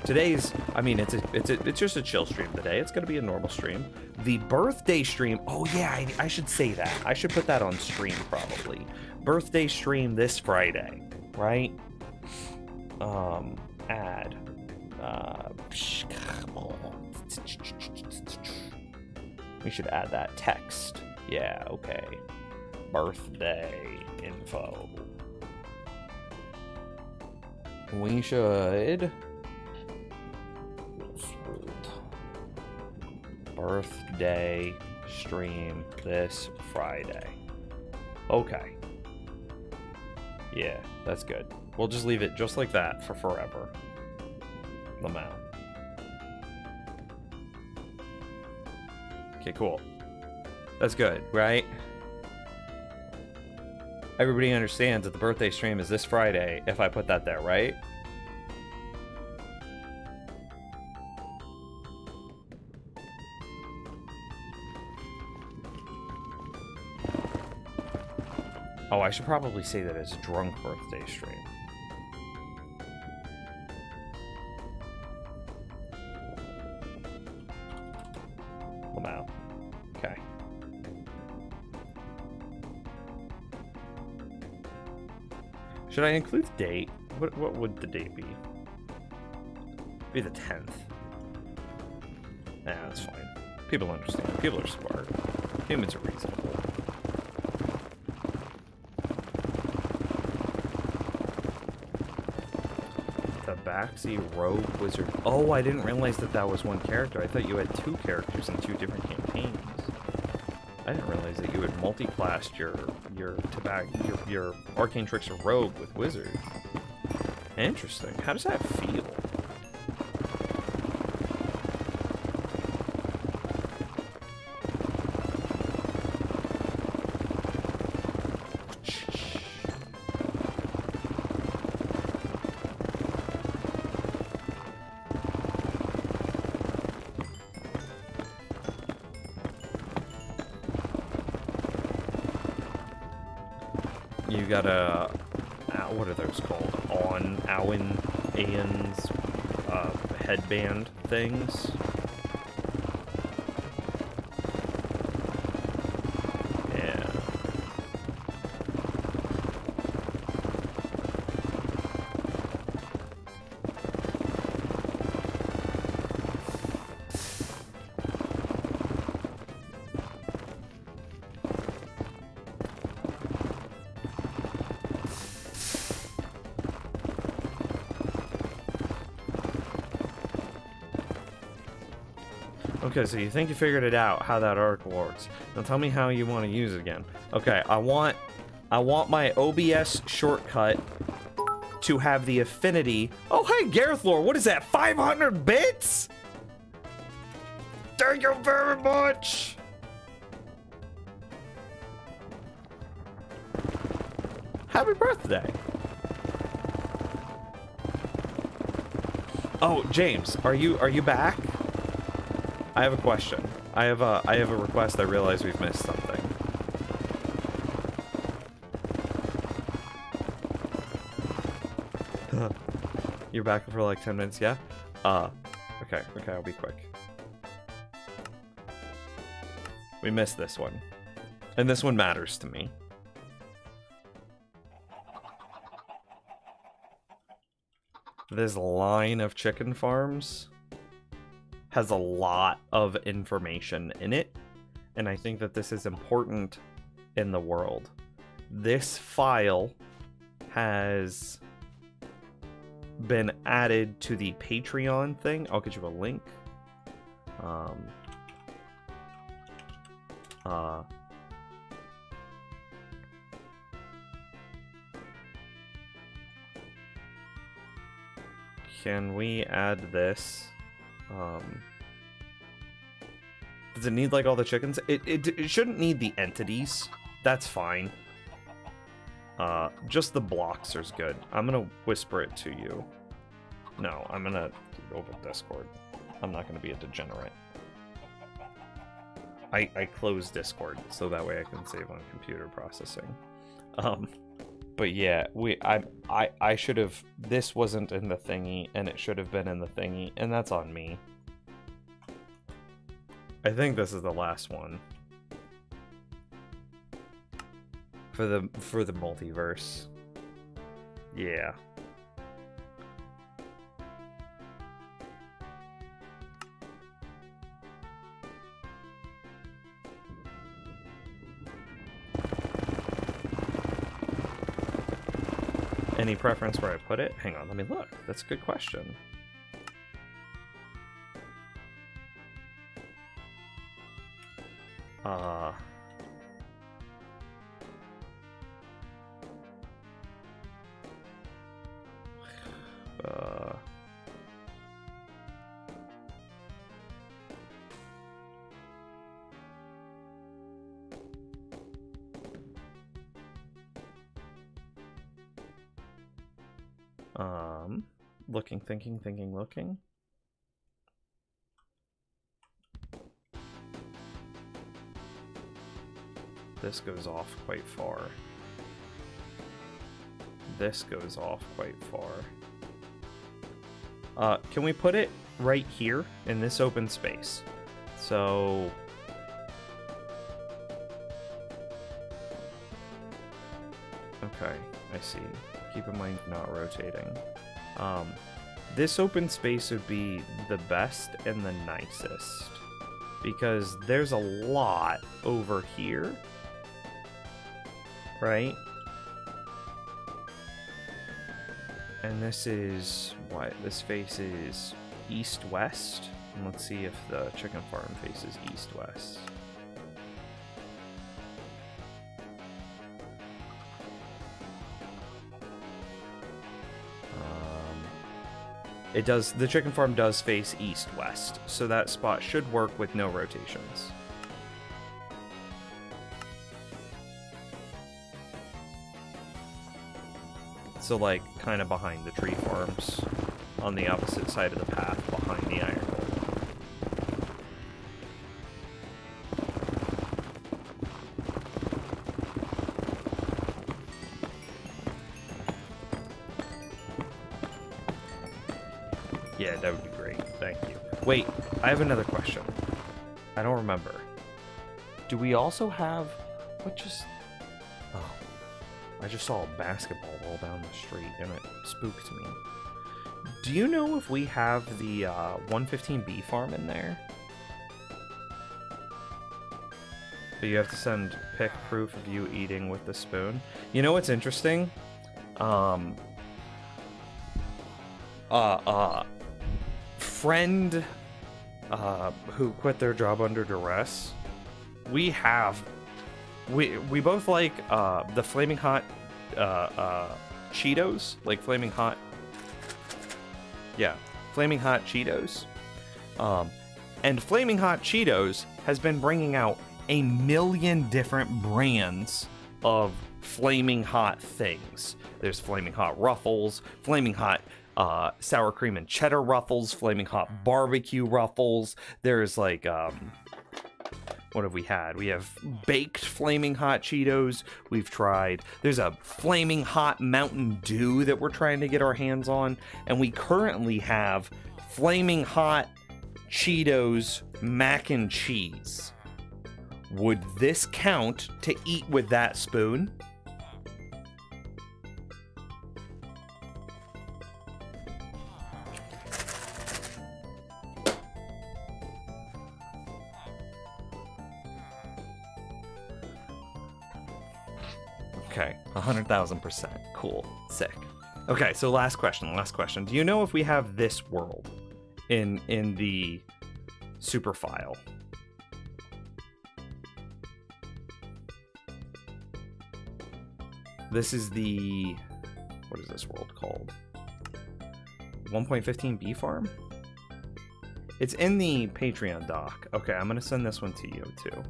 Today's, I mean, it's just a chill stream today. It's gonna be a normal stream. The birthday stream, oh yeah, I should say that. I should put that on stream probably. Birthday stream this Friday, right? Add. We should add that text. Yeah, okay. Birthday info. We should birthday stream this Friday. Okay. Yeah, that's good. We'll just leave it just like that for forever. Lamau. Okay, cool. That's good, right? Everybody understands that the birthday stream is this Friday if I put that there, right? Oh, I should probably say that it's drunk birthday stream. Lamau. Okay. Should I include the date? What would the date be? Be the 10th. Nah, that's fine. People understand. People are smart. Humans are reasonable. Tabaxi Rogue Wizard. Oh, I didn't realize that that was one character. I thought you had two characters in two different campaigns. I didn't realize that you had multi-classed your Arcane Trickster Rogue with Wizard. Interesting. How does that feel? You got a, what are those called? Aowen's headband things. Okay, so you think you figured it out, how that article works. Now tell me how you want to use it again. Okay, I want my OBS shortcut to have the affinity. Oh, hey, Gareth Lore, what is that, 500 bits? Thank you very much. Happy birthday. Oh, James, are you back? I have a question. I have a request. I realize we've missed something. You're back for like 10 minutes, yeah? Okay, I'll be quick. We missed this one. And this one matters to me. This line of chicken farms has a lot of information in it, and I think that this is important in the world. This file has been added to the Patreon thing. I'll get you a link. Can we add this? Does it need like all the chickens? It shouldn't need the entities. That's fine. Just the blocks is good. I'm gonna whisper it to you. No, I'm gonna over Discord. I'm not gonna be a degenerate. I closed Discord so that way I can save on computer processing. But yeah, I should have. This wasn't in the thingy, and it should have been in the thingy, and that's on me. I think this is the last one for the multiverse. Yeah. Any preference where I put it? Hang on, let me look. That's a good question. Looking, thinking, looking. This goes off quite far. This goes off quite far. Can we put it right here in this open space? So... Okay, I see. Keep in mind not rotating. This open space would be the best and the nicest, because there's a lot over here, right? And this is what? This faces east-west, and let's see if the chicken farm faces east-west. It does. The chicken farm does face east-west, so that spot should work with no rotations. So, like, kind of behind the tree farms, on the opposite side of the path, behind the iron hole. Yeah, that would be great. Thank you. Wait, I have another question. I don't remember. Do we also have... What just... Oh. I just saw a basketball roll down the street, and it spooked me. Do you know if we have the 115B farm in there? But you have to send pic proof of you eating with the spoon. You know what's interesting? Friend who quit their job under duress. We both like the Flaming Hot Cheetos, like Flaming Hot. Yeah, Flaming Hot Cheetos. And Flaming Hot Cheetos has been bringing out 1 million different brands of Flaming Hot things. There's Flaming Hot Ruffles, Flaming Hot sour cream and cheddar Ruffles, Flaming Hot barbecue Ruffles. There's like what have we had? We have baked Flaming Hot Cheetos. We've tried. There's a Flaming Hot Mountain Dew that we're trying to get our hands on, and we currently have Flaming Hot Cheetos mac and cheese. Would this count to eat with that spoon? Okay, 100,000%. Cool. Sick. Okay, so last question. Do you know if we have this world in the super file? This is the... what is this world called? 1.15 bee farm? It's in the Patreon doc. Okay, I'm gonna send this one to you too.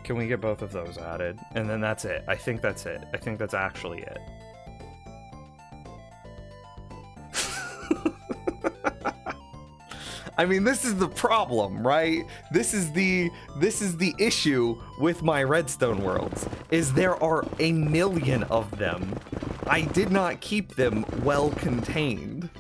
Can we get both of those added? And then that's it. I think that's it. I think that's actually it. I mean, this is the problem, right? This is the issue with my Redstone worlds, is there are 1 million of them. I did not keep them well contained.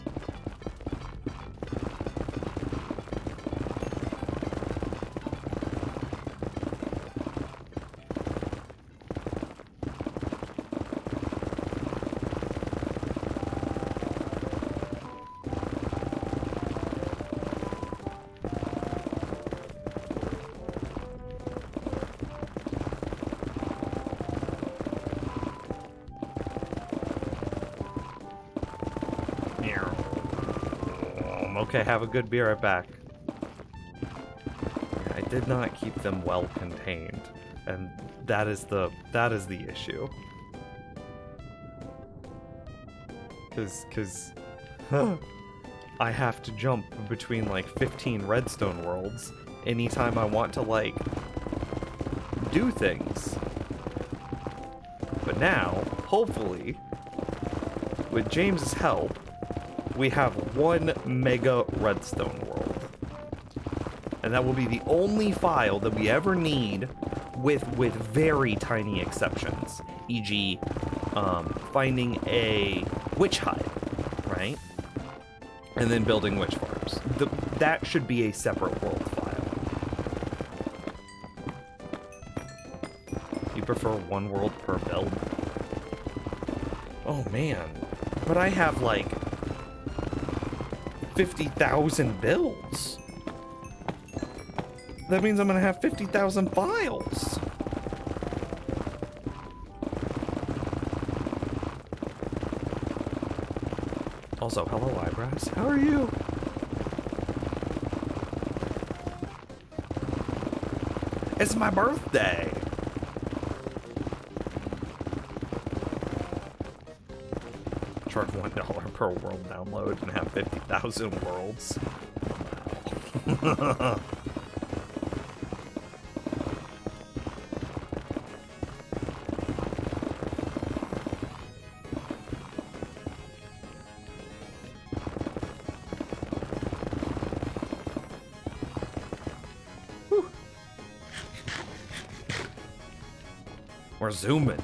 Okay, have a good beer. Right back. I did not keep them well contained, and that is the issue. Cause I have to jump between like 15 Redstone worlds anytime I want to like do things. But now, hopefully, with James's help, we have 1 mega Redstone world. And that will be the only file that we ever need with very tiny exceptions. E.g., finding a witch hide, right? And then building witch farms. That should be a separate world file. You prefer 1 world per build? Oh man. But I have like 50,000 builds. That means I'm gonna have 50,000 files. Also, hello eyebrows. How are you? It's my birthday. Charge $1 per world download and have 50,000 worlds. Wow. We're zooming.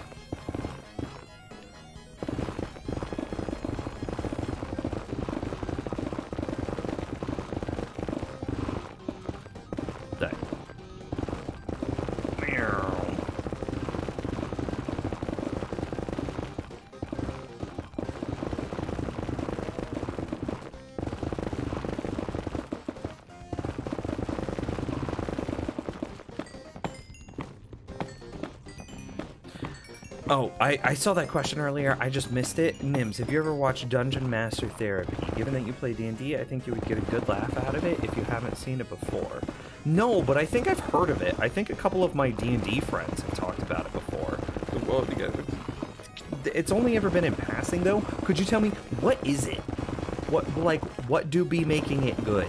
Oh, I saw that question earlier. I just missed it. Nims, have you ever watched Dungeon Master Therapy? Given that you play D&D, I think you would get a good laugh out of it if you haven't seen it before. No, but I think I've heard of it. I think a couple of my D&D friends have talked about it before. Well, it's only ever been in passing, though. Could you tell me, what is it? What do be making it good?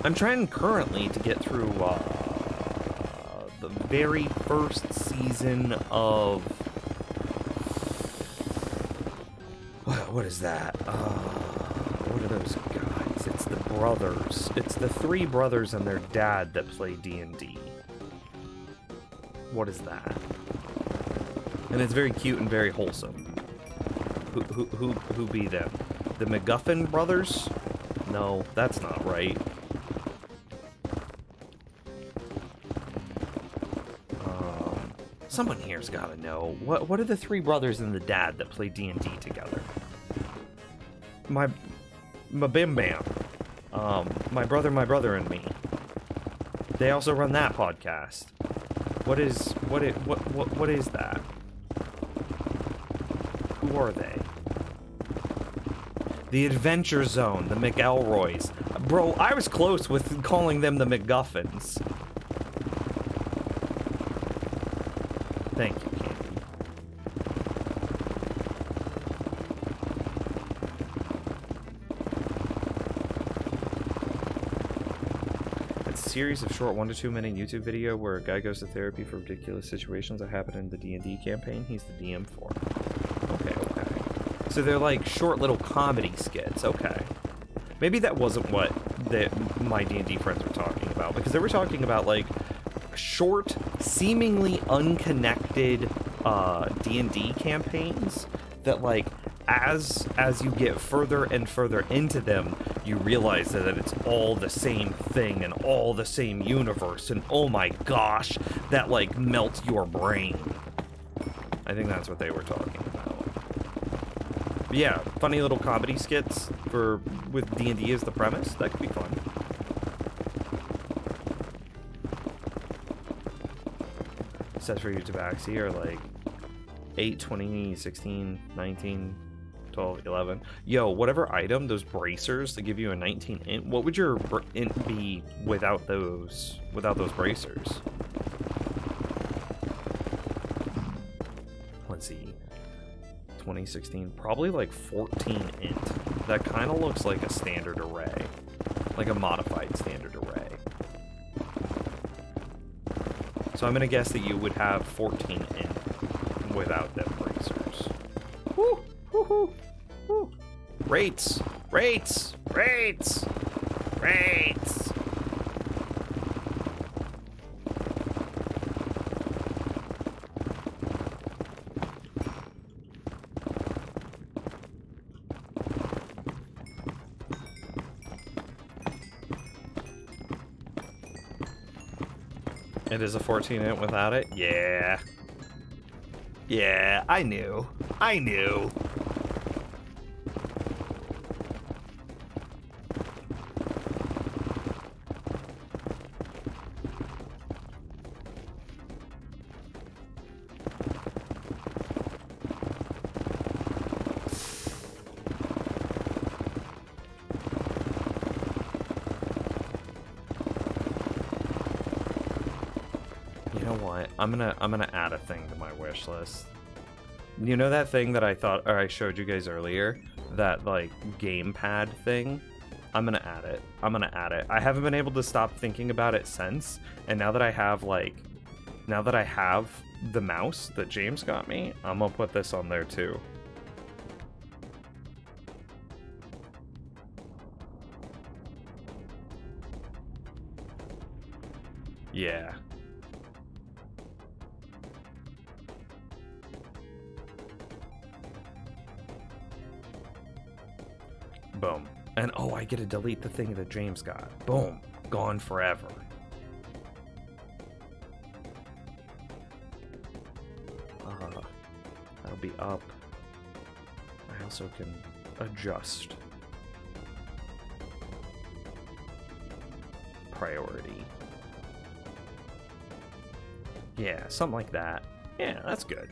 I'm trying currently to get through, the very first season of... What is that? What are those guys? It's the brothers. It's the three brothers and their dad that play D&D. What is that? And it's very cute and very wholesome. Who be them? The McGuffin brothers? No, that's not right. Someone here's gotta know. What are the three brothers and the dad that play D&D together? My Bim Bam. My brother and me. They also run that podcast. What is that? Who are they? The Adventure Zone, the McElroys. Bro, I was close with calling them the McGuffins. Thank you, Candy. It's a series of short 1 to 2 minute YouTube video where a guy goes to therapy for ridiculous situations that happen in the D&D campaign he's the DM for. Okay. So they're like short little comedy skits. Okay. Maybe that wasn't what my D&D friends were talking about, because they were talking about like short, seemingly unconnected D&D campaigns that, like, as you get further and further into them, you realize that it's all the same thing and all the same universe, and oh my gosh, that like melts your brain. I think that's what they were talking about. But yeah, funny little comedy skits with D&D as the premise. That could be fun. Sets for your tabaxi are like 8, 20, 16, 19, 12, 11. Yo, whatever item, those bracers that give you a 19 int, what would your int be without those bracers? Let's see. 2016, probably like 14 int. That kind of looks like a standard array. Like a modified standard array. So I'm gonna guess that you would have 14 in without them bracers. Woo! Woo-hoo! Woo! Rates! Rates! Rates! Rates! It is a 14 int without it? Yeah. Yeah, I knew. I knew. I'm gonna add a thing to my wish list. You know that thing that I showed you guys earlier? That like gamepad thing? I'm gonna add it. I'm gonna add it. I haven't been able to stop thinking about it since, and now that I have the mouse that James got me, I'm gonna put this on there too. Yeah. Boom. And oh, I get to delete the thing that James got. Boom. Gone forever. That'll be up. I also can adjust priority. Yeah, something like that. Yeah, that's good.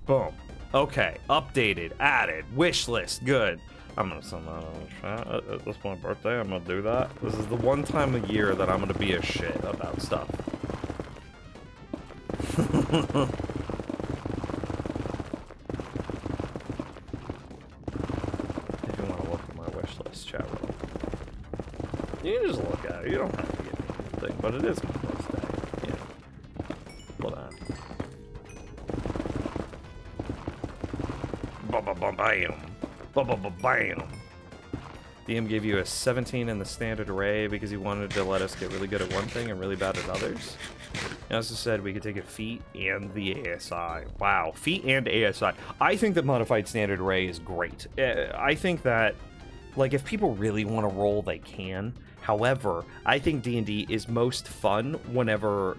Boom. Okay, updated, added, wish list, good. I'm gonna send that on the chat. It's my birthday, I'm gonna do that. This is the one time a year that I'm gonna be a shit about stuff. If you want to look at my wish list, chat room. You can just look at it. You don't have to get me anything, but it is my birthday. Yeah. Look at that. Bam. Bam. DM gave you a 17 in the standard array because he wanted to let us get really good at one thing and really bad at others. He also said we could take a feat and the ASI. Wow, feat and ASI. I think that modified standard array is great. I think that, like, if people really want to roll, they can. However, I think D&D is most fun whenever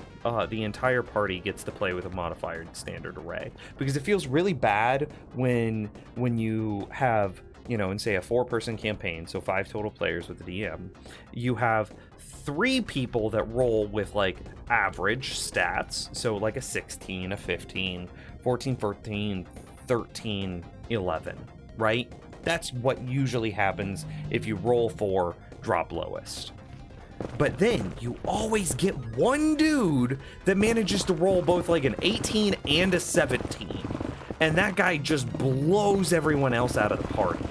the entire party gets to play with a modified standard array, because it feels really bad when you have, you know, in say a 4-person campaign, so 5 total players with the DM, you have 3 people that roll with like average stats, so like a 16, a 15, 14, 14, 13, 11, right? That's what usually happens if you roll for drop lowest. But then you always get one dude that manages to roll both like an 18 and a 17, and that guy just blows everyone else out of the party.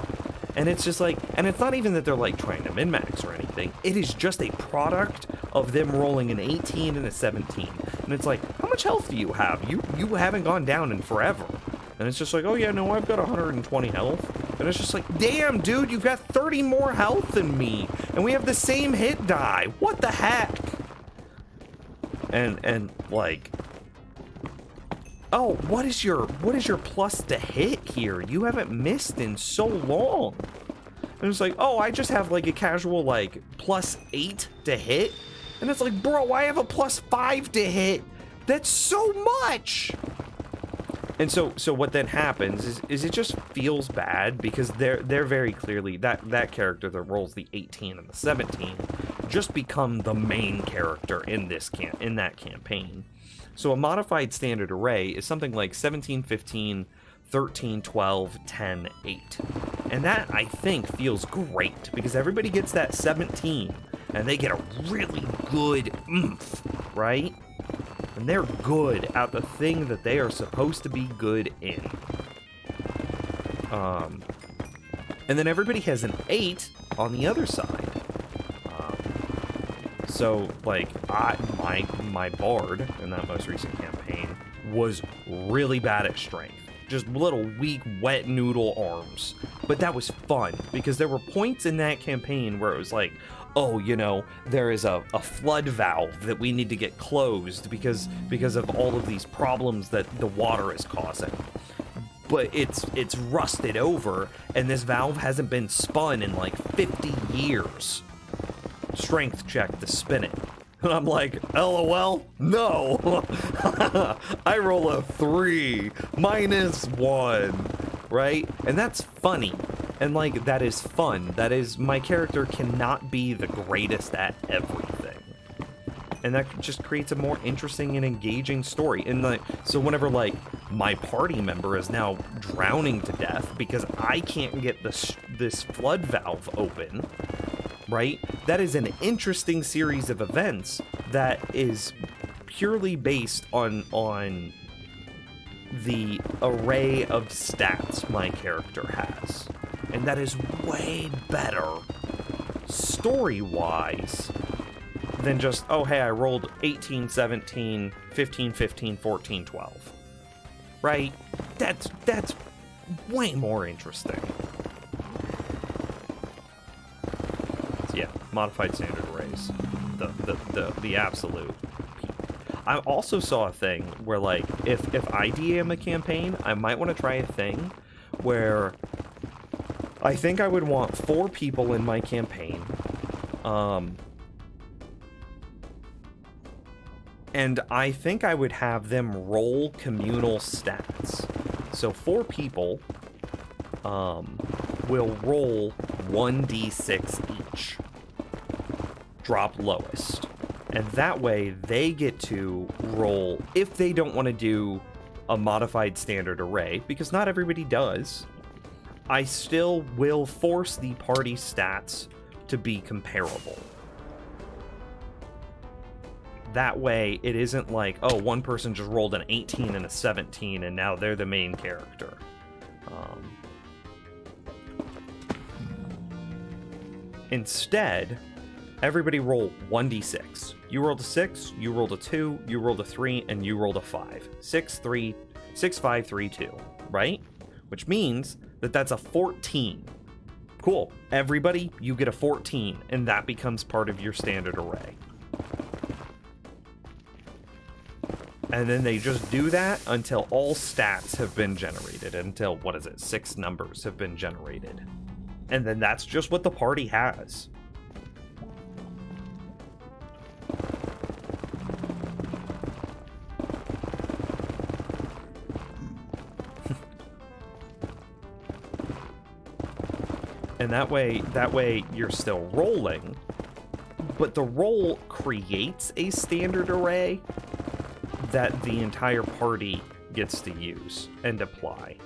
And it's just like, and it's not even that they're like trying to min-max or anything. It is just a product of them rolling an 18 and a 17. And it's like, how much health do you have? You haven't gone down in forever. And it's just like, oh yeah, no, I've got 120 health. And it's just like, damn, dude, you've got 30 more health than me. And we have the same hit die. What the heck? And like, oh, what is your plus to hit here? You haven't missed in so long. And it's like, oh, I just have like a casual like +8 to hit. And it's like, bro, I have a +5 to hit. That's so much. And so what then happens is it just feels bad because they're very clearly that character that rolls the 18 and the 17 just become the main character in that campaign. So a modified standard array is something like 17, 15, 13, 12, 10, 8. And that, I think, feels great because everybody gets that 17 and they get a really good oomph, right? And they're good at the thing that they are supposed to be good in. And then everybody has an 8 on the other side. So, like, my bard in that most recent campaign was really bad at strength. Just little weak, wet noodle arms. But that was fun, because there were points in that campaign where it was like, oh, you know, there is a flood valve that we need to get closed because of all of these problems that the water is causing. But it's rusted over, and this valve hasn't been spun in like 50 years. Strength check to spin it. And I'm like, LOL? No. I roll a 3, -1, right? And that's funny. And like, that is fun. That is, my character cannot be the greatest at everything. And that just creates a more interesting and engaging story. And like, so whenever like my party member is now drowning to death because I can't get this flood valve open, right? That is an interesting series of events that is purely based on the array of stats my character has. And that is way better story-wise than just, oh, hey, I rolled 18, 17, 15, 15, 14, 12. Right? That's way more interesting. So yeah, modified standard arrays. The absolute. I also saw a thing where, like, if I DM a campaign, I might want to try a thing where I think I would want 4 people in my campaign. And I think I would have them roll communal stats. So 4 people will roll 1d6 each. Drop lowest. And that way they get to roll if they don't want to do a modified standard array, because not everybody does. I still will force the party stats to be comparable. That way it isn't like, oh, one person just rolled an 18 and a 17 and now they're the main character. Instead, everybody roll 1d6. You rolled a 6, you rolled a 2, you rolled a 3, and you rolled a 5. 6, 3, 6, 5, 3, 2, right? Which means that that's a 14. Cool. Everybody, you get a 14, and that becomes part of your standard array. And then they just do that until all stats have been generated, until, 6 numbers have been generated. And then that's just what the party has. And that way you're still rolling, but the roll creates a standard array that the entire party gets to use and apply,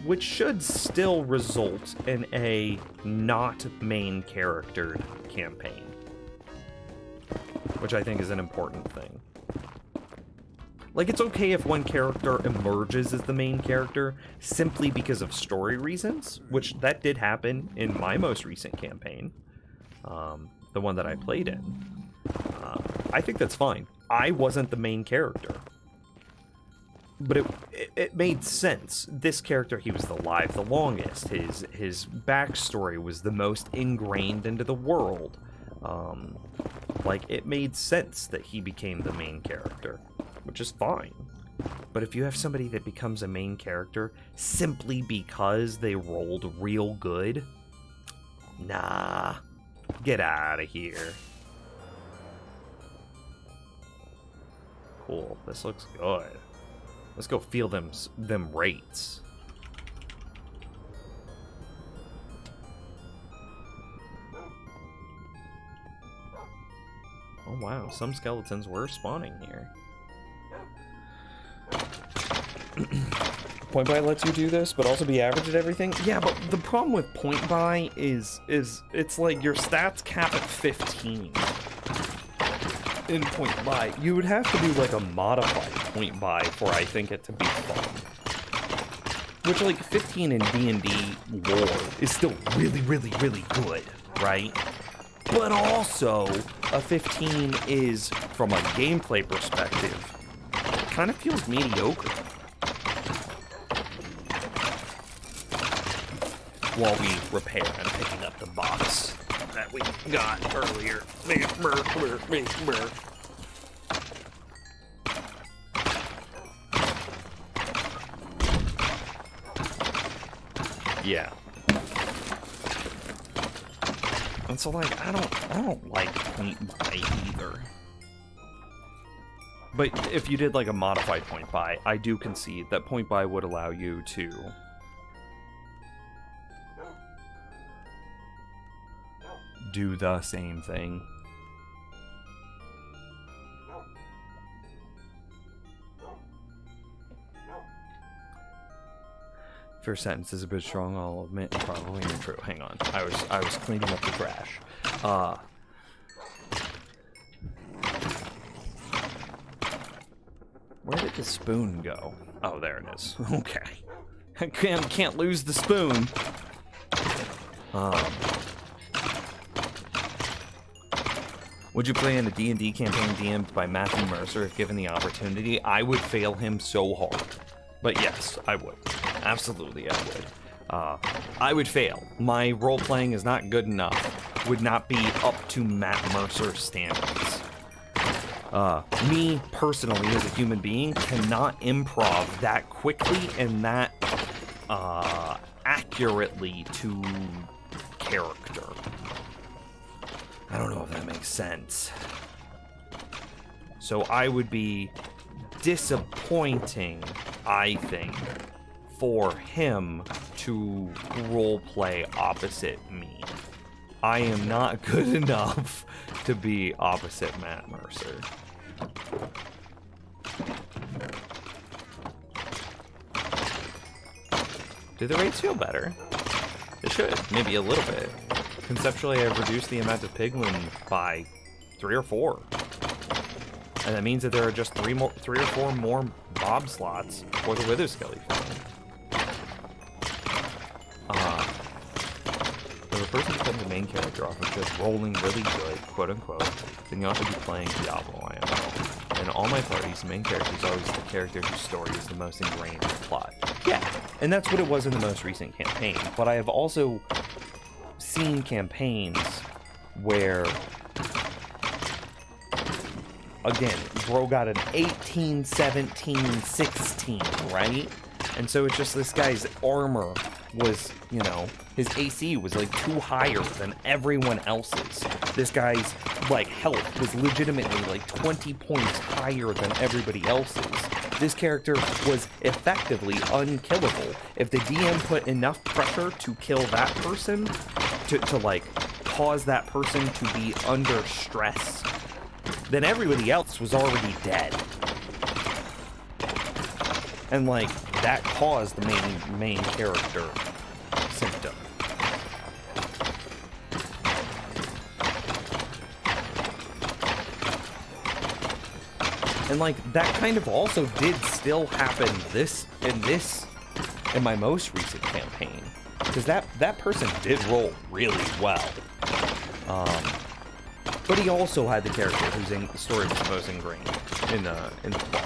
which should still result in a not main charactered campaign, which I think is an important thing. Like, it's okay if one character emerges as the main character simply because of story reasons, which that did happen in my most recent campaign, the one that I played in. I think that's fine. I wasn't the main character. But it made sense. This character, he was alive the longest. His backstory was the most ingrained into the world. Like, it made sense that he became the main character, which is fine. But if you have somebody that becomes a main character simply because they rolled real good, nah, get out of here. Cool, this looks good. Let's go feel them rates. Oh wow, some skeletons were spawning here. Point buy lets you do this, but also be average at everything? Yeah, but the problem with point buy is it's like your stats cap at 15. In point buy, you would have to do like a modified point buy for I think it to be fun. Which, like, 15 in D&D lore is still really, really, really good, right? But also, a 15 is, from a gameplay perspective, kind of feels mediocre. While we repair and picking up the box that we got earlier. Yeah. And so, like, I don't like point buy either. But if you did like a modified point buy, I do concede that point buy would allow you to do the same thing. First sentence is a bit strong, I'll admit, probably untrue. Hang on, I was cleaning up the trash. Where did the spoon go? Oh, there it is. Okay, I can't lose the spoon. Would you play in a D&D campaign DM'd by Matthew Mercer if given the opportunity? I would fail him so hard. But yes, I would. Absolutely, I would. I would fail. My role-playing is not good enough. Would not be up to Matt Mercer's standards. Me, personally, as a human being, cannot improv that quickly and that accurately to character. I don't know if that makes sense. So I would be disappointing, I think, for him to roleplay opposite me. I am not good enough to be opposite Matt Mercer. Do the raids feel better? They should, maybe a little bit. Conceptually, I've reduced the amount of piglin by 3 or 4. And that means that there are just 3 or 4 more mob slots for the Wither Skelly family. If a person becomes the main character off of just rolling really good, quote unquote, then you have to be playing Diablo IMO. In all my parties, the main character is always the character whose story is the most ingrained in the plot. Yeah, and that's what it was in the most recent campaign, but I have also seen campaigns where, again, bro got an 18, 17, 16, right? And so it's just this guy's armor was, you know, his AC was like 2 higher than everyone else's. This guy's, like, health was legitimately like 20 points higher than everybody else's. This character was effectively unkillable. If the DM put enough pressure to kill that person, to like, cause that person to be under stress, then everybody else was already dead. And, like, that caused the main character symptom. And, like, that kind of also did still happen in my most recent campaign. Because that person did roll really well. But he also had the character whose story was most ingrained in the plot.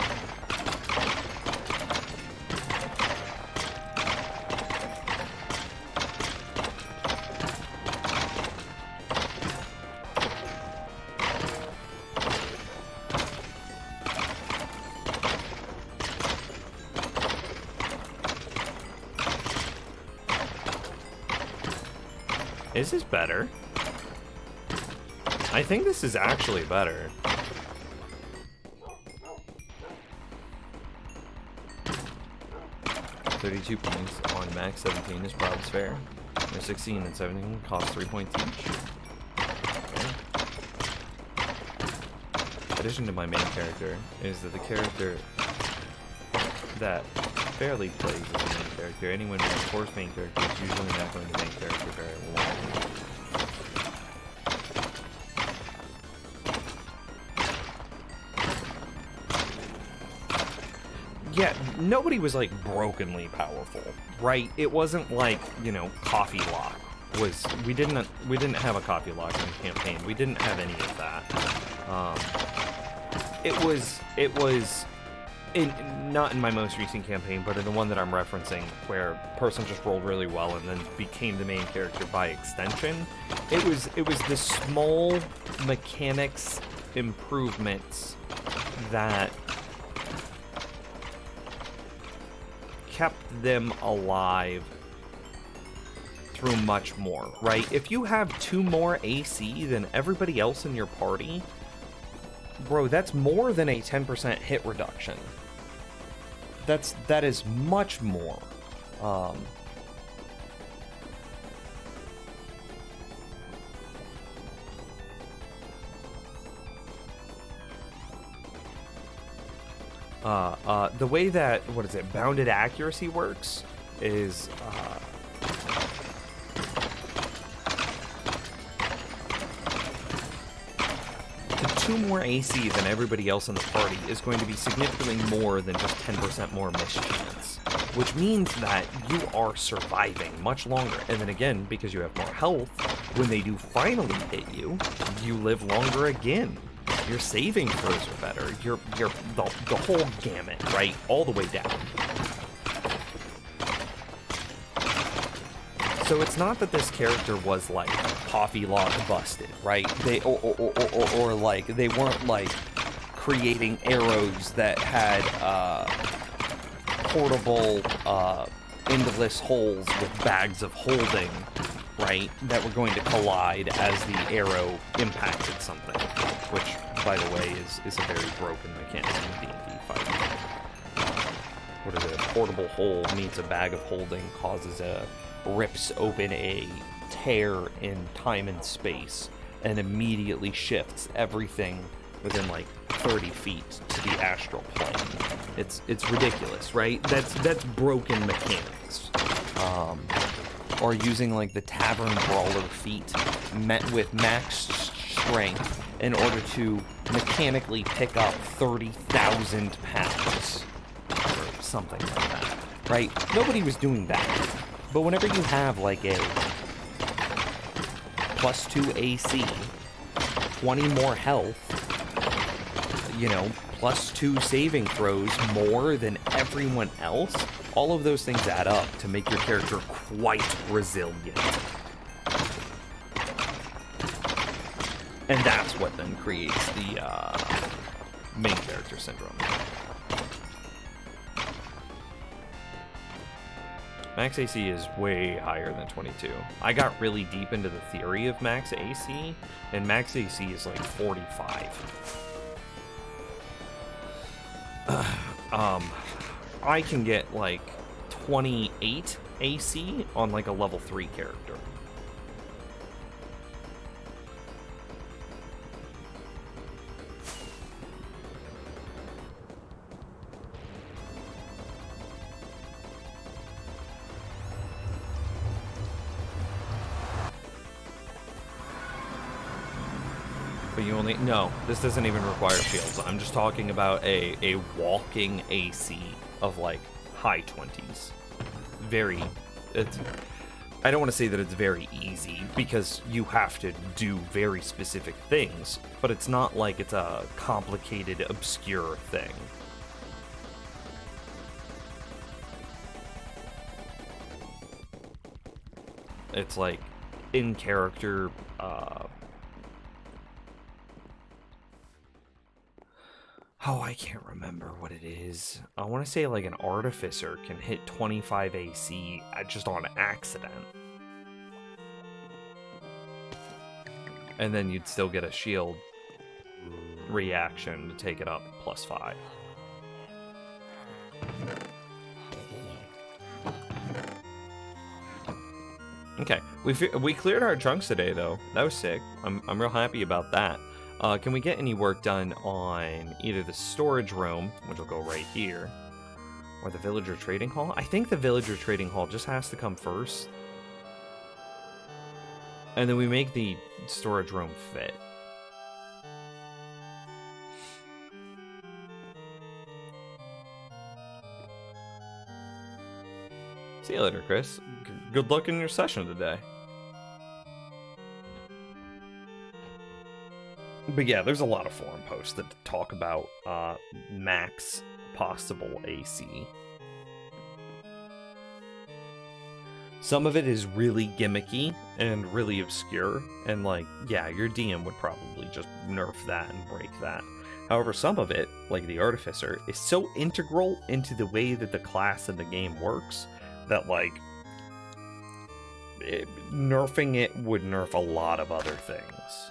Is this better? I think this is actually better. $32 points on max 17 is probably fair. There's 16 and 17 cost 3 points each. Okay. Addition to my main character is that the character that fairly plays as a main character, anyone who's a force main character is usually not going to main character very long. Yeah, nobody was like brokenly powerful, right? It wasn't like, you know, Coffee Lock was. We didn't have a Coffee Lock in the campaign. We didn't have any of that. It was not in my most recent campaign, but in the one that I'm referencing, where a person just rolled really well and then became the main character by extension. It was the small mechanics improvements that kept them alive through much more, right? If you have 2 more AC than everybody else in your party, bro, that's more than a 10% hit reduction. That is much more. The way that, what is it, bounded accuracy works is, the 2 more AC than everybody else in the party is going to be significantly more than just 10% more miss chance, which means that you are surviving much longer. And then again, because you have more health, when they do finally hit you, you live longer again. Your saving throws are better. The whole gamut, right? All the way down. So it's not that this character was like Coffee Lock busted, right? They or like they weren't like creating arrows that had portable endless holes with bags of holding, right? That were going to collide as the arrow impacted something, which, by the way, is a very broken mechanic in D&D fighting. What is it? A portable hole meets a bag of holding causes a rips open a tear in time and space and immediately shifts everything within like 30 feet to the astral plane. It's ridiculous, right? That's broken mechanics. Or using like the tavern brawler feat met with max strength in order to mechanically pick up 30,000 pounds or something like that, right? Nobody was doing that. But whenever you have like a +2 AC, 20 more health, you know, +2 saving throws more than everyone else, all of those things add up to make your character quite resilient. And that's what then creates the main character syndrome. Max AC is way higher than 22. I got really deep into the theory of max AC, and max AC is like 45. I can get like 28 AC on like a level 3 character. But you only... No, this doesn't even require shields. I'm just talking about a walking AC of, like, high 20s. Very... It's... I don't want to say that it's very easy, because you have to do very specific things, but it's not like it's a complicated, obscure thing. It's like, in character, oh, I can't remember what it is. I want to say like an artificer can hit 25 AC just on accident. And then you'd still get a shield reaction to take it up +5. Okay, we cleared our chunks today though. That was sick. I'm real happy about that. Can we get any work done on either the storage room, which will go right here, or the villager trading hall? I think the villager trading hall just has to come first. And then we make the storage room fit. See you later, Chris. Good luck in your session today. But yeah, there's a lot of forum posts that talk about max possible AC. Some of it is really gimmicky and really obscure, and like, yeah, your DM would probably just nerf that and break that. However, some of it, like the Artificer, is so integral into the way that the class and the game works that, like, nerfing it would nerf a lot of other things.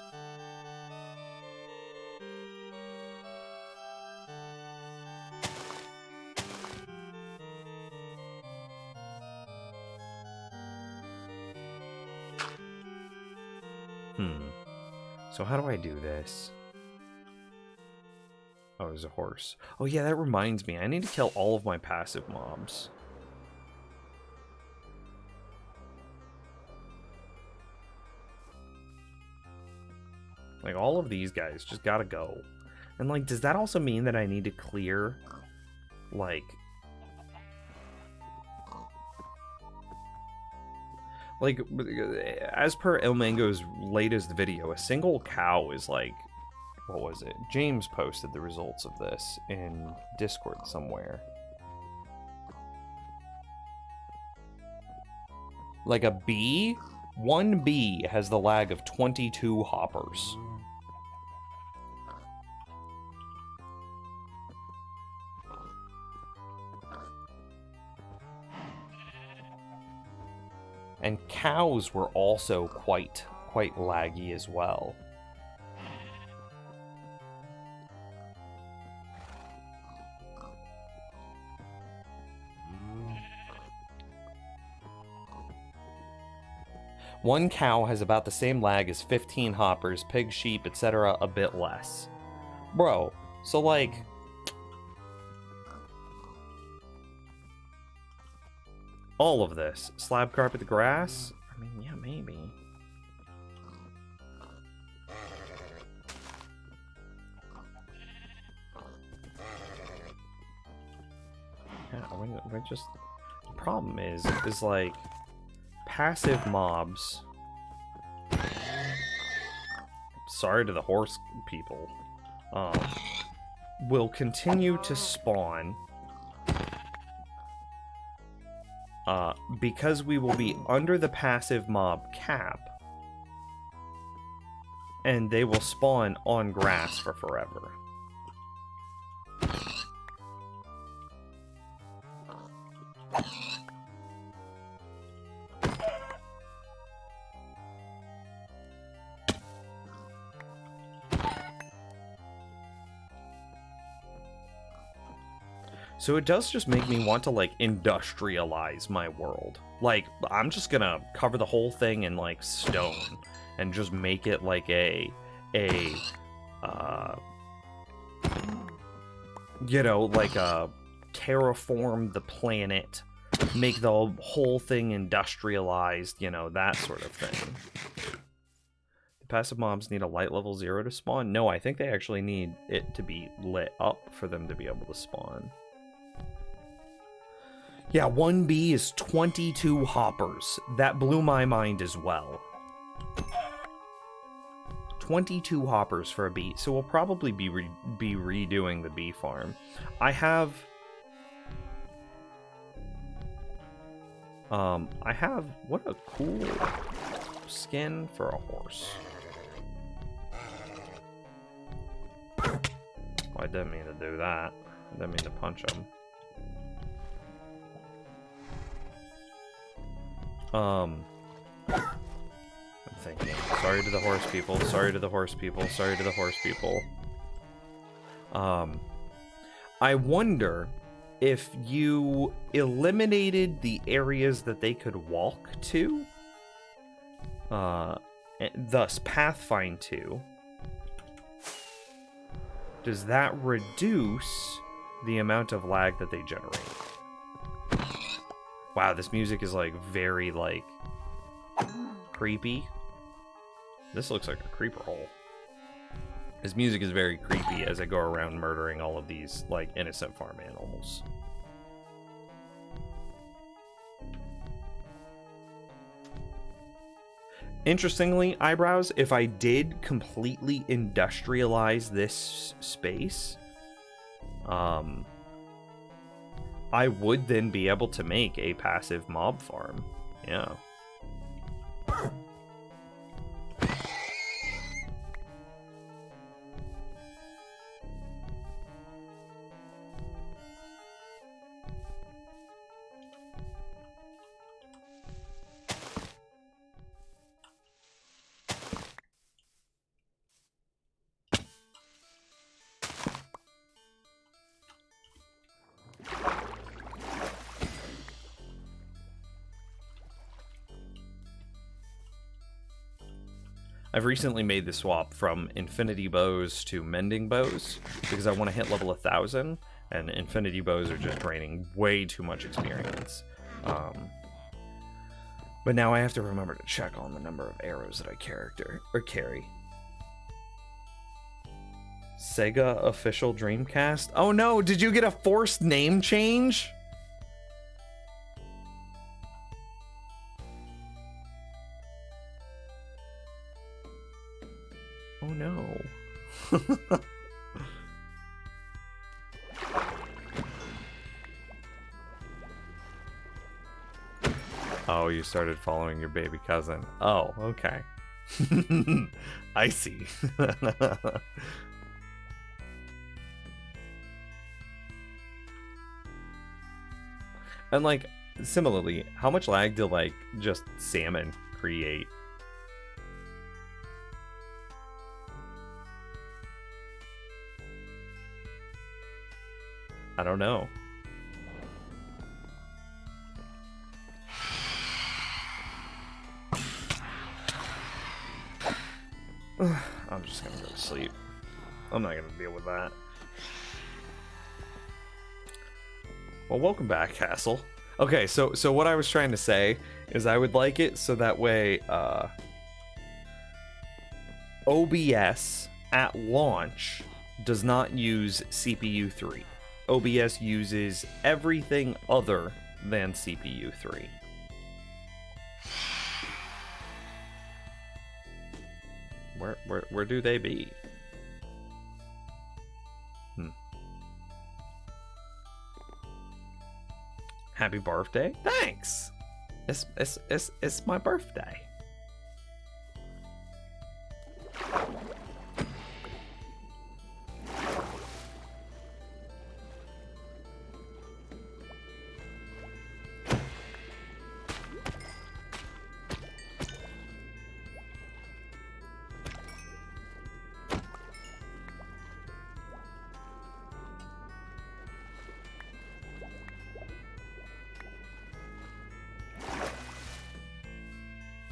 So how do I do this? Oh, there's a horse. Oh yeah, that reminds me. I need to kill all of my passive mobs. Like, all of these guys just gotta go. And, like, does that also mean that I need to clear, like... Like, as per Ilmango's latest video, a single cow is like... What was it? James posted the results of this in Discord somewhere. Like a bee? One bee has the lag of 22 hoppers. And cows were also quite laggy as well. One cow has about the same lag as 15 hoppers, pig, sheep, etc., a bit less. Bro, so like... all of this. Slab carpet the grass? I mean, yeah, maybe. Yeah, we're just... The problem is like... passive mobs... Sorry to the horse people. Will continue to spawn... because we will be under the passive mob cap, and they will spawn on grass for forever. So it does just make me want to, like, industrialize my world. Like, I'm just gonna cover the whole thing in, like, stone and just make it like you know, like a terraform the planet, make the whole thing industrialized, you know, that sort of thing. The passive mobs need a light level 0 to spawn? No, I think they actually need it to be lit up for them to be able to spawn. Yeah, 1B is 22 hoppers. That blew my mind as well. 22 hoppers for a bee. So we'll probably be redoing the bee farm. I have... what a cool skin for a horse. Oh, I didn't mean to do that. I didn't mean to punch him. I'm thinking, sorry to the horse people, sorry to the horse people, sorry to the horse people. I wonder if you eliminated the areas that they could walk to, thus pathfind to, does that reduce the amount of lag that they generate? Wow, this music is, like, very, like, creepy. This looks like a creeper hole. This music is very creepy as I go around murdering all of these, like, innocent farm animals. Interestingly, Eyebrows, if I did completely industrialize this space, I would then be able to make a passive mob farm. Yeah. I've recently made the swap from infinity bows to mending bows because I want to hit level 1000, and infinity bows are just draining way too much experience. But now I have to remember to check on the number of arrows that I carry. Sega official Dreamcast? Oh no, did you get a forced name change? Oh no. Oh, you started following your baby cousin. Oh, okay. I see. And like, similarly, how much lag did like just salmon create? I don't know. I'm just gonna go to sleep. I'm not gonna deal with that. Well, welcome back, Castle. Okay, so what I was trying to say is I would like it so that way OBS at launch does not use CPU 3. OBS uses everything other than CPU 3. Where do they be? Happy birthday! Thanks. It's my birthday.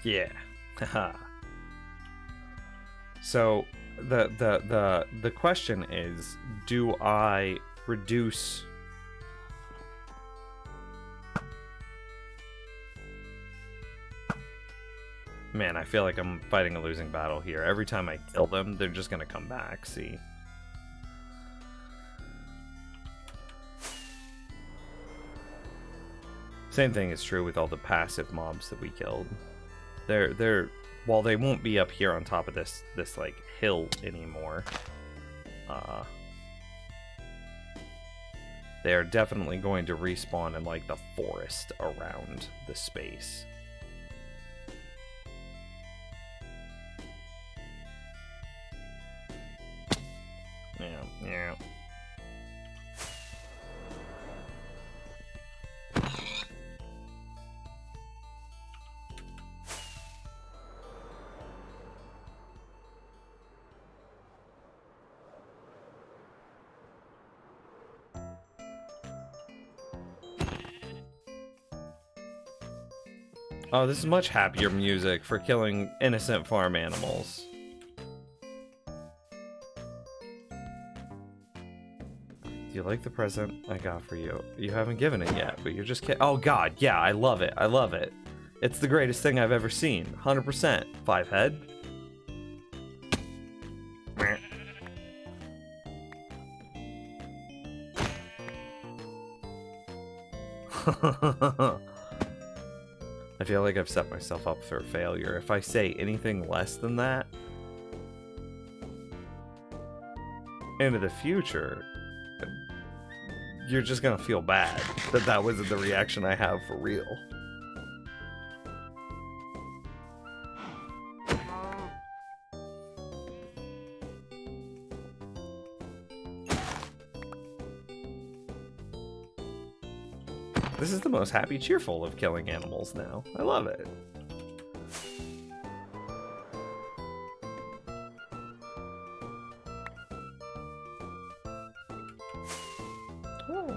Yeah. Haha. So the question is, do I reduce Man, I feel like I'm fighting a losing battle here. Every time I kill them, they're just gonna come back, see? Same thing is true with all the passive mobs that we killed. While they won't be up here on top of this like hill anymore, they're definitely going to respawn in like the forest around the space. Yeah. Oh, this is much happier music for killing innocent farm animals. Do you like the present I got for you? You haven't given it yet, but you're just kidding. Oh god, yeah, I love it. I love it. It's the greatest thing I've ever seen. 100%. 5 head. I feel like I've set myself up for failure. If I say anything less than that into the future, you're just gonna feel bad that that wasn't the reaction I have for real. This is the most happy, cheerful of killing animals now. I love it. Oh.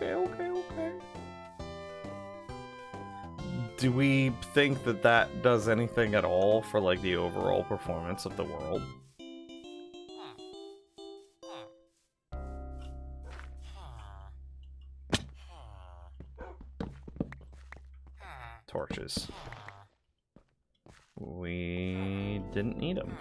Okay. Do we think that that does anything at all for, like, the overall performance of the world? Torches. We didn't need them.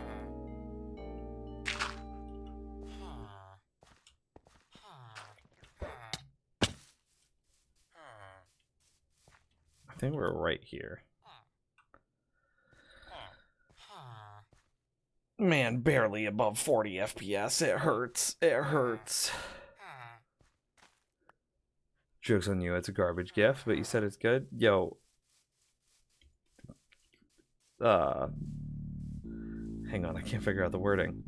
I think we're right here. Man, barely above 40 FPS. It hurts. It hurts. Joke's on you. It's a garbage gift, but you said it's good. Yo. hang on, I can't figure out the wording.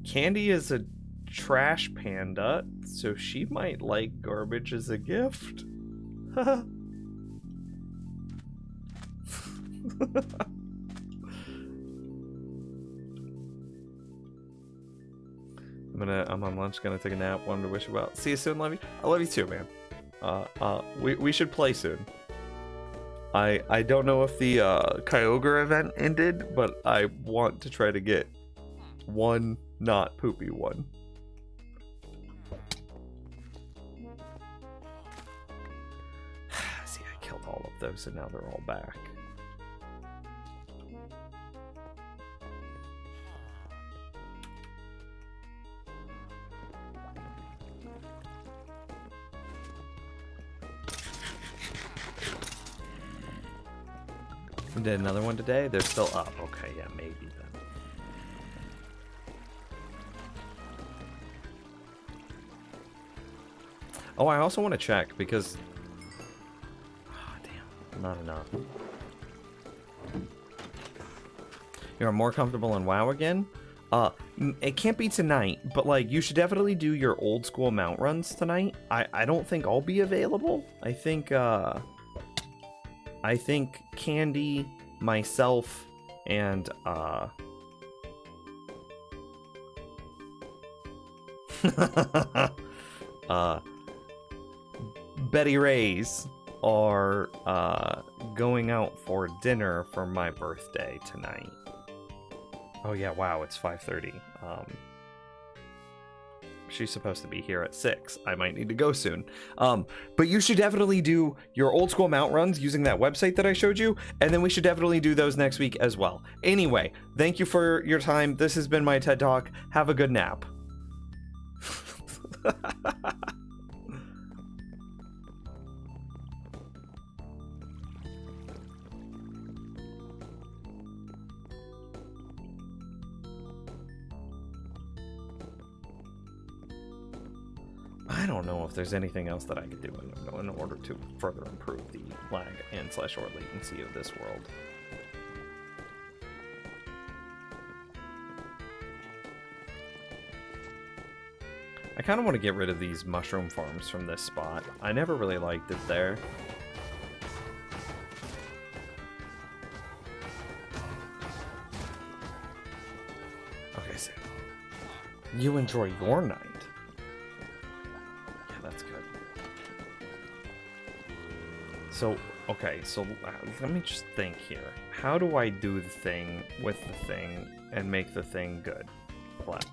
Candy is a trash panda, so she might like garbage as a gift. I'm on lunch, gonna take a nap, wanted to wish you well. See you soon, love you. I love you too, man. We should play soon. I don't know if the Kyogre event ended, but I want to try to get one not poopy one. See, I killed all of those and now they're all back. Did another one today? They're still up. Okay, yeah, maybe then. Oh, I also want to check because... Oh, damn. Not enough. You're more comfortable in WoW again? It can't be tonight, but like, you should definitely do your old school mount runs tonight. I don't think I'll be available. I think Candy, myself, and Betty Ray's are going out for dinner for my birthday tonight. Oh yeah, wow, it's 5:30. She's supposed to be here at 6. I might need to go soon. But you should definitely do your old school mount runs using that website that I showed you, and then we should definitely do those next week as well. Anyway, thank you for your time. This has been my TED Talk. Have a good nap. I don't know if there's anything else that I could do in order to further improve the lag and / or latency of this world. I kind of want to get rid of these mushroom farms from this spot. I never really liked it there. Okay, so you enjoy your night. So, okay, so let me just think here. How do I do the thing with the thing and make the thing good? What?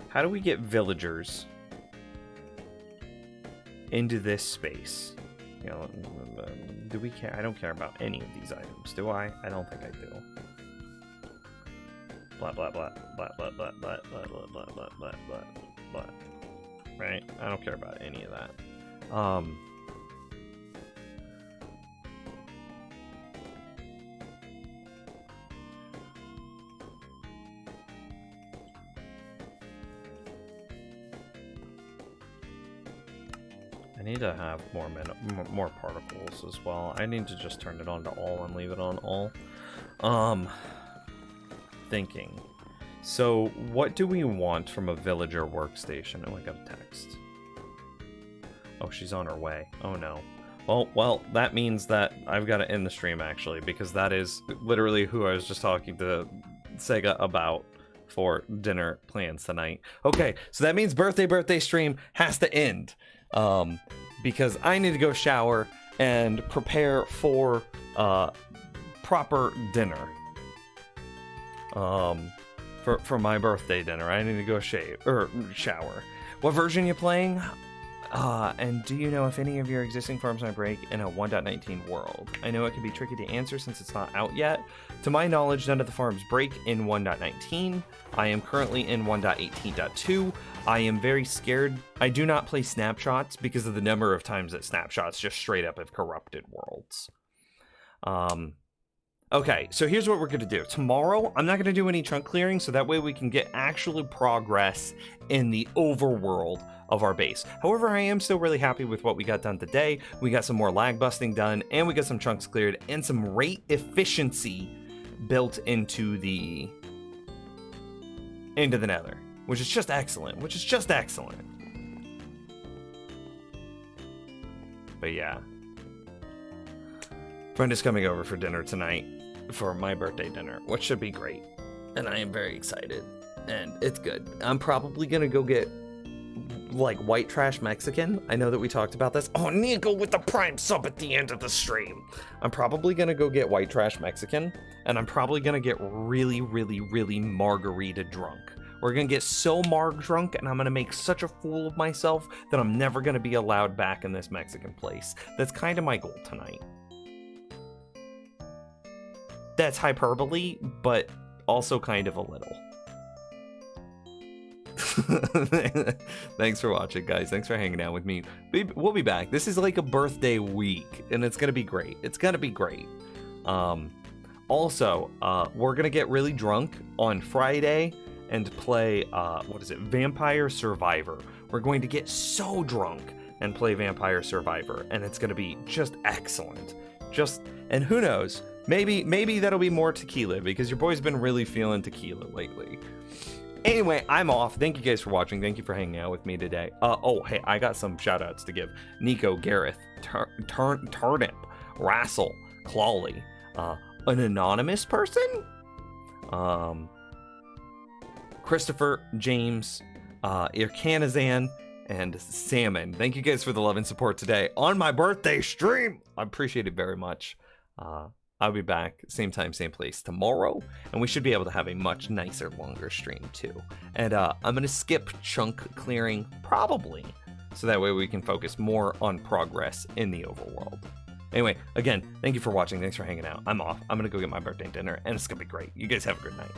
How do we get villagers into this space? You know, do we care? I don't care about any of these items, do I? I don't think I do. Blah, blah, blah, blah, blah, blah, blah, blah, blah, blah, blah, blah, blah, blah. Right? I don't care about any of that. I need to have more particles as well. I need to just turn it on to all and leave it on all. Thinking. So, what do we want from a villager workstation? Oh, I got a text. Oh, she's on her way. Oh no. Well, that means that I've got to end the stream actually, because that is literally who I was just talking to Sega about for dinner plans tonight. Okay, so that means birthday stream has to end. Because I need to go shower and prepare for proper dinner. For my birthday dinner, I need to go shower. What version you playing? And do you know if any of your existing farms might break in a 1.19 world? I know it can be tricky to answer since it's not out yet. To my knowledge, none of the farms break in 1.19. I am currently in 1.18.2. I am very scared. I do not play snapshots because of the number of times that snapshots just straight up have corrupted worlds. Okay, so here's what we're gonna do. Tomorrow, I'm not gonna do any chunk clearing, so that way we can get actual progress in the overworld of our base. However, I am still really happy with what we got done today. We got some more lag busting done, and we got some chunks cleared, and some rate efficiency built into the nether, which is just excellent, But yeah. Friend is coming over for dinner tonight, for my birthday dinner, which should be great. And I am very excited. And it's good. I'm probably gonna go get, like, white trash Mexican. I know that we talked about this. Oh, Nico with the prime sub at the end of the stream. I'm probably gonna go get white trash Mexican. And I'm probably gonna get really, really, really margarita drunk. We're gonna get so marg drunk, and I'm gonna make such a fool of myself that I'm never gonna be allowed back in this Mexican place. That's kind of my goal tonight. That's hyperbole, but also kind of a little. Thanks for watching, guys. Thanks for hanging out with me. We'll be back. This is like a birthday week, and it's gonna be great. It's gonna be great. Also, we're gonna get really drunk on Friday and play, Vampire Survivor. We're going to get so drunk and play Vampire Survivor, and it's gonna be just excellent. And who knows? Maybe that'll be more tequila, because your boy's been really feeling tequila lately. Anyway, I'm off. Thank you guys for watching. Thank you for hanging out with me today. Oh, hey, I got some shout outs to give. Nico, Gareth, Turnip, Rassel, Clawley, an anonymous person, Christopher, James, Irkanazan, and Salmon. Thank you guys for the love and support today on my birthday stream. I appreciate it very much. I'll be back same time, same place tomorrow, and we should be able to have a much nicer, longer stream too. And I'm gonna skip chunk clearing probably, so that way we can focus more on progress in the overworld. Anyway, again, thank you for watching. Thanks for hanging out. I'm off. I'm gonna go get my birthday dinner, and it's gonna be great. You guys have a good night.